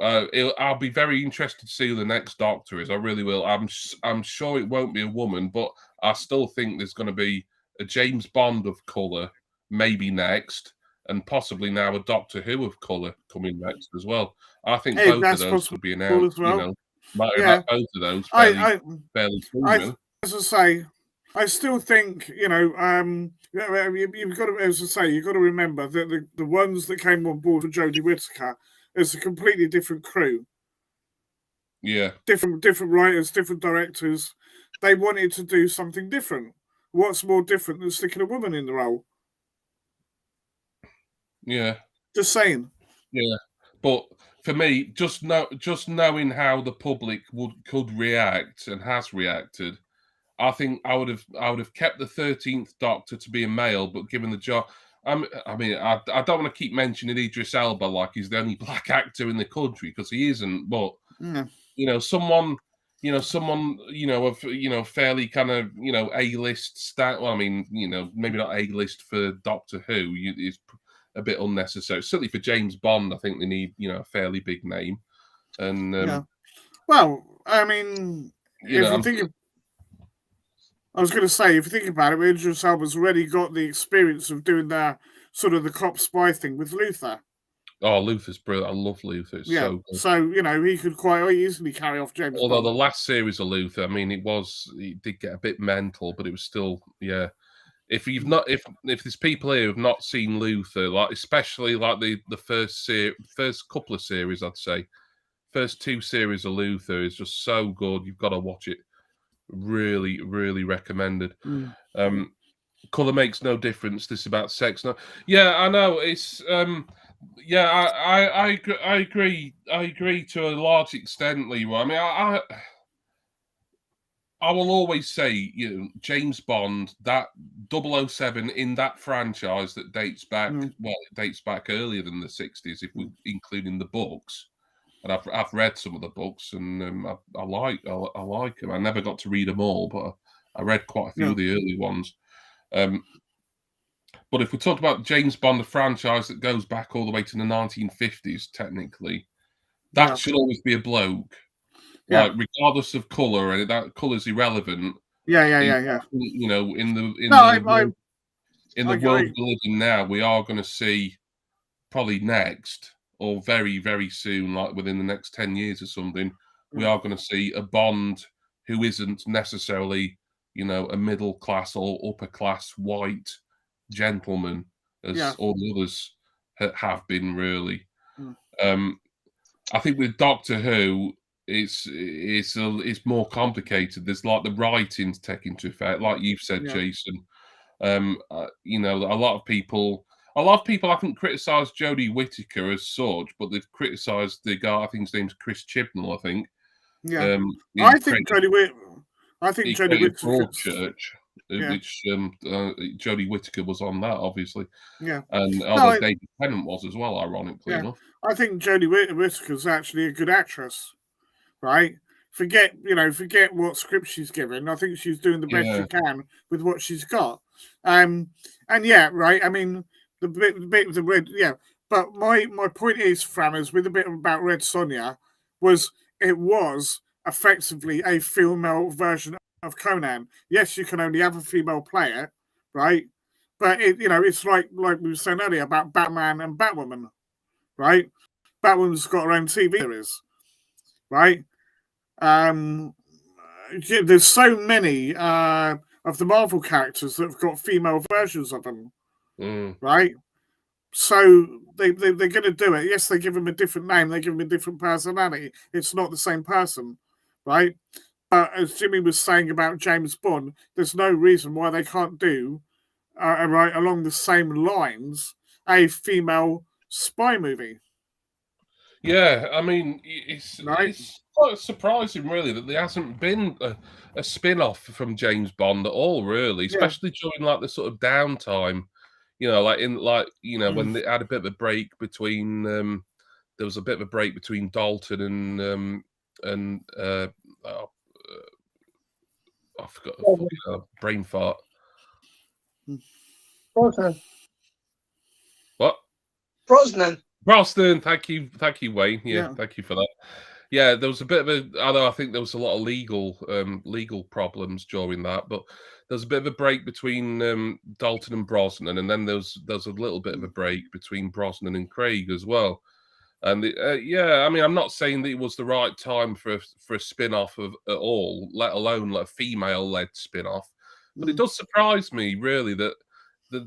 [SPEAKER 1] I'll be very interested to see who the next Doctor is. I really will. I'm sure it won't be a woman, but I still think there's going to be a James Bond of colour maybe next, and possibly now a Doctor Who of colour coming next as well. I think both of those could be announced. You know, matter about both of those fairly soon.
[SPEAKER 2] As I say, I still think, you know, you've got to, as I say, you've got to remember that the ones that came on board for Jodie Whittaker is a completely different crew.
[SPEAKER 1] Yeah.
[SPEAKER 2] Different writers, different directors. They wanted to do something different. What's more different than sticking a woman in the role?
[SPEAKER 1] Yeah.
[SPEAKER 2] Just saying.
[SPEAKER 1] Yeah. But for me, just knowing how the public could react and has reacted, I think I would have kept the 13th Doctor to be a male, but given the job. I mean, I don't want to keep mentioning Idris Elba like he's the only black actor in the country, because he isn't. But you know, someone of fairly kind of, you know, A-list stat. Well, I mean, you know, maybe not A-list for Doctor Who. It's a bit unnecessary. Certainly for James Bond, I think they need, you know, a fairly big name. And
[SPEAKER 2] well, I mean, I was going to say, if you think about it, Idris Elba's already got the experience of doing the sort of the cop spy thing with Luther.
[SPEAKER 1] Oh, Luther's brilliant. I love Luther. It's so good.
[SPEAKER 2] So, you know, he could quite easily carry off James
[SPEAKER 1] Although
[SPEAKER 2] Bond.
[SPEAKER 1] The last series of Luther, I mean, it did get a bit mental, but it was still, If there's people here who've not seen Luther, like especially like the first couple of series, I'd say, first 2 series of Luther is just so good. You've got to watch it. Really, really recommended. Colour makes no difference. This is about sex. No, I know. It's I agree. I agree to a large extent, Leroy. I mean, I will always say, James Bond, that 007 in that franchise that dates back, well, it dates back earlier than the 60s, if we including the books. And I've read some of the books, and I like them. I never got to read them all, but I read quite a few of the early ones. But if we talk about James Bond, a franchise that goes back all the way to the 1950s, technically, that should always be a bloke. Like, regardless of colour, and that colour's irrelevant.
[SPEAKER 2] Yeah.
[SPEAKER 1] You know, in the world we live in now, we are going to see probably next, or very, very soon, like within the next 10 years or something, we are going to see a Bond who isn't necessarily, a middle class or upper class white gentleman, as all the others have been, really. I think with Doctor Who, it's more complicated. There's like the writings take into effect, like you've said, Jason. A lot of people haven't criticised Jodie Whittaker as such, but they've criticised the guy. I think his name's Chris Chibnall. I think.
[SPEAKER 2] Yeah, I think Jodie Whittaker.
[SPEAKER 1] Church, which Jodie Whittaker was on that, obviously.
[SPEAKER 2] Yeah,
[SPEAKER 1] and although David Tennant was as well, ironically enough.
[SPEAKER 2] I think Jodie Whittaker's actually a good actress, right? Forget what script she's given. I think she's doing the best she can with what she's got. And right. I mean, the bit of the red, But my point is, Frammers, with a bit about Red Sonja, it was effectively a female version of Conan. Yes, you can only have a female player, right? But it's like we were saying earlier about Batman and Batwoman, right? Batwoman's got her own TV series, right? There's so many of the Marvel characters that have got female versions of them, right? So they're going to do it. Yes, they give them a different name. They give them a different personality. It's not the same person, right? But as Jimmy was saying about James Bond, there's no reason why they can't do, right along the same lines, a female spy movie.
[SPEAKER 1] Yeah, I mean, it's quite surprising, really, that there hasn't been a spin-off from James Bond at all, really, especially during like the sort of downtime. When they had a bit of a break between there was a bit of a break between Dalton and I forgot, brain fart.
[SPEAKER 3] Brosnan.
[SPEAKER 1] What? Brosnan, thank you, Wayne. Yeah, thank you for that. Yeah, there was a bit of although I think there was a lot of legal problems during that, but there was a bit of a break between Dalton and Brosnan, and then there was a little bit of a break between Brosnan and Craig as well. And I mean, I'm not saying that it was the right time for a spin-off at all, let alone like a female-led spin-off. But it does surprise me, really, that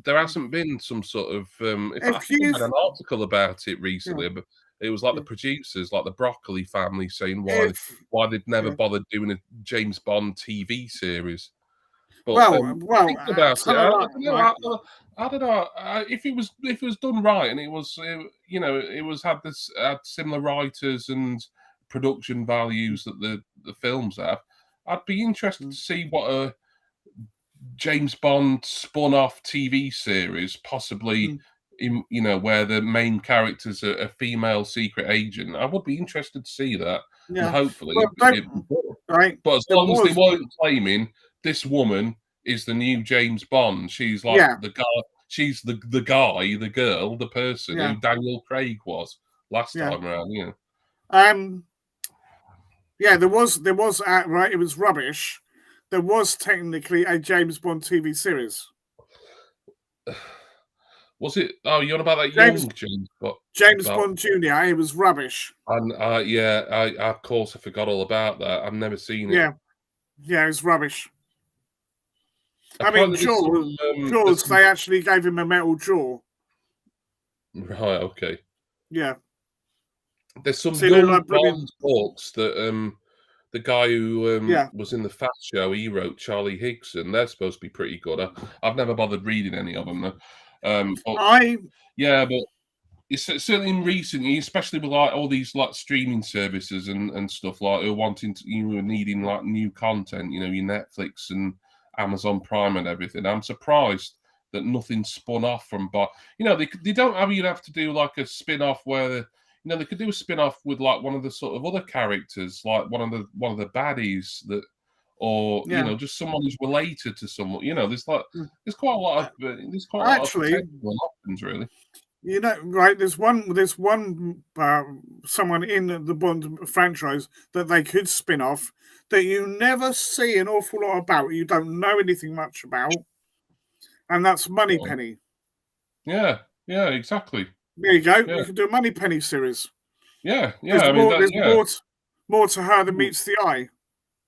[SPEAKER 1] there hasn't been some sort of. I had an article about it recently, but it was like the producers, like the Broccoli family, saying why they'd never bothered doing a James Bond TV series. But think about it. I don't know if it was done right and it was had similar writers and production values that the films have. I'd be interested to see what a James Bond spun-off TV series, possibly where the main character's a female secret agent. I would be interested to see that. Yeah. And hopefully, right. But as long as they weren't claiming this woman is the new James Bond, she's like the guy. She's the guy, the girl, the person who Daniel Craig was last time around.
[SPEAKER 2] There was right. It was rubbish. There was technically a James Bond TV series.
[SPEAKER 1] Was it? Oh, you're on about that young James Bond?
[SPEAKER 2] James Bond Jr. It was rubbish.
[SPEAKER 1] And of course I forgot all about that. I've never seen it.
[SPEAKER 2] Yeah, it was rubbish. I mean, Jaws, they actually gave him a metal jaw.
[SPEAKER 1] Right, okay.
[SPEAKER 2] Yeah.
[SPEAKER 1] There's some young Bond books that the guy who was in the Fast Show, he wrote, Charlie Higson. They're supposed to be pretty good. I've never bothered reading any of them, though. it's certainly in recent years, especially with like all these like streaming services and stuff like who are wanting to, you are needing like new content, you know, your Netflix and Amazon Prime and everything. I'm surprised that nothing spun off from, but you know, they don't have to do like a spin-off where you know, they could do a spin-off with like one of the sort of other characters, like one of the baddies that, or you know, just someone who's related to someone. You know, there's quite a lot of potential options, really.
[SPEAKER 2] You know, right? There's one someone in the Bond franchise that they could spin off that you never see an awful lot about. You don't know anything much about, and that's Moneypenny.
[SPEAKER 1] Yeah, exactly.
[SPEAKER 2] There you go. Yeah. You can do a Moneypenny series.
[SPEAKER 1] Yeah.
[SPEAKER 2] There's more to her than meets the eye.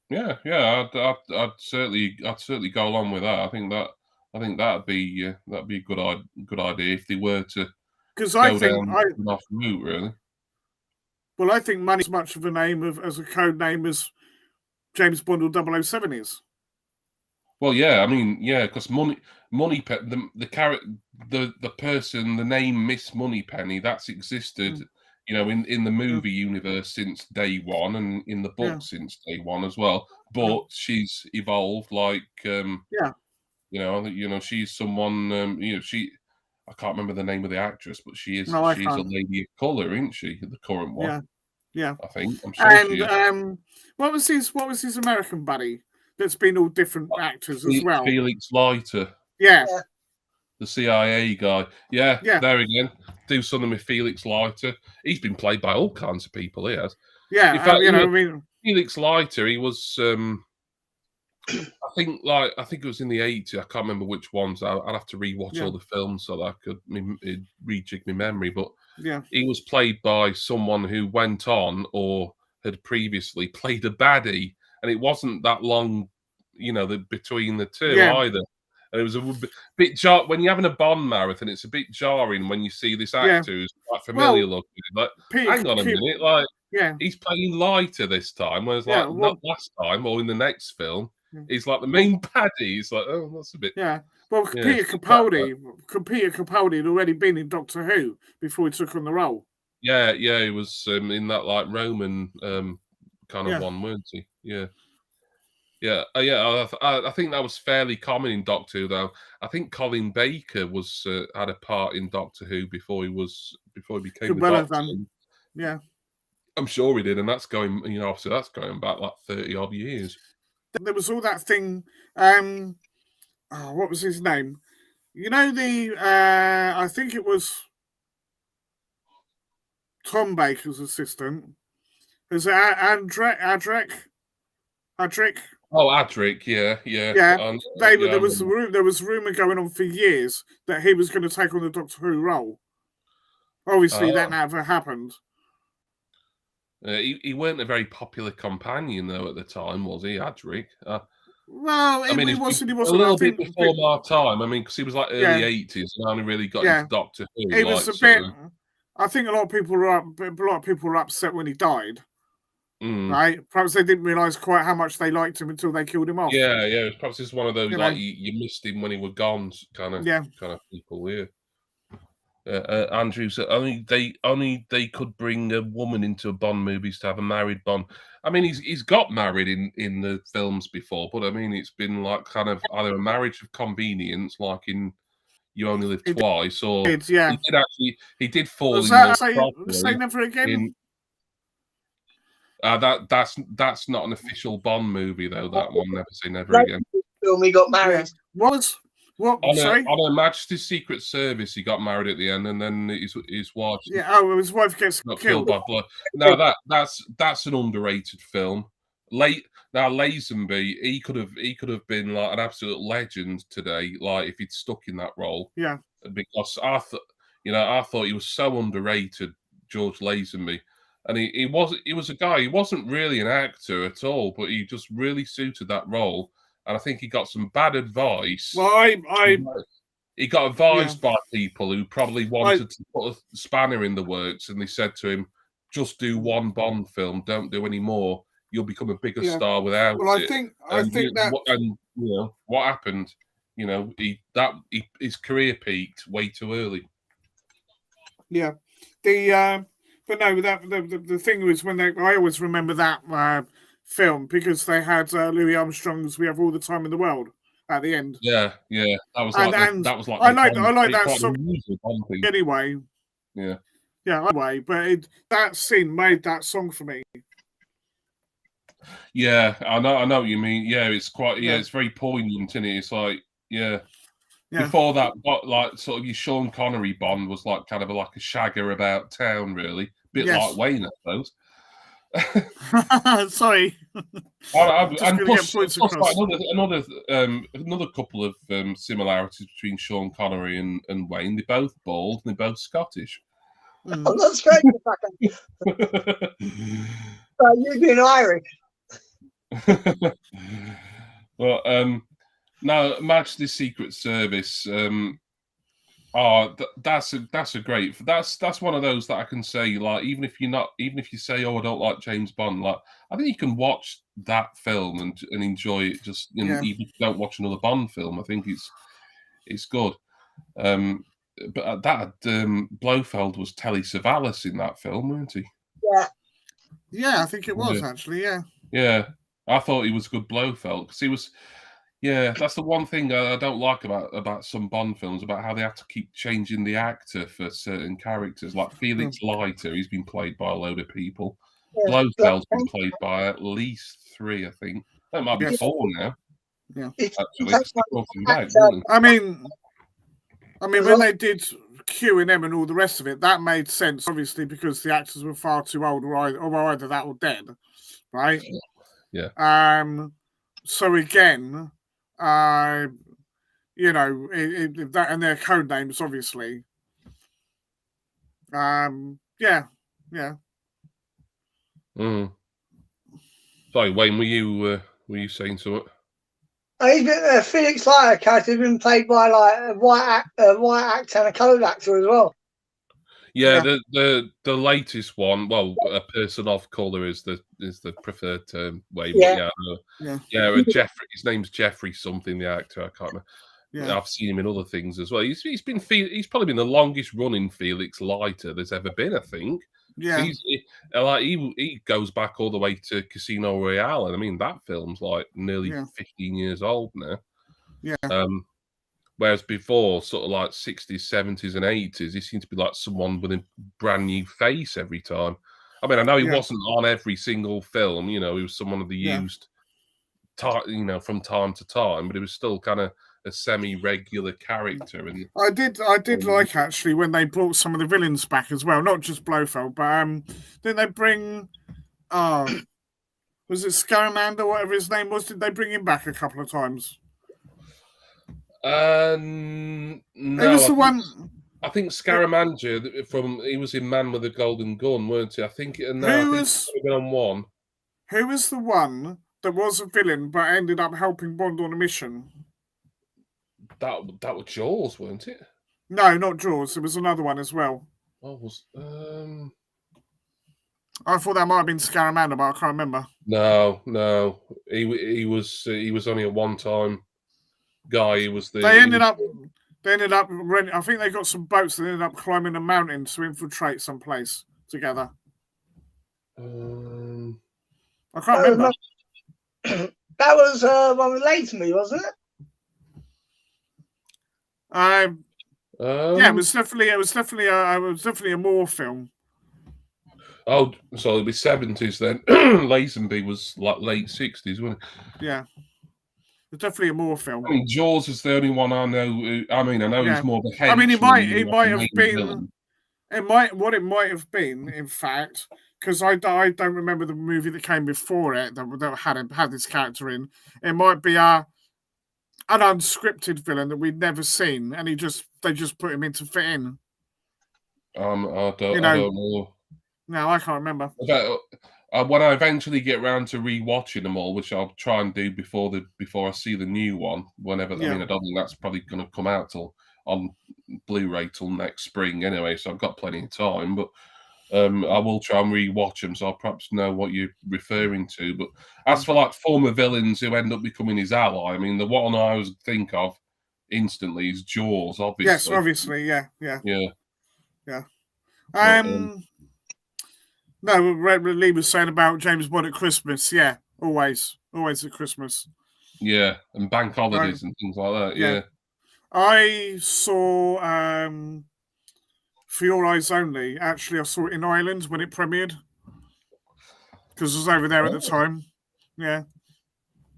[SPEAKER 1] Yeah. I'd certainly go along with that. I think that'd be a good idea if they were to go down that route, really.
[SPEAKER 2] Well, I think Money's much of a name as a code name as James Bond or 007 is.
[SPEAKER 1] Well, yeah, I mean, yeah, because the character, the person, the name Miss Moneypenny, that's existed, you know, in the movie universe since day one, and in the book since day one as well. But she's evolved, like, you know, she's someone, you know, I can't remember the name of the actress, but she's a lady of color, isn't she? The current one,
[SPEAKER 2] yeah.
[SPEAKER 1] I think. I'm sure she is.
[SPEAKER 2] What was his American buddy? That's been all different actors as well.
[SPEAKER 1] Felix Leiter.
[SPEAKER 2] Yeah.
[SPEAKER 1] The CIA guy. Yeah, there again. Do something with Felix Leiter. He's been played by all kinds of people, he has.
[SPEAKER 2] Yeah,
[SPEAKER 1] in fact,
[SPEAKER 2] you know, I mean,
[SPEAKER 1] Felix Leiter, he was I think it was in the 80s. I can't remember which ones. I'd have to rewatch all the films so that I could rejig my memory. But he was played by someone who went on or had previously played a baddie. And it wasn't that long, you know, between the two either. And it was a bit when you're having a Bond marathon, it's a bit jarring when you see this actor who's quite familiar looking. Like, hang on a minute, like he's playing Leiter this time, whereas not last time or in the next film, he's like the main baddie. He's like, oh, that's a bit.
[SPEAKER 2] Yeah. Well, Peter Capaldi had already been in Doctor Who before he took on the role.
[SPEAKER 1] Yeah, he was in that like Roman kind of one, weren't he? Yeah. I think that was fairly common in Doctor Who, though. I think Colin Baker had a part in Doctor Who before he became the Doctor.
[SPEAKER 2] Yeah,
[SPEAKER 1] I'm sure he did, and that's going, you know, obviously that's going back like 30 odd years.
[SPEAKER 2] There was all that thing. What was his name? You know, I think it was Tom Baker's assistant. Is it Adric?
[SPEAKER 1] Oh, Adric, yeah.
[SPEAKER 2] There was rumor going on for years that he was going to take on the Doctor Who role. Obviously, that never happened.
[SPEAKER 1] He weren't a very popular companion though at the time, was he, Adric?
[SPEAKER 2] Well, I mean, he wasn't
[SPEAKER 1] a little bit before our time. I mean, because he was like early 80s, and only really got into Doctor Who.
[SPEAKER 2] He was a bit. I think a lot of people were upset when he died. Right? Perhaps they didn't realise quite how much they liked him until they killed him off.
[SPEAKER 1] Yeah. It was perhaps just one of those like you missed him when he was gone kind of people. Yeah. Andrew said only they could bring a woman into Bond movies to have a married Bond. I mean, he's got married in the films before, but I mean, it's been like kind of either a marriage of convenience, like in You Only Live Twice, or he did fall in love.
[SPEAKER 2] Say never again.
[SPEAKER 1] That's not an official Bond movie though. That one, Never Say Never Again.
[SPEAKER 3] Film he got married.
[SPEAKER 2] On
[SPEAKER 1] Her Majesty's Secret Service, he got married at the end, and then his wife.
[SPEAKER 2] His wife gets killed
[SPEAKER 1] by blood. No, that's an underrated film. Lazenby, he could have been like an absolute legend today, like if he'd stuck in that role.
[SPEAKER 2] Yeah.
[SPEAKER 1] Because I thought he was so underrated, George Lazenby. And he was a guy. He wasn't really an actor at all, but he just really suited that role. And I think he got some bad advice.
[SPEAKER 2] Well,
[SPEAKER 1] he got advised by people who probably wanted to put a spanner in the works, and they said to him, "Just do one Bond film. Don't do any more. You'll become a bigger star without it."
[SPEAKER 2] I think that,
[SPEAKER 1] and you know what happened. You know, his career peaked way too early.
[SPEAKER 2] Yeah. But no, the thing was I always remember that film because they had Louis Armstrong's "We Have All the Time in the World" at the end.
[SPEAKER 1] Yeah, that was
[SPEAKER 2] And-
[SPEAKER 1] like
[SPEAKER 2] and
[SPEAKER 1] that was like
[SPEAKER 2] I like that
[SPEAKER 1] quite
[SPEAKER 2] song
[SPEAKER 1] unusual Bond thing.
[SPEAKER 2] anyway.
[SPEAKER 1] Yeah.
[SPEAKER 2] Anyway, but that scene made that song for me.
[SPEAKER 1] Yeah, I know what you mean. Yeah, it's quite. Yeah, it's very poignant, isn't it? It's like, Before that, like sort of your Sean Connery Bond was like kind of like a shagger about town, really, bit like Wayne, I suppose.
[SPEAKER 2] Sorry.
[SPEAKER 1] And plus like another couple of similarities between Sean Connery and Wayne. They're both bald and they're both Scottish.
[SPEAKER 3] Oh, that's great. You being Irish.
[SPEAKER 1] Well, now Majesty's Secret Service. That's a great. That's one of those that I can say, like, even if you say, oh, I don't like James Bond, like, I think you can watch that film and enjoy it. Just even if you don't watch another Bond film, I think it's good. But that Blofeld was Telly Savalas in that film, weren't he?
[SPEAKER 2] Yeah, I think it was actually.
[SPEAKER 1] Yeah, I thought he was good Blofeld because he was. Yeah, that's the one thing I don't like about some Bond films, about how they have to keep changing the actor for certain characters. Like Felix Leiter, he's been played by a load of people. Blofeld's been played by at least 3, I think. That might be 4 now.
[SPEAKER 2] Yeah,
[SPEAKER 1] actually.
[SPEAKER 2] I mean, when they did Q&M and all the rest of it, that made sense, obviously, because the actors were far too old, or either that or dead, right?
[SPEAKER 1] Yeah.
[SPEAKER 2] So again, that and their code names, obviously. Yeah.
[SPEAKER 1] Sorry, Wayne, were you saying something?
[SPEAKER 3] He's been Felix Leiter character has been played by like a white actor and a coloured actor as well.
[SPEAKER 1] Yeah, the latest one. Well, a person of colour is the preferred term. Way, Jeffrey. His name's Jeffrey something. The actor, I can't remember. Yeah. I've seen him in other things as well. He's probably been the longest running Felix Leiter there's ever been, I think.
[SPEAKER 2] Yeah,
[SPEAKER 1] he goes back all the way to Casino Royale, and I mean that film's like nearly 15 years old now.
[SPEAKER 2] Yeah.
[SPEAKER 1] Whereas before, sort of like 60s, 70s, and 80s, he seemed to be like someone with a brand new face every time. I mean, I know he wasn't on every single film, he was someone of the used, from time to time, but he was still kind of a semi-regular character. And
[SPEAKER 2] I did like actually when they brought some of the villains back as well, not just Blofeld, but didn't they bring? Was it Scaramanda, whatever his name was? Did they bring him back a couple of times?
[SPEAKER 1] No,
[SPEAKER 2] it was the one.
[SPEAKER 1] I think Scaramanga he was in Man with a Golden Gun, weren't he? I think. No,
[SPEAKER 2] Who
[SPEAKER 1] I think been on one.
[SPEAKER 2] Who was the one that was a villain but ended up helping Bond on a mission?
[SPEAKER 1] That was Jaws, weren't it?
[SPEAKER 2] No, not Jaws. There was another one as well.
[SPEAKER 1] I
[SPEAKER 2] thought that might have been Scaramanda, but I can't remember.
[SPEAKER 1] No, he was only a one-time guy. He was
[SPEAKER 2] They ended up renting. I think they got some boats that ended up climbing a mountain to infiltrate someplace together. I can't remember.
[SPEAKER 3] That was one with Lazenby, wasn't it?
[SPEAKER 2] Yeah, it was definitely a Moore film.
[SPEAKER 1] Oh, so it'll be 70s then. Lazenby was like late 60s, wasn't it?
[SPEAKER 2] Yeah. It's definitely a Moore film.
[SPEAKER 1] I mean, Jaws is the only one I know. I know he's more of a henchman.
[SPEAKER 2] I mean, it might have been. Villain. It might have been, in fact, because I don't remember the movie that came before it that had this character in. It might be an unscripted villain that we'd never seen, and they just put him in to fit in.
[SPEAKER 1] I don't know.
[SPEAKER 2] No, I can't remember.
[SPEAKER 1] When I eventually get round to rewatching them all, which I'll try and do before I see the new one, whenever. I mean, I don't think that's probably going to come out on Blu-ray till next spring anyway, so I've got plenty of time. But I will try and rewatch them, so I'll perhaps know what you're referring to. But as for like former villains who end up becoming his ally, I mean, the one I always think of instantly is Jaws, obviously.
[SPEAKER 2] Yes, obviously, yeah. No, Lee was saying about James Bond at Christmas. Yeah, always at Christmas.
[SPEAKER 1] Yeah, and bank holidays and things like that. Yeah.
[SPEAKER 2] I saw For Your Eyes Only. Actually, I saw it in Ireland when it premiered because I was over there at the time. Yeah,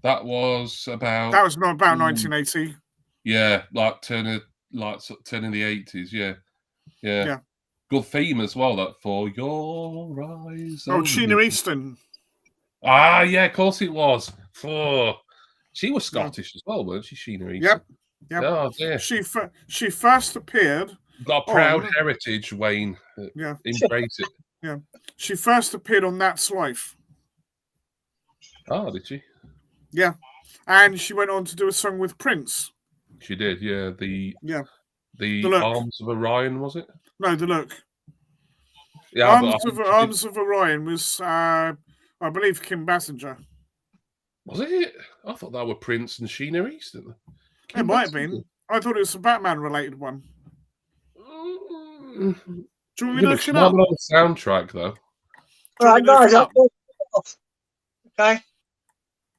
[SPEAKER 1] that was about.
[SPEAKER 2] That was not about 1980.
[SPEAKER 1] Yeah, like turning the 80s. Yeah. Good theme as well. That For Your Eyes.
[SPEAKER 2] Oh, Sheena Easton.
[SPEAKER 1] Ah, yeah, of course it was. She was Scottish as well, weren't she, Sheena Easton?
[SPEAKER 2] Yep.
[SPEAKER 1] Oh, dear.
[SPEAKER 2] She first appeared.
[SPEAKER 1] Got a proud heritage, Wayne.
[SPEAKER 2] Yeah.
[SPEAKER 1] Embrace it.
[SPEAKER 2] Yeah. She first appeared on That's Life.
[SPEAKER 1] Oh, did she?
[SPEAKER 2] Yeah. And she went on to do a song with Prince.
[SPEAKER 1] She did, yeah. The
[SPEAKER 2] Look.
[SPEAKER 1] Arms of Orion, was it?
[SPEAKER 2] No, The Look.
[SPEAKER 1] Yeah,
[SPEAKER 2] Arms of Orion was, I believe, Kim Basinger.
[SPEAKER 1] Was it? I thought that were Prince and Sheena Easton.
[SPEAKER 2] It might have been. I thought it was a Batman-related one. Do you want me to look it up?
[SPEAKER 1] On the soundtrack, though.
[SPEAKER 3] Right, guys, okay.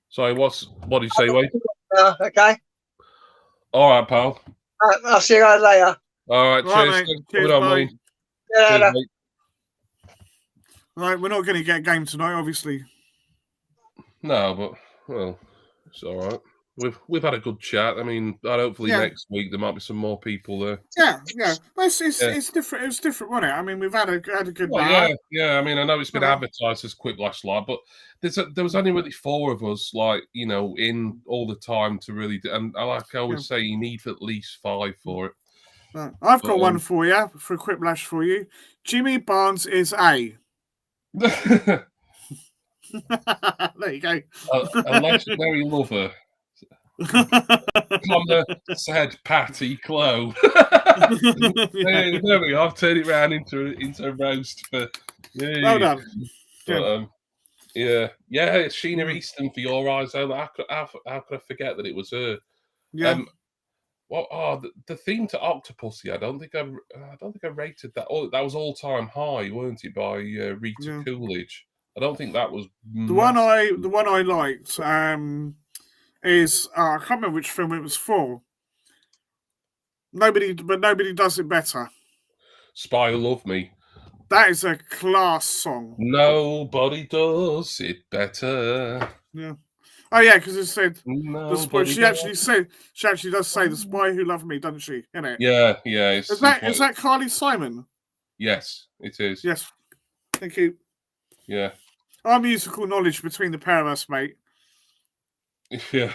[SPEAKER 1] Sorry, what did you say, Wayne?
[SPEAKER 3] Okay.
[SPEAKER 1] All right, pal.
[SPEAKER 3] All right, I'll see you guys later.
[SPEAKER 1] All right, cheers.
[SPEAKER 2] Mate.
[SPEAKER 1] Thanks for coming on, Wayne.
[SPEAKER 3] Yeah,
[SPEAKER 1] Cheers, mate.
[SPEAKER 2] Right, we're not going to get a game tonight, obviously.
[SPEAKER 1] No, but well, it's all right. We've had a good chat. I mean, hopefully next week there might be some more people there.
[SPEAKER 2] Yeah. But it's different. It was different, wasn't it? I mean, we've had a good night.
[SPEAKER 1] Yeah. I mean, I know it's been advertised as Quiplash Live, but there was only really 4 of us, like, you know, in all the time to really. And like I always say, you need at least 5 for it.
[SPEAKER 2] Right. I've got one for you, for a Quiplash for you. Jimmy Barnes is A. There you go.
[SPEAKER 1] A legendary lover. Connor said Patty Clow. There we go. I've turned it around into a roast for.
[SPEAKER 2] Well done.
[SPEAKER 1] But, it's Sheena Easton, For Your Eyes Only. How could I forget that it was her?
[SPEAKER 2] Yeah.
[SPEAKER 1] The theme to Octopussy. I don't think I rated that. Oh, that was All Time High, weren't it, by Rita Coolidge? I don't think that was
[SPEAKER 2] the one I liked. Is I can't remember which film it was for. Nobody does it better.
[SPEAKER 1] Spy Who Loved Me.
[SPEAKER 2] That is a class song.
[SPEAKER 1] Nobody does it better.
[SPEAKER 2] Yeah. Oh yeah, because it said she actually does say The Spy Who Loved Me, doesn't she? Isn't it?
[SPEAKER 1] Yeah.
[SPEAKER 2] Is that Carly Simon?
[SPEAKER 1] Yes, it is.
[SPEAKER 2] Yes. Thank you.
[SPEAKER 1] Yeah.
[SPEAKER 2] Our musical knowledge between the pair of us, mate.
[SPEAKER 1] Yeah.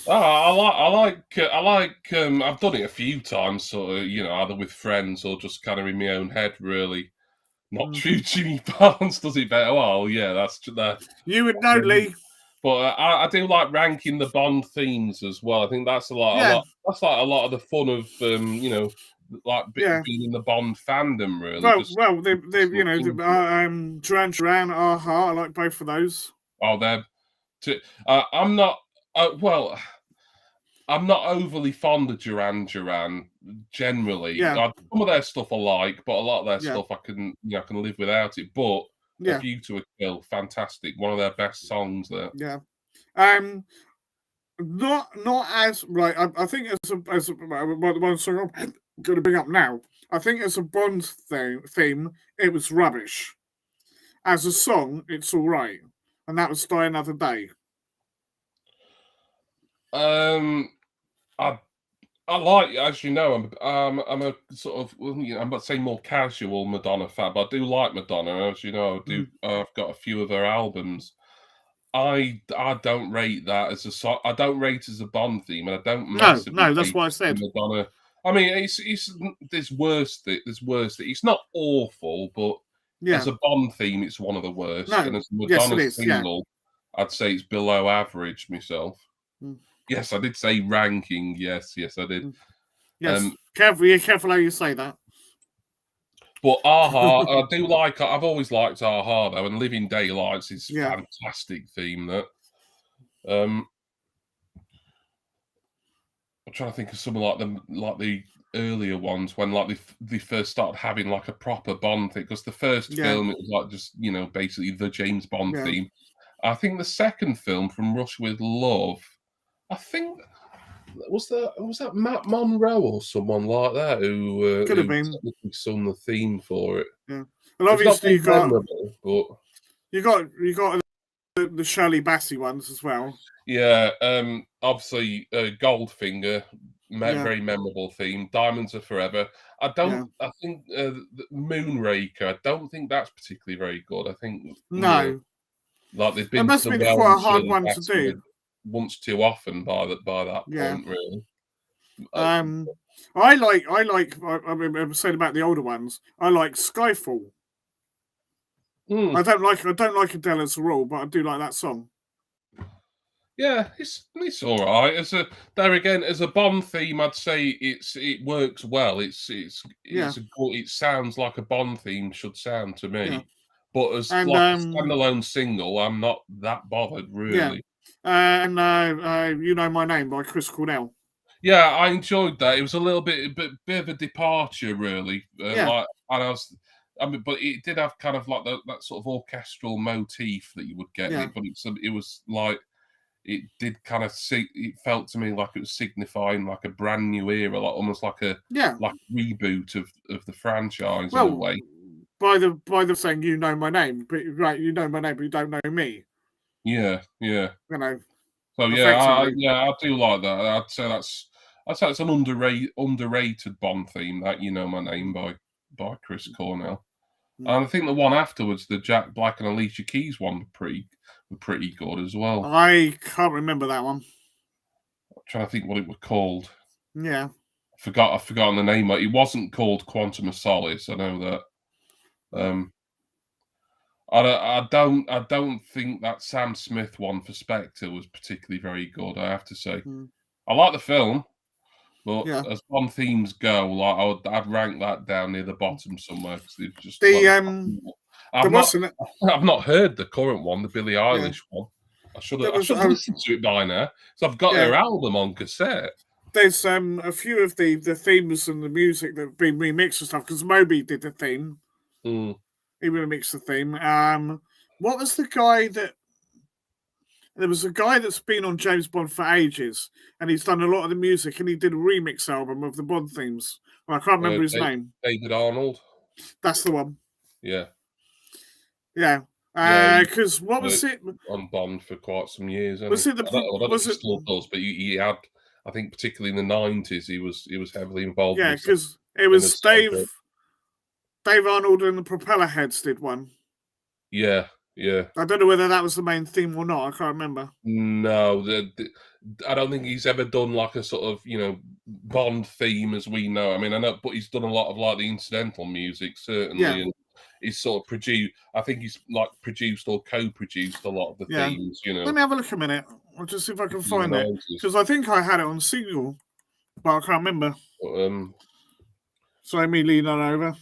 [SPEAKER 1] I like. I've done it a few times, sort of, you know, either with friends or just kind of in my own head. Really, not true. Jimmy Barnes does it better. Well, yeah, that's that.
[SPEAKER 2] You would know, Lee.
[SPEAKER 1] But I do like ranking the Bond themes as well. I think that's a lot. That's like a lot of the fun of you know, like being in the Bond fandom. Really.
[SPEAKER 2] Well, they you know, Duran Duran, Aha. I like both of those.
[SPEAKER 1] Oh, I'm not. I'm not overly fond of Duran Duran generally.
[SPEAKER 2] Yeah.
[SPEAKER 1] Some of their stuff I like, but a lot of their stuff I can live without it. But A View to a Kill, fantastic. One of their best songs there.
[SPEAKER 2] Yeah. Not as right. I think as one song I'm going to bring up now. I think as a Bond theme, it was rubbish. As a song, it's all right. And that was Die Another Day.
[SPEAKER 1] I like, as you know, I'm a sort of, I'm not saying more casual Madonna fan, but I do like Madonna. As you know, I've got a few of her albums. I don't rate that as a song. I don't rate it as a Bond theme, and I don't.
[SPEAKER 2] No, that's what I said.
[SPEAKER 1] Madonna. I mean, there's worse. It's not awful, but. Yeah. As a Bond theme, it's one of the worst.
[SPEAKER 2] No.
[SPEAKER 1] And as a Madonna single, I'd say it's below average myself. Yes, I did say ranking. Yes, I did.
[SPEAKER 2] Yes, careful how you say that.
[SPEAKER 1] But Aha, I do like. I've always liked Aha though, and Living Daylights is fantastic theme. That. I'm trying to think of something like the earlier ones when like they first started having like a proper Bond thing. Because the first film it was like just basically the James Bond theme. I think the second film, From Russia with Love, I think was that Matt Monroe or someone like that who
[SPEAKER 2] Could have been
[SPEAKER 1] technically sung the theme for it.
[SPEAKER 2] Yeah. Well, obviously you got the Shirley Bassey ones as well.
[SPEAKER 1] Yeah, obviously Goldfinger, very memorable theme. Diamonds Are Forever. I think Moonraker. I don't think that's particularly very good. I think
[SPEAKER 2] no,
[SPEAKER 1] like they've been
[SPEAKER 2] it must
[SPEAKER 1] to
[SPEAKER 2] have
[SPEAKER 1] the
[SPEAKER 2] been
[SPEAKER 1] well
[SPEAKER 2] quite a
[SPEAKER 1] with
[SPEAKER 2] hard
[SPEAKER 1] Shirley
[SPEAKER 2] one to
[SPEAKER 1] Bassey
[SPEAKER 2] do.
[SPEAKER 1] once too often by that point, really.
[SPEAKER 2] I remember saying about the older ones. I like Skyfall. I don't like Adele as a rule, but I do like that song.
[SPEAKER 1] Yeah, it's all right. As a Bond theme, I'd say it works well. It sounds like a Bond theme should sound to me. But as a standalone single, I'm not that bothered really.
[SPEAKER 2] You Know My Name by Chris Cornell.
[SPEAKER 1] Yeah, I enjoyed that. It was a little bit of a departure, really. But it did have kind of like that sort of orchestral motif that you would get. But it was like it did kind of it felt to me like it was signifying like a brand new era, like almost like a reboot of the franchise in a way.
[SPEAKER 2] By the saying You Know My Name, but you know my name, but you don't know me.
[SPEAKER 1] Yeah.
[SPEAKER 2] You know.
[SPEAKER 1] So I do like that. I'd say it's an underrated Bond theme. That You Know My Name by Chris Cornell. And I think the one afterwards, the Jack Black and Alicia Keys one, were pretty good as well.
[SPEAKER 2] I can't remember that one.
[SPEAKER 1] I'm trying to think what it was called.
[SPEAKER 2] Yeah.
[SPEAKER 1] I've forgotten the name. It wasn't called Quantum of Solace. I know that. I don't think that Sam Smith one for Spectre was particularly very good, I have to say. I like the film, but as Bond themes go, like I'd rank that down near the bottom somewhere because they've just. I've not heard the current one, the Billie Eilish one. I should have listened to it by now. So I've got her album on cassette.
[SPEAKER 2] There's a few of the themes and the music that have been remixed and stuff because Moby did the theme. He remixed the theme. What was the guy that? There was a guy that's been on James Bond for ages, and he's done a lot of the music, and he did a remix album of the Bond themes. Well, I can't remember his name.
[SPEAKER 1] David Arnold.
[SPEAKER 2] That's the one.
[SPEAKER 1] Yeah.
[SPEAKER 2] Yeah. Because what was it?
[SPEAKER 1] On Bond for quite some years.
[SPEAKER 2] Was it the?
[SPEAKER 1] I don't know if he still does, but he had. I think particularly in the 90s, he was heavily involved.
[SPEAKER 2] Yeah, because it was Dave Arnold and the Propeller Heads did one.
[SPEAKER 1] Yeah.
[SPEAKER 2] I don't know whether that was the main theme or not. I can't remember.
[SPEAKER 1] No, I don't think he's ever done like a sort of Bond theme as we know. I mean, I know, but he's done a lot of like the incidental music certainly, and he's sort of produced. I think he's like produced or co-produced a lot of the themes.
[SPEAKER 2] Let me have a look a minute. I'll just see if I can find it because I think I had it on single, but I can't remember. So me leaning over.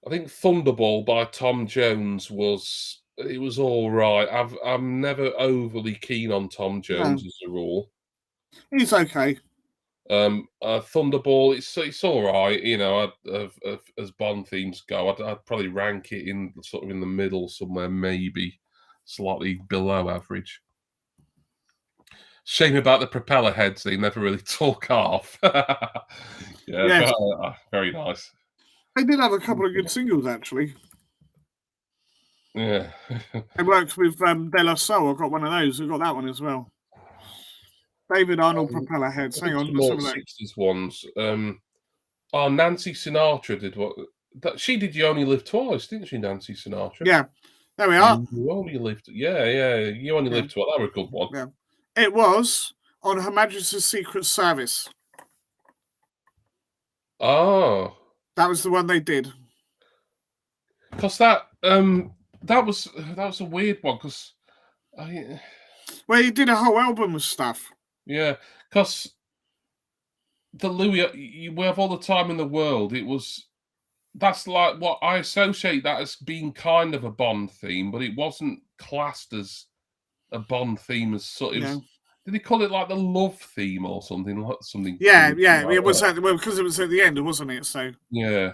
[SPEAKER 1] I think Thunderball by Tom Jones was all right. I'm never overly keen on Tom Jones as a rule.
[SPEAKER 2] He's okay.
[SPEAKER 1] Thunderball, it's all right. As Bond themes go, I'd probably rank it in sort of in the middle somewhere, maybe slightly below average. Shame about the Propeller Heads; they never really took off. Very nice.
[SPEAKER 2] They did have a couple of good singles, actually.
[SPEAKER 1] Yeah.
[SPEAKER 2] It works with De La Soul. I've got one of those. I've got that one as well. David Arnold Propeller Heads. Hang on.
[SPEAKER 1] More 60s ones. Nancy Sinatra did what? She did You Only Live Twice, didn't she, Nancy Sinatra?
[SPEAKER 2] Yeah. There we are.
[SPEAKER 1] You Only Lived... Yeah. You Only Lived Twice. That was a good one.
[SPEAKER 2] Yeah. It was on Her Majesty's Secret Service.
[SPEAKER 1] Oh.
[SPEAKER 2] That was the one they did.
[SPEAKER 1] Because that was a weird one. Because
[SPEAKER 2] he did a whole album of stuff.
[SPEAKER 1] Yeah, because the Louis, we have all the time in the world. That's like what I associate that as being kind of a Bond theme, but it wasn't classed as a Bond theme as such. Did he call it like the love theme or something? Like something.
[SPEAKER 2] Yeah,
[SPEAKER 1] like
[SPEAKER 2] it was
[SPEAKER 1] that.
[SPEAKER 2] because it was at the end, wasn't it? So
[SPEAKER 1] Yeah.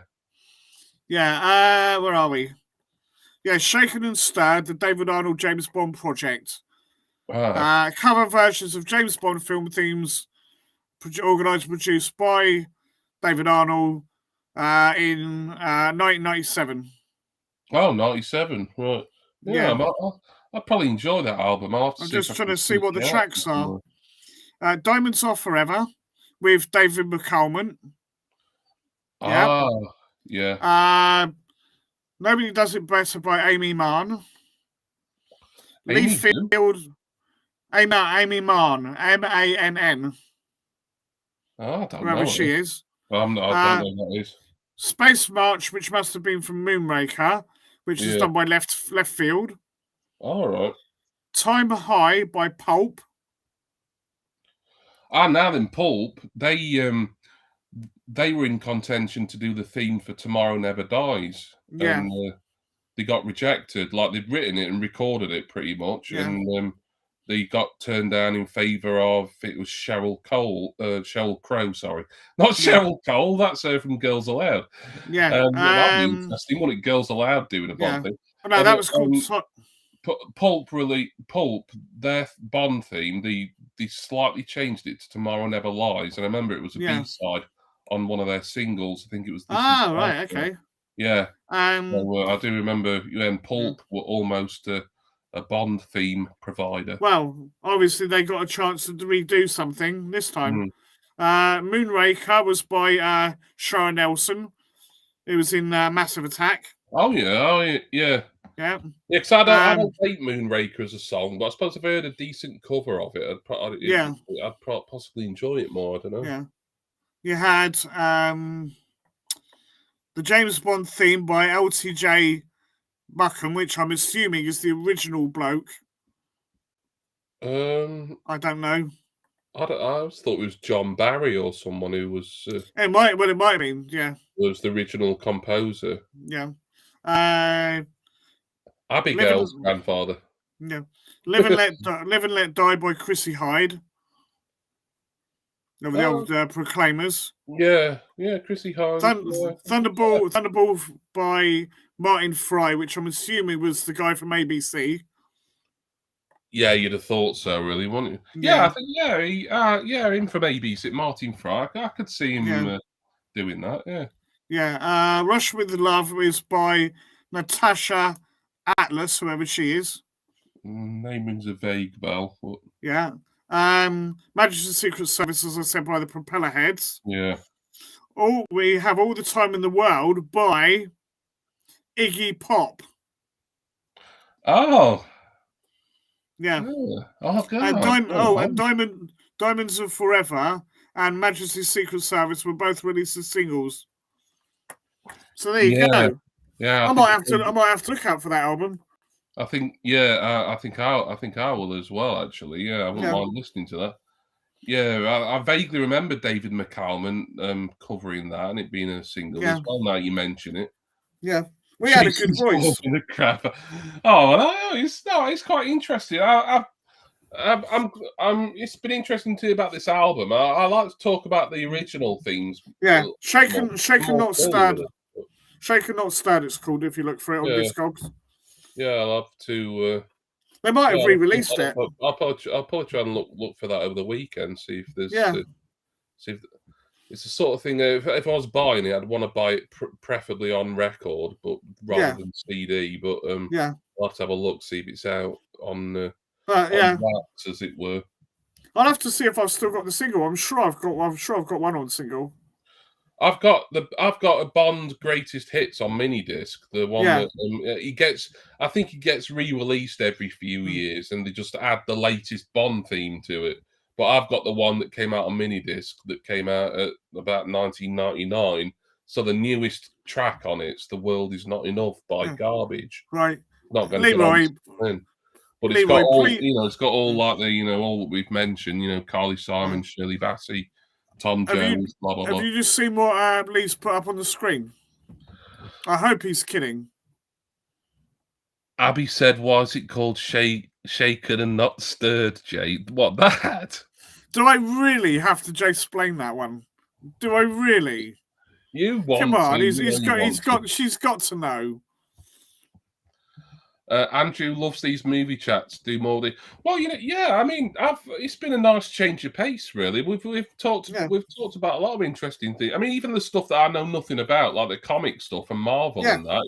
[SPEAKER 2] Yeah. Where are we? Yeah, Shaken and Stirred, the David Arnold James Bond project. Cover versions of James Bond film themes organised and produced by David Arnold in 1997.
[SPEAKER 1] Oh, 97. Right. Yeah,
[SPEAKER 2] Yeah.
[SPEAKER 1] I'll probably enjoy that album. I'll have to
[SPEAKER 2] I'm
[SPEAKER 1] see if
[SPEAKER 2] just
[SPEAKER 1] I
[SPEAKER 2] trying
[SPEAKER 1] can
[SPEAKER 2] to see what the
[SPEAKER 1] seek it out
[SPEAKER 2] tracks are.
[SPEAKER 1] somewhere.
[SPEAKER 2] Diamonds Are Forever with David McCalman. Yeah.
[SPEAKER 1] Yeah.
[SPEAKER 2] Nobody Does It Better by Amy Mann.
[SPEAKER 1] Amy
[SPEAKER 2] Leaf Field. Amy Mann. MANN.
[SPEAKER 1] Oh, I don't
[SPEAKER 2] Whoever
[SPEAKER 1] know.
[SPEAKER 2] she is.
[SPEAKER 1] I don't know what that is.
[SPEAKER 2] Space March, which must have been from Moonraker, which is done by Left Field.
[SPEAKER 1] All right.
[SPEAKER 2] Time High by Pulp.
[SPEAKER 1] Now then, Pulp, they were in contention to do the theme for Tomorrow Never Dies.
[SPEAKER 2] Yeah.
[SPEAKER 1] And they got rejected. Like, they'd written it and recorded it pretty much.
[SPEAKER 2] Yeah.
[SPEAKER 1] And they got turned down in favour of, it was Sheryl Crow, sorry. Not Cheryl Cole, that's her from Girls Aloud.
[SPEAKER 2] Yeah.
[SPEAKER 1] That'd be interesting, wouldn't it? Girls Aloud doing a Bond thing.
[SPEAKER 2] Oh, no, that was called...
[SPEAKER 1] Pulp, their Bond theme, they slightly changed it to Tomorrow Never Lies. And I remember it was a B-side on one of their singles. I think it was...
[SPEAKER 2] right, okay.
[SPEAKER 1] Yeah.
[SPEAKER 2] So,
[SPEAKER 1] I do remember Pulp were almost a Bond theme provider.
[SPEAKER 2] Well, obviously they got a chance to redo something this time. Moonraker was by Shara Nelson. It was in Massive Attack.
[SPEAKER 1] Oh yeah.
[SPEAKER 2] Yeah.
[SPEAKER 1] Yeah, because I don't hate Moonraker as a song, but I suppose if I heard a decent cover of it, I'd possibly enjoy it more. I don't know.
[SPEAKER 2] Yeah. You had the James Bond theme by LTJ Buchan, which I'm assuming is the original bloke. I don't know.
[SPEAKER 1] I always thought it was John Barry or someone who was.
[SPEAKER 2] It might have been. Yeah.
[SPEAKER 1] Was the original composer.
[SPEAKER 2] Yeah.
[SPEAKER 1] Abigail's grandfather.
[SPEAKER 2] Yeah. Live and Let Die by Chrissy Hyde. Of the old Proclaimers.
[SPEAKER 1] Yeah, Chrissy Hyde.
[SPEAKER 2] Thunderball by Martin Fry, which I'm assuming was the guy from ABC.
[SPEAKER 1] Yeah, you'd have thought so, really, wouldn't you? Yeah, I think him from ABC, Martin Fry. I could see him doing that. Yeah.
[SPEAKER 2] Yeah. Rush with Love is by Natasha Atlas, whoever she is.
[SPEAKER 1] Name rings a vague bell. But...
[SPEAKER 2] Yeah. Majesty's Secret Service, as I said, by the Propeller Heads.
[SPEAKER 1] Yeah.
[SPEAKER 2] We have All the Time in the World by Iggy Pop.
[SPEAKER 1] Oh.
[SPEAKER 2] Yeah.
[SPEAKER 1] Oh, God.
[SPEAKER 2] And Diamonds Are Forever and Majesty's Secret Service were both released as singles. So there you go.
[SPEAKER 1] Yeah.
[SPEAKER 2] I might have to look out for that album.
[SPEAKER 1] I think I will as well, actually. Yeah, I wouldn't mind listening to that. Yeah, I vaguely remember David McCalman covering that and it being a single as well. Now you mention it.
[SPEAKER 2] Yeah, we had a good voice.
[SPEAKER 1] The crap. Oh, no, it's quite interesting. It's been interesting to hear about this album. I like to talk about the original themes.
[SPEAKER 2] Yeah, Shaken Not Stirred. Shaken Not Stirred, it's called if you look for it on Discogs.
[SPEAKER 1] Yeah, I'll have to.
[SPEAKER 2] They might have re-released it.
[SPEAKER 1] I'll probably try and look for that over the weekend. See if there's. See if it's the sort of thing. If I was buying it, I'd want to buy it preferably on record, but rather than CD. But I'll have to have a look, see if it's out on wax, as it were.
[SPEAKER 2] I'll have to see if I've still got the single. I'm sure I've got one on single.
[SPEAKER 1] I've got a Bond greatest hits on mini disc. The one that I think he gets re-released every few years, and they just add the latest Bond theme to it. But I've got the one that came out on mini disc that came out at about 1999. So the newest track on it's "The World Is Not Enough" by Garbage.
[SPEAKER 2] Right.
[SPEAKER 1] Not going to get on. But it's got all it's got all like the all that we've mentioned. Carly Simon, Shirley Bassey. Tom Jones, blah, blah, blah.
[SPEAKER 2] Have you just seen what Lee's put up on the screen? I hope he's kidding.
[SPEAKER 1] Abby said, "Why is it called shaken and not stirred, Jay. What that?
[SPEAKER 2] Do I really have to explain that one? Do I really?
[SPEAKER 1] You want
[SPEAKER 2] Come on,
[SPEAKER 1] to?
[SPEAKER 2] she's got to know.
[SPEAKER 1] Andrew loves these movie chats. Do more. Well, yeah. I mean, it's been a nice change of pace, really. We've talked about a lot of interesting things. I mean, even the stuff that I know nothing about, like the comic stuff and Marvel and that.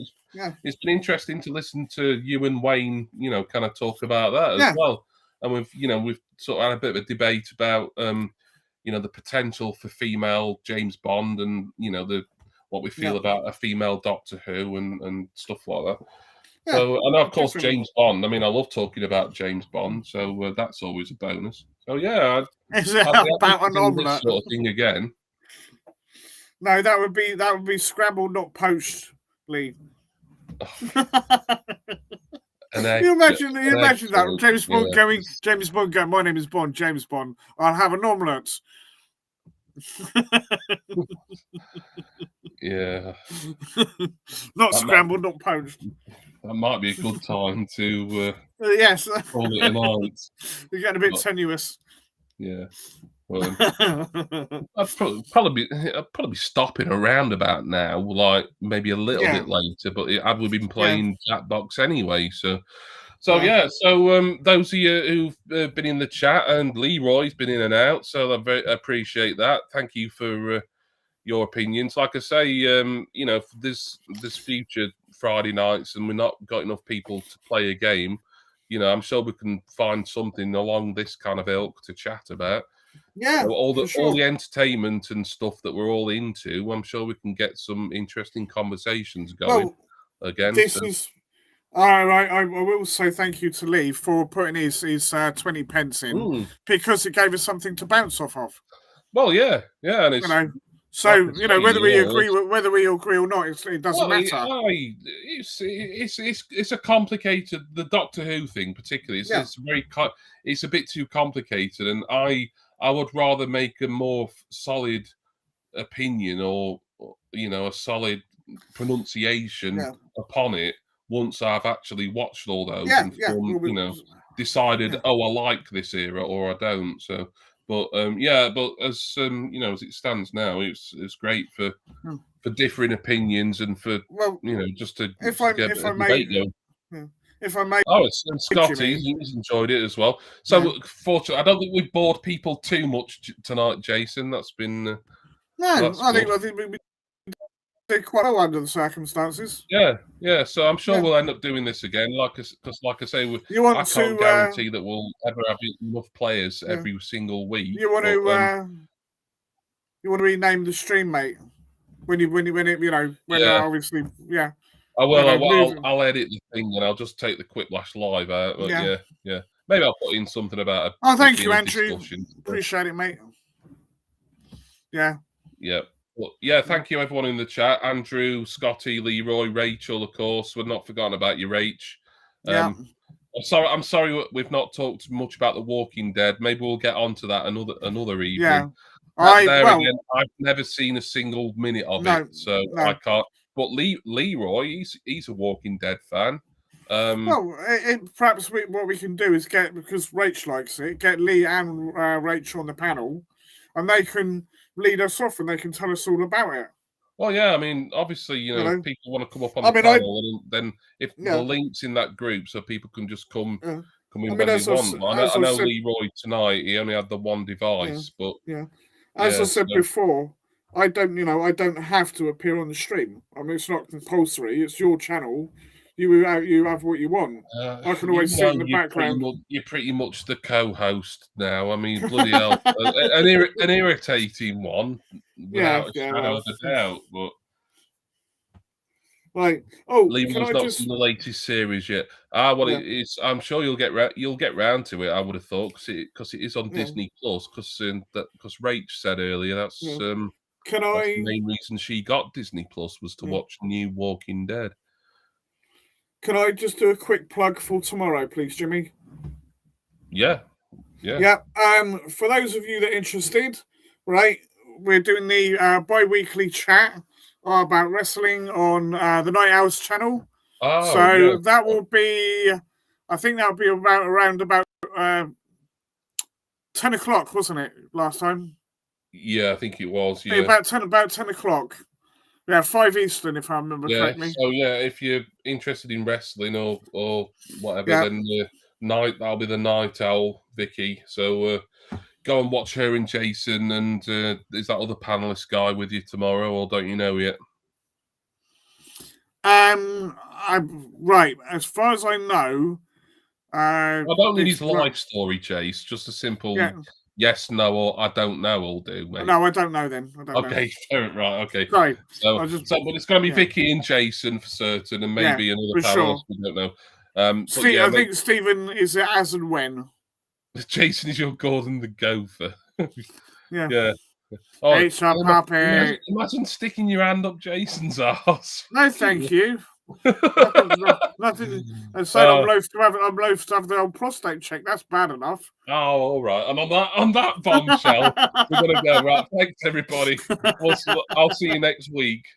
[SPEAKER 1] It's been interesting to listen to you and Wayne, kind of talk about that as well. And we've sort of had a bit of a debate about, the potential for female James Bond and what we feel about a female Doctor Who and stuff like that. So, and of course, James Bond. I mean, I love talking about James Bond, so that's always a bonus. So, yeah,
[SPEAKER 2] is it about an omelette?
[SPEAKER 1] This sort of thing again?
[SPEAKER 2] No, that would be scrambled, not poached, Lee. You imagine that James Bond going. James Bond going. My name is Bond. James Bond. I'll have an omelette.
[SPEAKER 1] Yeah.
[SPEAKER 2] Not scrambled, not poached.
[SPEAKER 1] That might be a good time to
[SPEAKER 2] yes.
[SPEAKER 1] call it a night.
[SPEAKER 2] You're getting a bit tenuous.
[SPEAKER 1] Yeah. Well, I'd probably be stopping around about now, like maybe a little bit later. But have we been playing Chatbox anyway? So those of you who've been in the chat, and Leroy's been in and out, so I very appreciate that. Thank you for your opinions. Like I say, for this future Friday nights, and we're not got enough people to play a game, I'm sure we can find something along this kind of ilk to chat about.
[SPEAKER 2] Yeah,
[SPEAKER 1] so all the entertainment and stuff that we're all into, I'm sure we can get some interesting conversations going again.
[SPEAKER 2] This is all right. I will say thank you to Lee for putting his 20 pence in because it gave us something to bounce off of.
[SPEAKER 1] Well, yeah, and it's
[SPEAKER 2] so whether we agree or not, it doesn't matter.
[SPEAKER 1] It's a complicated. The Doctor Who thing, particularly, it's a bit too complicated, and I would rather make a more solid opinion or a solid pronunciation upon it once I've actually watched all those and decided, I like this era or I don't. So. But but as as it stands now, it's great for differing opinions and for just to get a debate going.
[SPEAKER 2] If I may,
[SPEAKER 1] and Scotty, he's enjoyed it as well. So fortunately, I don't think we've bored people too much tonight, Jason. That's been
[SPEAKER 2] I think we did quite well under the circumstances.
[SPEAKER 1] Yeah. So I'm sure we'll end up doing this again. Because, like I say, I can't guarantee that we'll ever have enough players every single week.
[SPEAKER 2] You want to rename the stream, mate? When obviously,
[SPEAKER 1] I will. I'll edit the thing and I'll just take the Quiplash live out. But yeah. Maybe I'll put in something about.
[SPEAKER 2] Thank you, Andrew. Appreciate it, mate. Yeah.
[SPEAKER 1] Yeah. Well, thank you everyone in the chat. Andrew, Scotty, Leroy, Rachel, of course. We're not forgotten about you, Rach. I'm sorry we've not talked much about The Walking Dead. Maybe we'll get onto that another evening.
[SPEAKER 2] Yeah.
[SPEAKER 1] Again, I've never seen a single minute of it, so I can't. But Leroy, he's a Walking Dead fan.
[SPEAKER 2] Perhaps what we can do is because Rach likes it, get Lee and Rachel on the panel, and they can lead us off and they can tell us all about it.
[SPEAKER 1] Well, yeah, I mean, obviously, if people want to come up on the panel, then if the link's in that group, so people can just come in when they want. I know Leroy tonight, he only had the one device, but
[SPEAKER 2] as I said before, I don't have to appear on the stream. I mean, it's not compulsory. It's your channel. You have what you want. I can always sit in the background.
[SPEAKER 1] You're pretty much the co-host now. I mean, bloody hell, an irritating one, without a shadow of a doubt. But
[SPEAKER 2] Lever's
[SPEAKER 1] not seen the latest series yet. It is. I'm sure you'll get round to it. I would have thought because it is on Disney Plus. Because Rach said earlier that's the main reason she got Disney Plus was to watch New Walking Dead.
[SPEAKER 2] Can I just do a quick plug for tomorrow, please, Jimmy?
[SPEAKER 1] Yeah.
[SPEAKER 2] For those of you that are interested, right, we're doing the bi-weekly chat about wrestling on the Night Owls channel. That will be I think that'll be around about 10 o'clock, wasn't it, last time?
[SPEAKER 1] Yeah, I think it was. Yeah,
[SPEAKER 2] about 10 o'clock. Yeah, 5 Eastern, if I remember correctly.
[SPEAKER 1] So yeah, if you're interested in wrestling or whatever, then that'll be the Night Owl, Vicky. So go and watch her and Jason, and is that other panelist guy with you tomorrow, or don't you know yet?
[SPEAKER 2] Right. As far as I know,
[SPEAKER 1] I don't need his life story, Chase. Just a simple yes, no, or I don't know will do, mate.
[SPEAKER 2] No, I don't know then. I don't know.
[SPEAKER 1] Right, okay.
[SPEAKER 2] Sorry.
[SPEAKER 1] But it's going to be Vicky and Jason for certain, and maybe another panelist. We don't know.
[SPEAKER 2] I think Stephen is as and when.
[SPEAKER 1] Jason is your Gordon the Gopher.
[SPEAKER 2] Yeah.
[SPEAKER 1] Oh,
[SPEAKER 2] imagine
[SPEAKER 1] sticking your hand up Jason's arse.
[SPEAKER 2] No, thank you. Nothing. And so I'm loath to have the old prostate check. That's bad enough.
[SPEAKER 1] Oh, all right. And on that bombshell, we're gonna go. Right. Thanks, everybody. I'll see you next week.